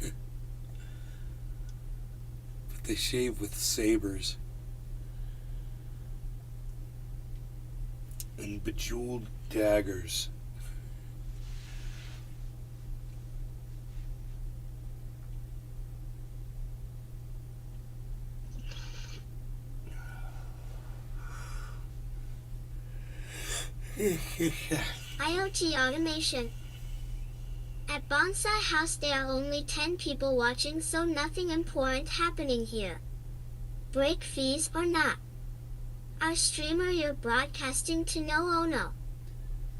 But they shave with sabers and bejeweled daggers. IoT automation. At Bonsai House there are only 10 people watching, so nothing important happening here. Break fees or not. Our streamer you're broadcasting to no ono.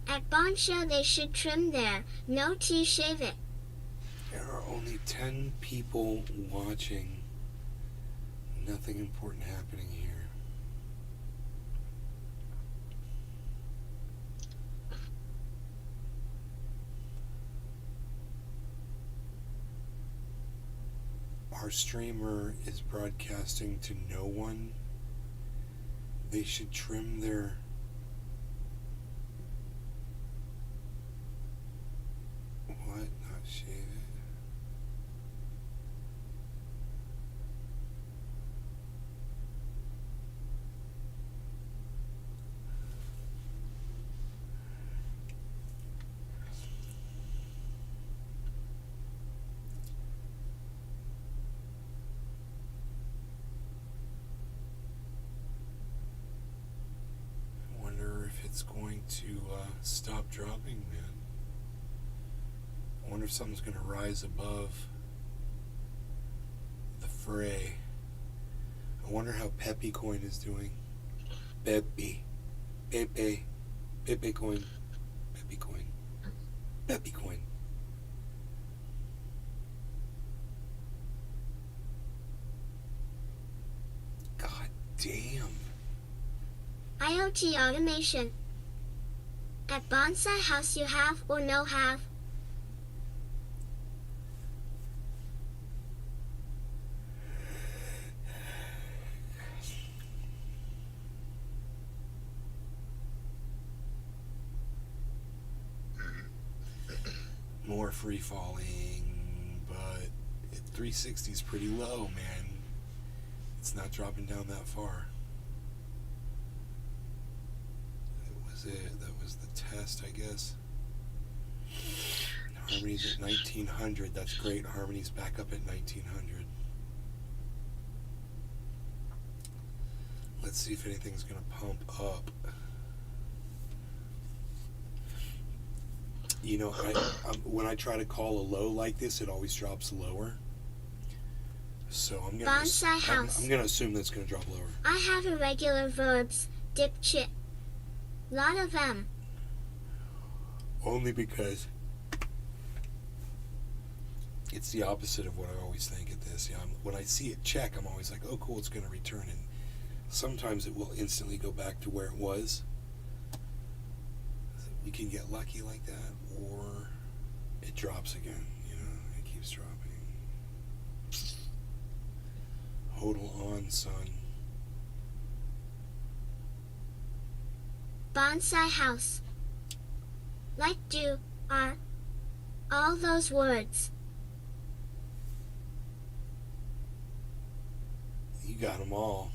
At Bonsha they should trim there, no tea shave it. There are only 10 people watching. Nothing important happening here. Our streamer is broadcasting to no one. They should trim their... What? Not shave it? It's going to stop dropping, man. I wonder if something's going to rise above the fray. I wonder how Pepe Coin is doing. Pepe Coin, Pepe Coin, Pepe Coin. God damn. IoT automation. At Bonsai House you have or no have? More free falling, but 360 is pretty low, man. It's not dropping down that far. That was the test, I guess. Harmony's at 1900. That's great. Harmony's back up at 1900. Let's see if anything's going to pump up. You know, when I try to call a low like this, it always drops lower. So I'm going to assume that's going to drop lower. I have irregular verbs. Dipchit. Lot of them. Only because it's the opposite of what I always think at this. You know, when I see it check, I'm always like, oh cool, it's going to return. And sometimes it will instantly go back to where it was. We can get lucky like that, or it drops again. You know, it keeps dropping. total on, son. Bonsai house. Like, do, are. All those words. You got them all.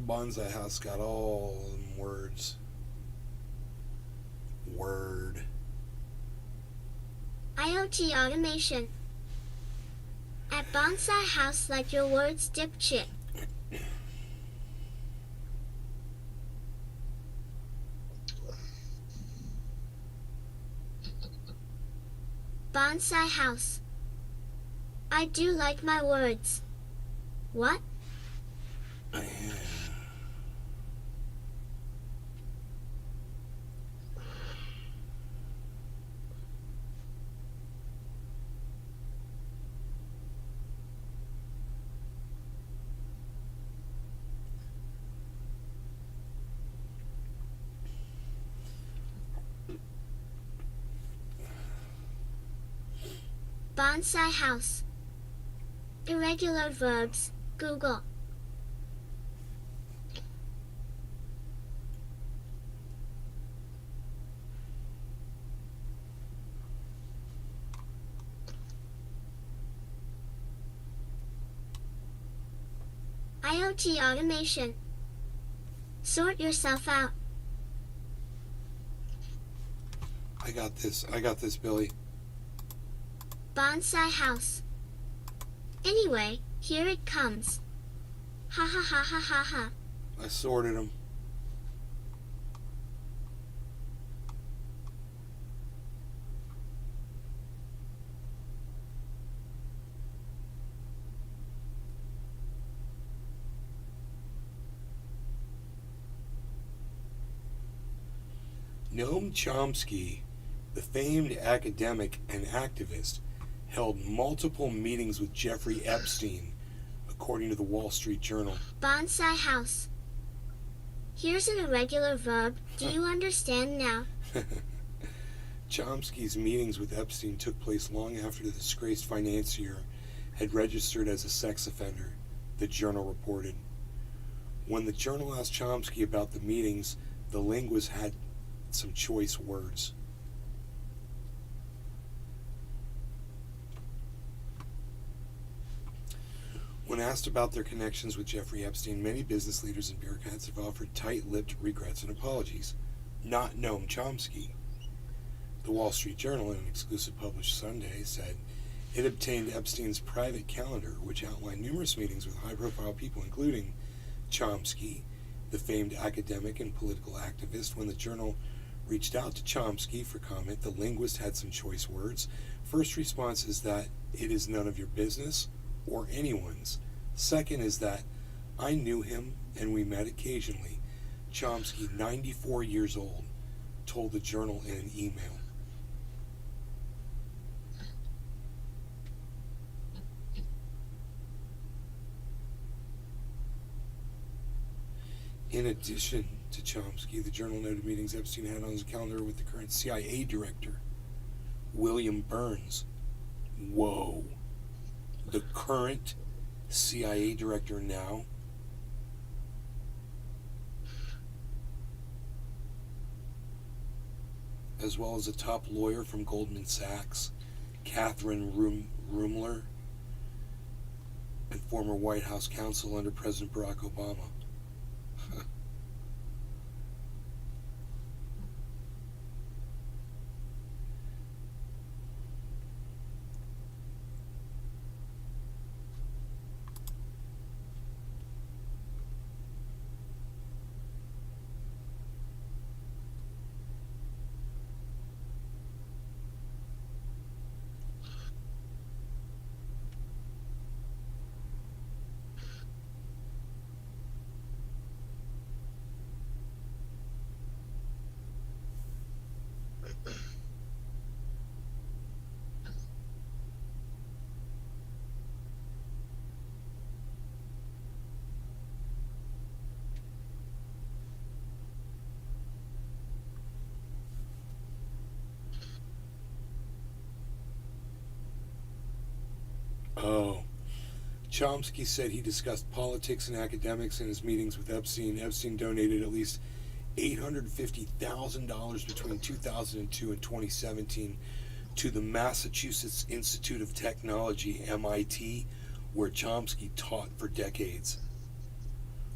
Bonsai House got all them words. Word. IoT automation. At Bonsai House, like your words, dipshit. Bonsai House. I do like my words. What? Bonsai house. Irregular verbs. Google. IoT automation. Sort yourself out. I got this, Billy. Bonsai house. Anyway, here it comes. Ha ha ha ha ha ha. I sorted them. Noam Chomsky, the famed academic and activist, held multiple meetings with Jeffrey Epstein, according to the Wall Street Journal. Bonsai house. Here's an irregular verb. Do you understand now? Chomsky's meetings with Epstein took place long after the disgraced financier had registered as a sex offender, the Journal reported. When the Journal asked Chomsky about the meetings, the linguist had some choice words. When asked about their connections with Jeffrey Epstein, many business leaders and bureaucrats have offered tight-lipped regrets and apologies. Not Noam Chomsky. The Wall Street Journal, in an exclusive published Sunday, said it obtained Epstein's private calendar, which outlined numerous meetings with high-profile people, including Chomsky, the famed academic and political activist. When the Journal reached out to Chomsky for comment, the linguist had some choice words. First response is that it is none of your business or anyone's. Second is that I knew him and we met occasionally. Chomsky, 94 years old, told the Journal in an email. In addition to Chomsky, the Journal noted meetings Epstein had on his calendar with the current CIA director, William Burns. Whoa. The current CIA director now? As well as a top lawyer from Goldman Sachs, Catherine Rumler, and former White House counsel under President Barack Obama. Oh, Chomsky said he discussed politics and academics in his meetings with Epstein. Epstein donated at least $850,000 between 2002 and 2017 to the Massachusetts Institute of Technology, MIT, where Chomsky taught for decades.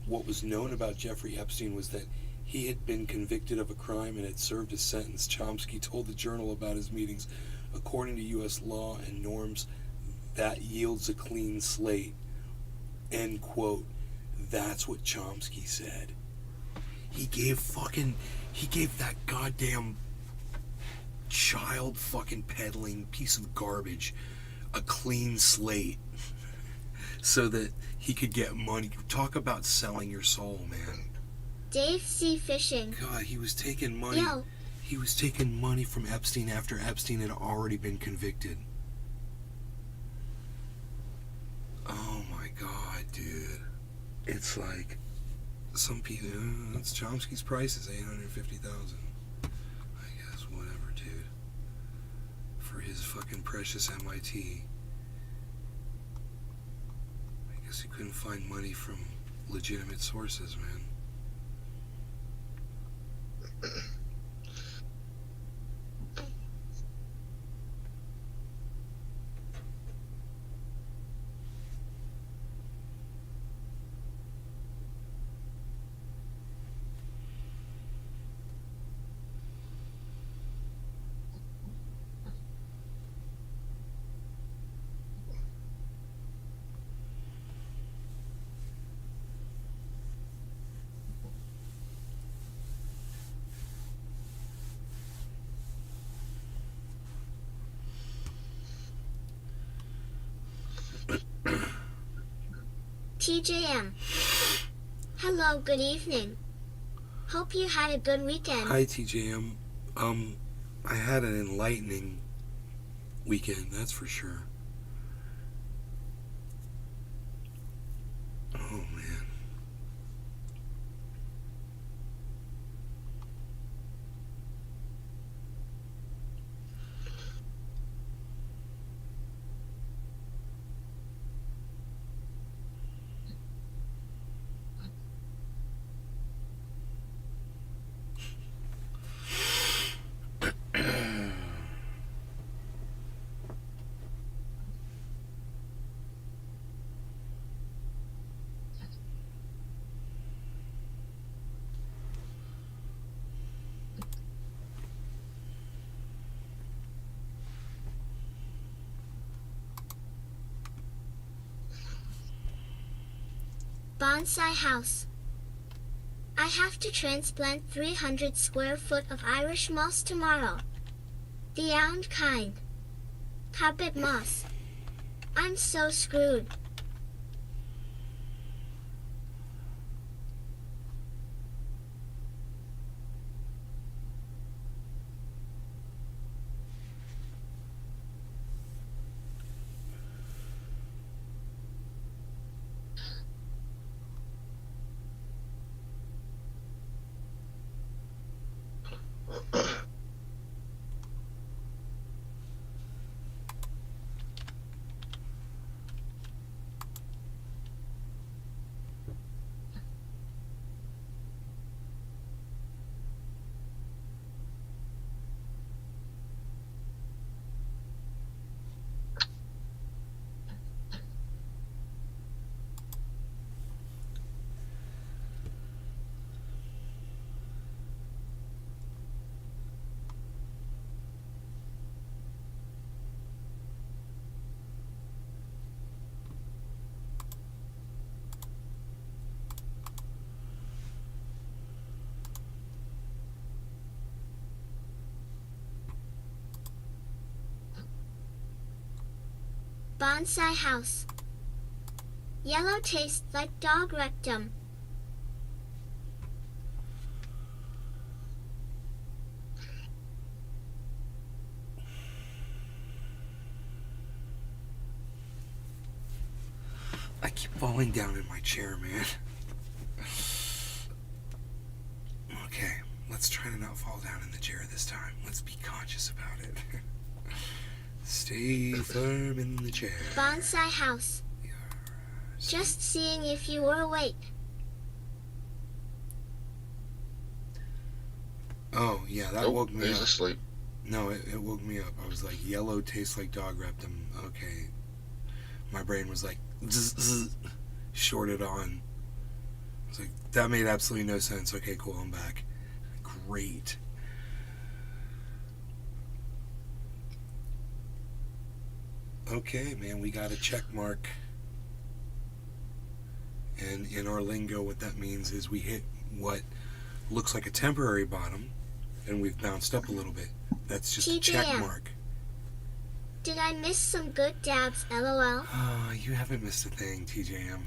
What was known about Jeffrey Epstein was that he had been convicted of a crime and had served his sentence. Chomsky told the Journal about his meetings. According to U.S. law and norms, that yields a clean slate. End quote. That's what Chomsky said. He gave that goddamn child fucking peddling piece of garbage a clean slate so that he could get money. Talk about selling your soul, man. Dave C. Fishing. God, he was taking money. Yo. He was taking money from Epstein after Epstein had already been convicted. Oh my God, dude. It's like some people. That's Chomsky's price is $850,000. I guess whatever, dude. For his fucking precious MIT. I guess he couldn't find money from legitimate sources, man. TJM. Hello, good evening. Hope you had a good weekend. Hi, TJM. I had an enlightening weekend, that's for sure. Oh, man. Bonsai house. I have to transplant 300 square foot of Irish moss tomorrow. The round kind. Carpet moss. I'm so screwed. Bonsai house. Yellow tastes like dog rectum. I keep falling down in my chair, man. Okay, let's try to not fall down in the chair this time. Let's be conscious about it. Stay firm in the chair. Bonsai house. Just seeing if you were awake. Oh, yeah, that Nope, woke me he's up. asleep. No, it woke me up. I was like, yellow tastes like dog rectum. Okay. My brain was like, zzz, zzz, shorted on. I was like, that made absolutely no sense. Okay, cool, I'm back. Great. Okay, man, we got a check mark. And in our lingo, what that means is we hit what looks like a temporary bottom, and we've bounced up a little bit. That's just a check TJM. mark. Did I miss some good dabs, lol? Oh, you haven't missed a thing, TJM.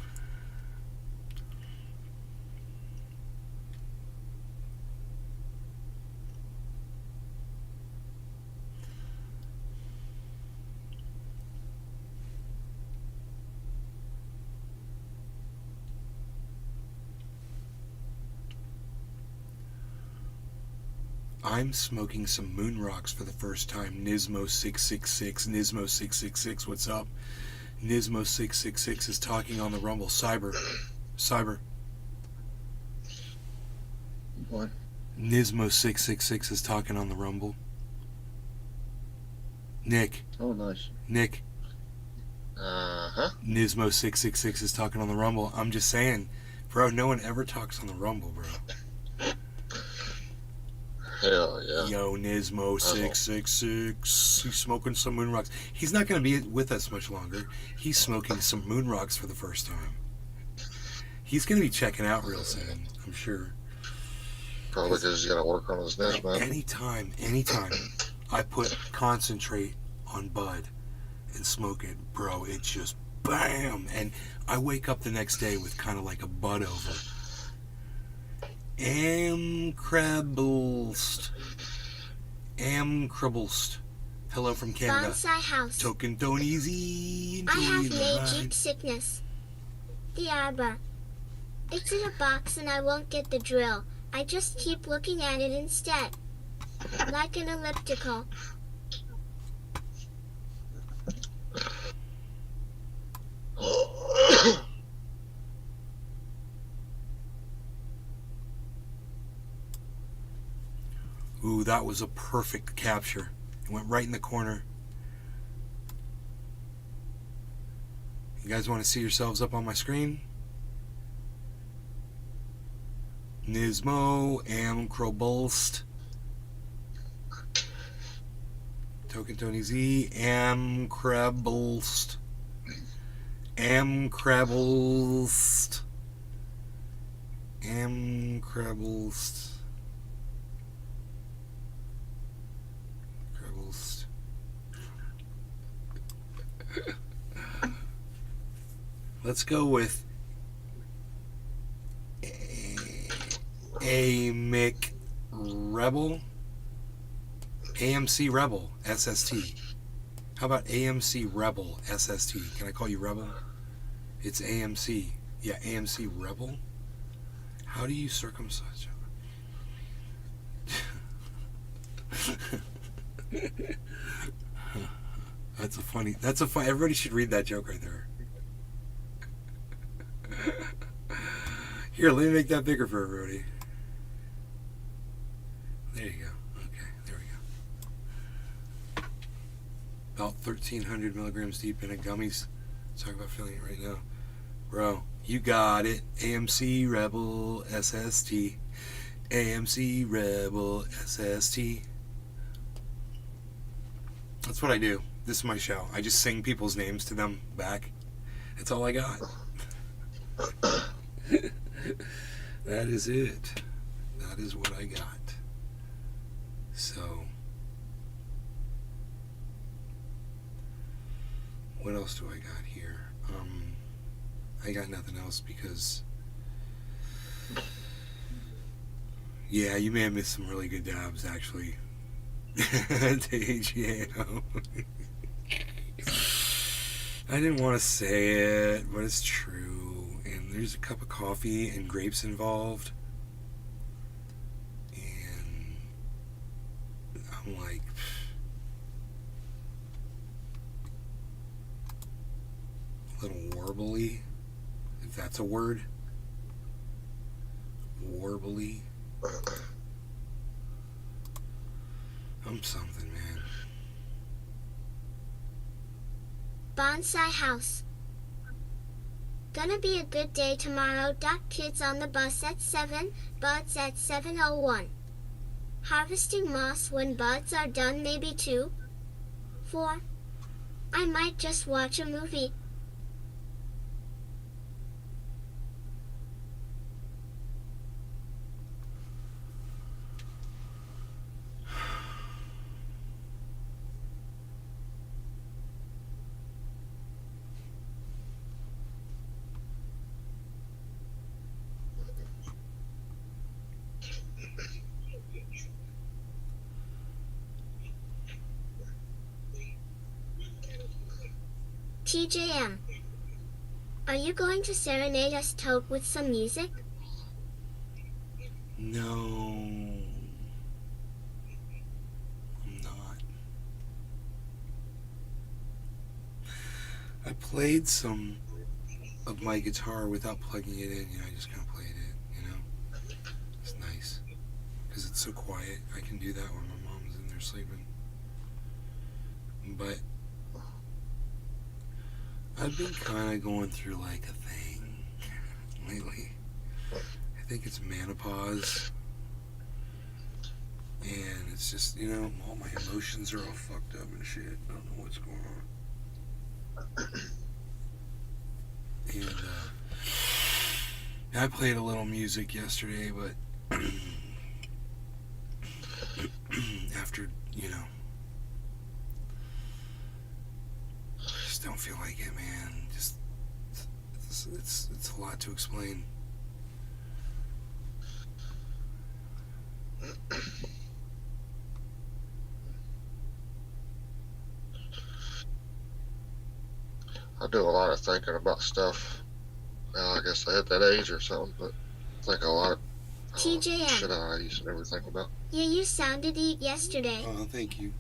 I'm smoking some moon rocks for the first time. Nismo666, Nismo666, what's up? Nismo666 is talking on the Rumble. Cyber. What? Nismo666 is talking on the Rumble. Nick. Oh, nice. Nick. Uh-huh. Nismo666 is talking on the Rumble. I'm just saying, bro, no one ever talks on the Rumble, bro. Hell yeah. Yo, Nismo666. He's smoking some moon rocks. He's not going to be with us much longer. He's smoking some moon rocks for the first time. He's going to be checking out real soon, I'm sure. Probably because he's got to work on his next man. Anytime I put concentrate on bud and smoke it, bro, it just bam. And I wake up the next day with kind of like a bud over. Amcrebblest. Hello from Canada. Bonsai house. Token don't easy. I have magic sickness. The arbor. It's in a box and I won't get the drill. I just keep looking at it instead. Like an elliptical. Ooh, that was a perfect capture. It went right in the corner. You guys want to see yourselves up on my screen? Nismo, Amcrebblest. Token Tony Z, Amcrebblest. Amcrebblest. Amcrebblest. Crebblest. Let's go with AMC Rebel. AMC Rebel SST. How about AMC Rebel SST? Can I call you Rebel? It's AMC. Yeah, AMC Rebel. How do you circumcise? That's a funny. Everybody should read that joke right there. Here, let me make that bigger for everybody. There you go. Okay, there we go. About 1,300 milligrams deep in a gummies. Let's talk about feeling it right now. Bro, you got it. AMC Rebel SST. AMC Rebel SST. That's what I do. This is my show. I just sing people's names to them back. That's all I got. That is it. That is what I got. So, what else do I got here? I got nothing else because, yeah, you may have missed some really good dabs actually. TGAO. I didn't want to say it, but it's true. And there's a cup of coffee and grapes involved. And I'm like, a little warbly. If that's a word. Warbly. I'm something, man. Bonsai house. Gonna be a good day tomorrow. Kids on the bus at 7, buds at 7:01. Harvesting moss when buds are done, maybe 2, 4. I might just watch a movie. TJM. Are you going to serenade us, Toad, with some music? No. I'm not. I played some of my guitar without plugging it in. I just kind of played it, It's nice. Because it's so quiet. I can do that when my mom's in there sleeping. But I've been kind of going through like a thing lately. I think it's menopause. And it's just, all my emotions are all fucked up and shit. I don't know what's going on. And I played a little music yesterday, but after, I just don't feel like it, man. Just it's a lot to explain. I do a lot of thinking about stuff. Now, I guess I hit that age or something, but I think a lot of TJM. shit I used to never think about. Yeah, you sounded eat yesterday. Oh, thank you.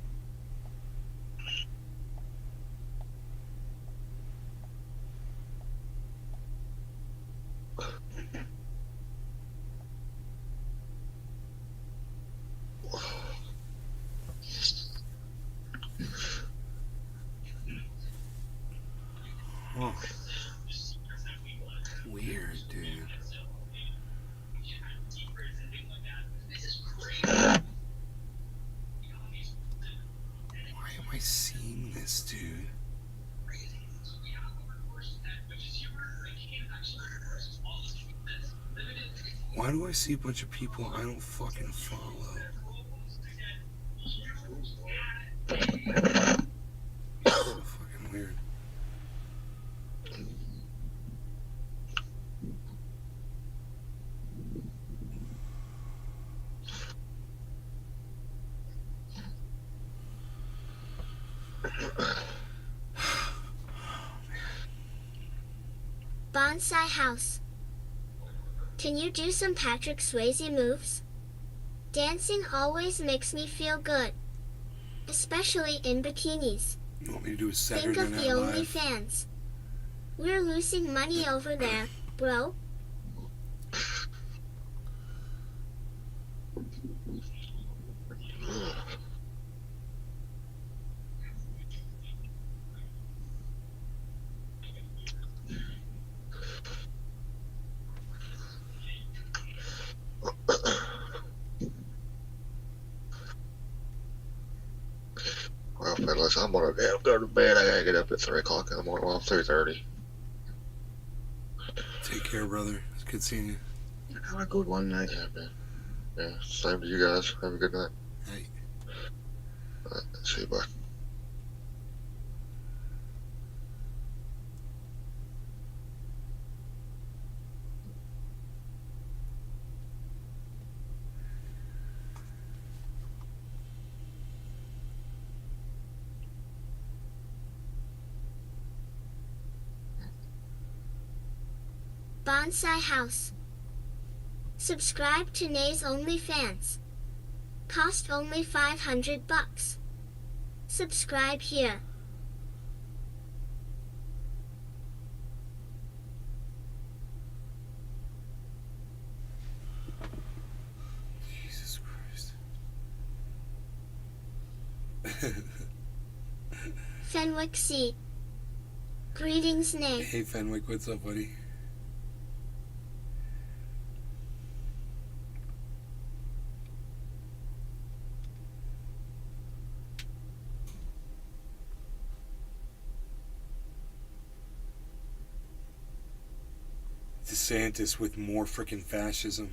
Oh. Weird, dude. Why am I seeing this, dude? Why do I see a bunch of people I don't fucking follow? So fucking weird. Bonsai house. Can you do some Patrick Swayze moves? Dancing always makes me feel good. Especially in bikinis. You want me to do a Think Saturday of Night the Live? OnlyFans. We're losing money over there, bro. Well, fellas, I'm gonna go to bed. I gotta get up at 3 o'clock in the morning. Well, 3:30. Take care, brother. It's good seeing you. Have a good one, night. Yeah, man. Yeah, same to you guys. Have a good night. Hey. All right, see you, bye. Bonsai house. Subscribe to Nay's OnlyFans. Cost only $500. Subscribe here. Fenwick C. Greetings, Nay. Hey Fenwick, what's up, buddy? DeSantis with more freaking fascism.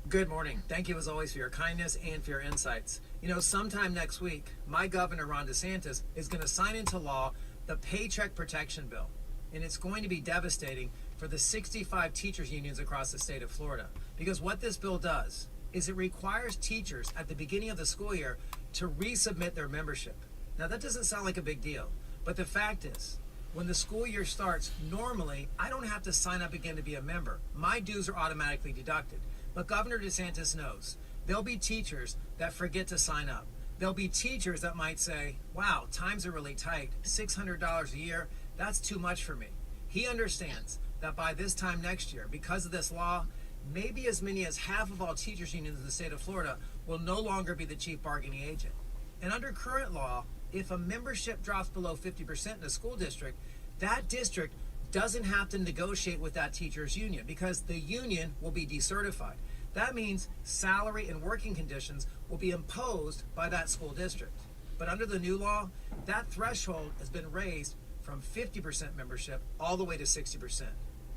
Good morning. Thank you as always for your kindness and for your insights. You know, sometime next week, my governor, Ron DeSantis, is going to sign into law the Paycheck Protection Bill. And it's going to be devastating for the 65 teachers unions across the state of Florida. Because what this bill does is it requires teachers at the beginning of the school year to resubmit their membership. Now, that doesn't sound like a big deal, but the fact is, when the school year starts, normally I don't have to sign up again to be a member. My dues are automatically deducted. But Governor DeSantis knows there'll be teachers that forget to sign up. There'll be teachers that might say, wow, times are really tight. $600 a year, that's too much for me. He understands that by this time next year, because of this law, maybe as many as half of all teachers unions in the state of Florida will no longer be the chief bargaining agent. And under current law, if a membership drops below 50% in a school district, that district doesn't have to negotiate with that teacher's union because the union will be decertified. That means salary and working conditions will be imposed by that school district. But under the new law, that threshold has been raised from 50% membership all the way to 60%.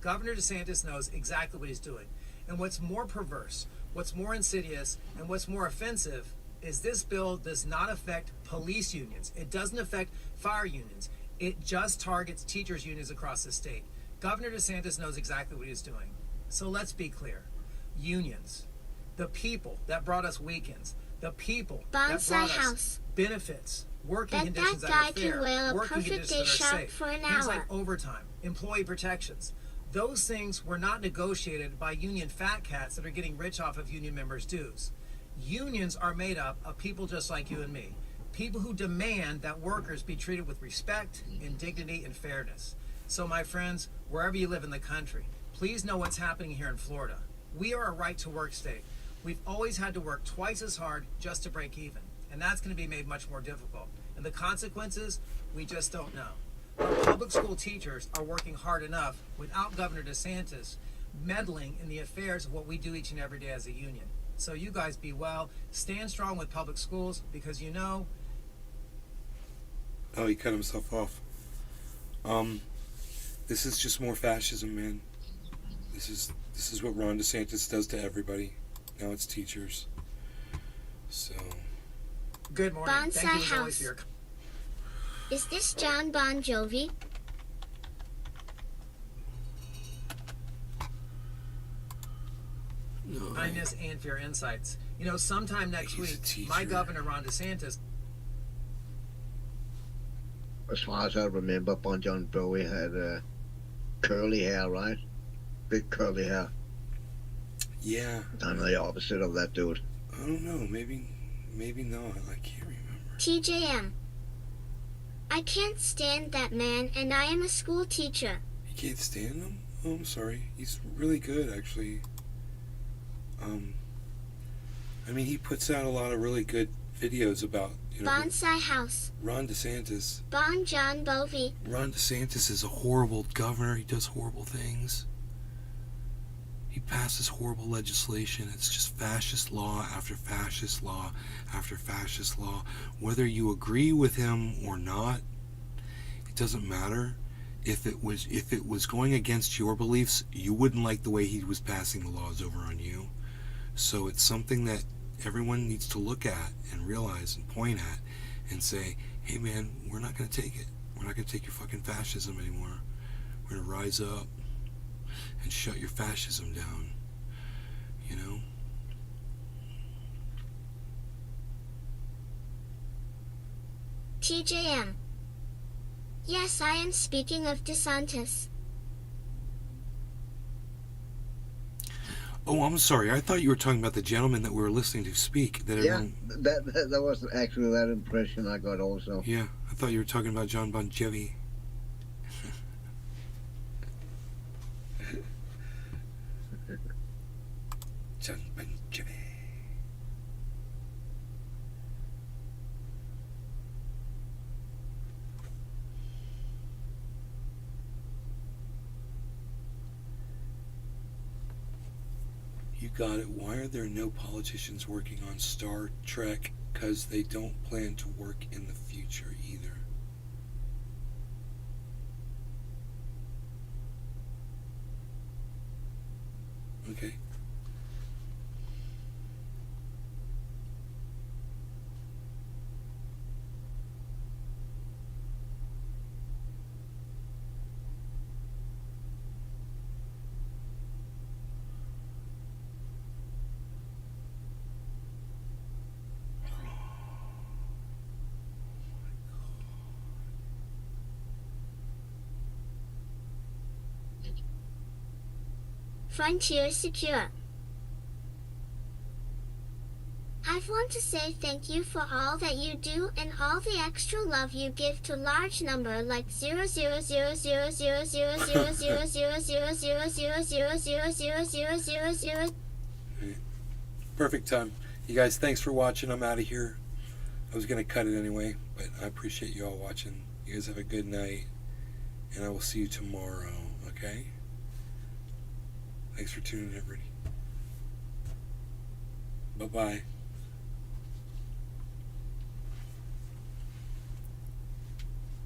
Governor DeSantis knows exactly what he's doing. And what's more perverse, what's more insidious, and what's more offensive is this bill does not affect police unions. It doesn't affect fire unions. It just targets teachers unions across the state. Governor DeSantis knows exactly what he's doing. So let's be clear. Unions, the people that brought us weekends, the people that Bonsai brought House. us benefits, working That conditions that guy are can fair, whale a working perfect conditions day that are shop safe, for an things hour. like overtime, employee protections. Those things were not negotiated by union fat cats that are getting rich off of union members' dues. Unions are made up of people just like you and me. People who demand that workers be treated with respect and dignity and fairness. So my friends, wherever you live in the country, please know what's happening here in Florida. We are a right-to-work state. We've always had to work twice as hard just to break even. And that's going to be made much more difficult. And the consequences, we just don't know. But public school teachers are working hard enough without Governor DeSantis meddling in the affairs of what we do each and every day as a union. So you guys be well. Stand strong with public schools because you know. Oh, he cut himself off. This is just more fascism, man. This is what Ron DeSantis does to everybody. Now it's teachers. So. Good morning. Bonsai Thank you as always House. for your Is this John Bon Jovi? No, kindness and for your insights. You know, sometime next He's a week, teacher. my governor, Ron DeSantis, As far as I remember, Bon Jovi had curly hair, right? Big curly hair. Yeah. I'm the opposite of that dude. I don't know. Maybe not. I can't remember. TJM. I can't stand that man, and I am a school teacher. You can't stand him? Oh, I'm sorry. He's really good, actually. I mean, he puts out a lot of really good videos about, you know, Bonsai House. Ron DeSantis. Bon John Bovi. Ron DeSantis is a horrible governor. He does horrible things. He passes horrible legislation. It's just fascist law after fascist law after fascist law. Whether you agree with him or not, it doesn't matter. If it was going against your beliefs, you wouldn't like the way he was passing the laws over on you. So it's something that everyone needs to look at and realize and point at and say, hey man, we're not going to take it. We're not going to take your fucking fascism anymore. We're going to rise up and shut your fascism down. You know? TJM. Yes, I am speaking of DeSantis. Oh, I'm sorry. I thought you were talking about the gentleman that we were listening to speak. That Yeah, everyone... that was actually that impression I got also. Yeah, I thought you were talking about John Bon Jovi. John Bon Jovi. Got it. Why are there no politicians working on Star Trek? Because they don't plan to work in the future either. Okay. Frontier Secure. I want to say thank you for all that you do and all the extra love you give to large number like 0000000000000000000000000000000000000000000000000000000000000000000000000000000000000000000000000000000000000000000000000000000000000000000000000000000000000000000000000000000000000000000000000000000000000000000000000000000000000000000000000000000000000I was going to cut it anyway, but I appreciate you all watching. You guys have a good night, and I will see you tomorrow, okay? Thanks for tuning in, everybody. Bye-bye.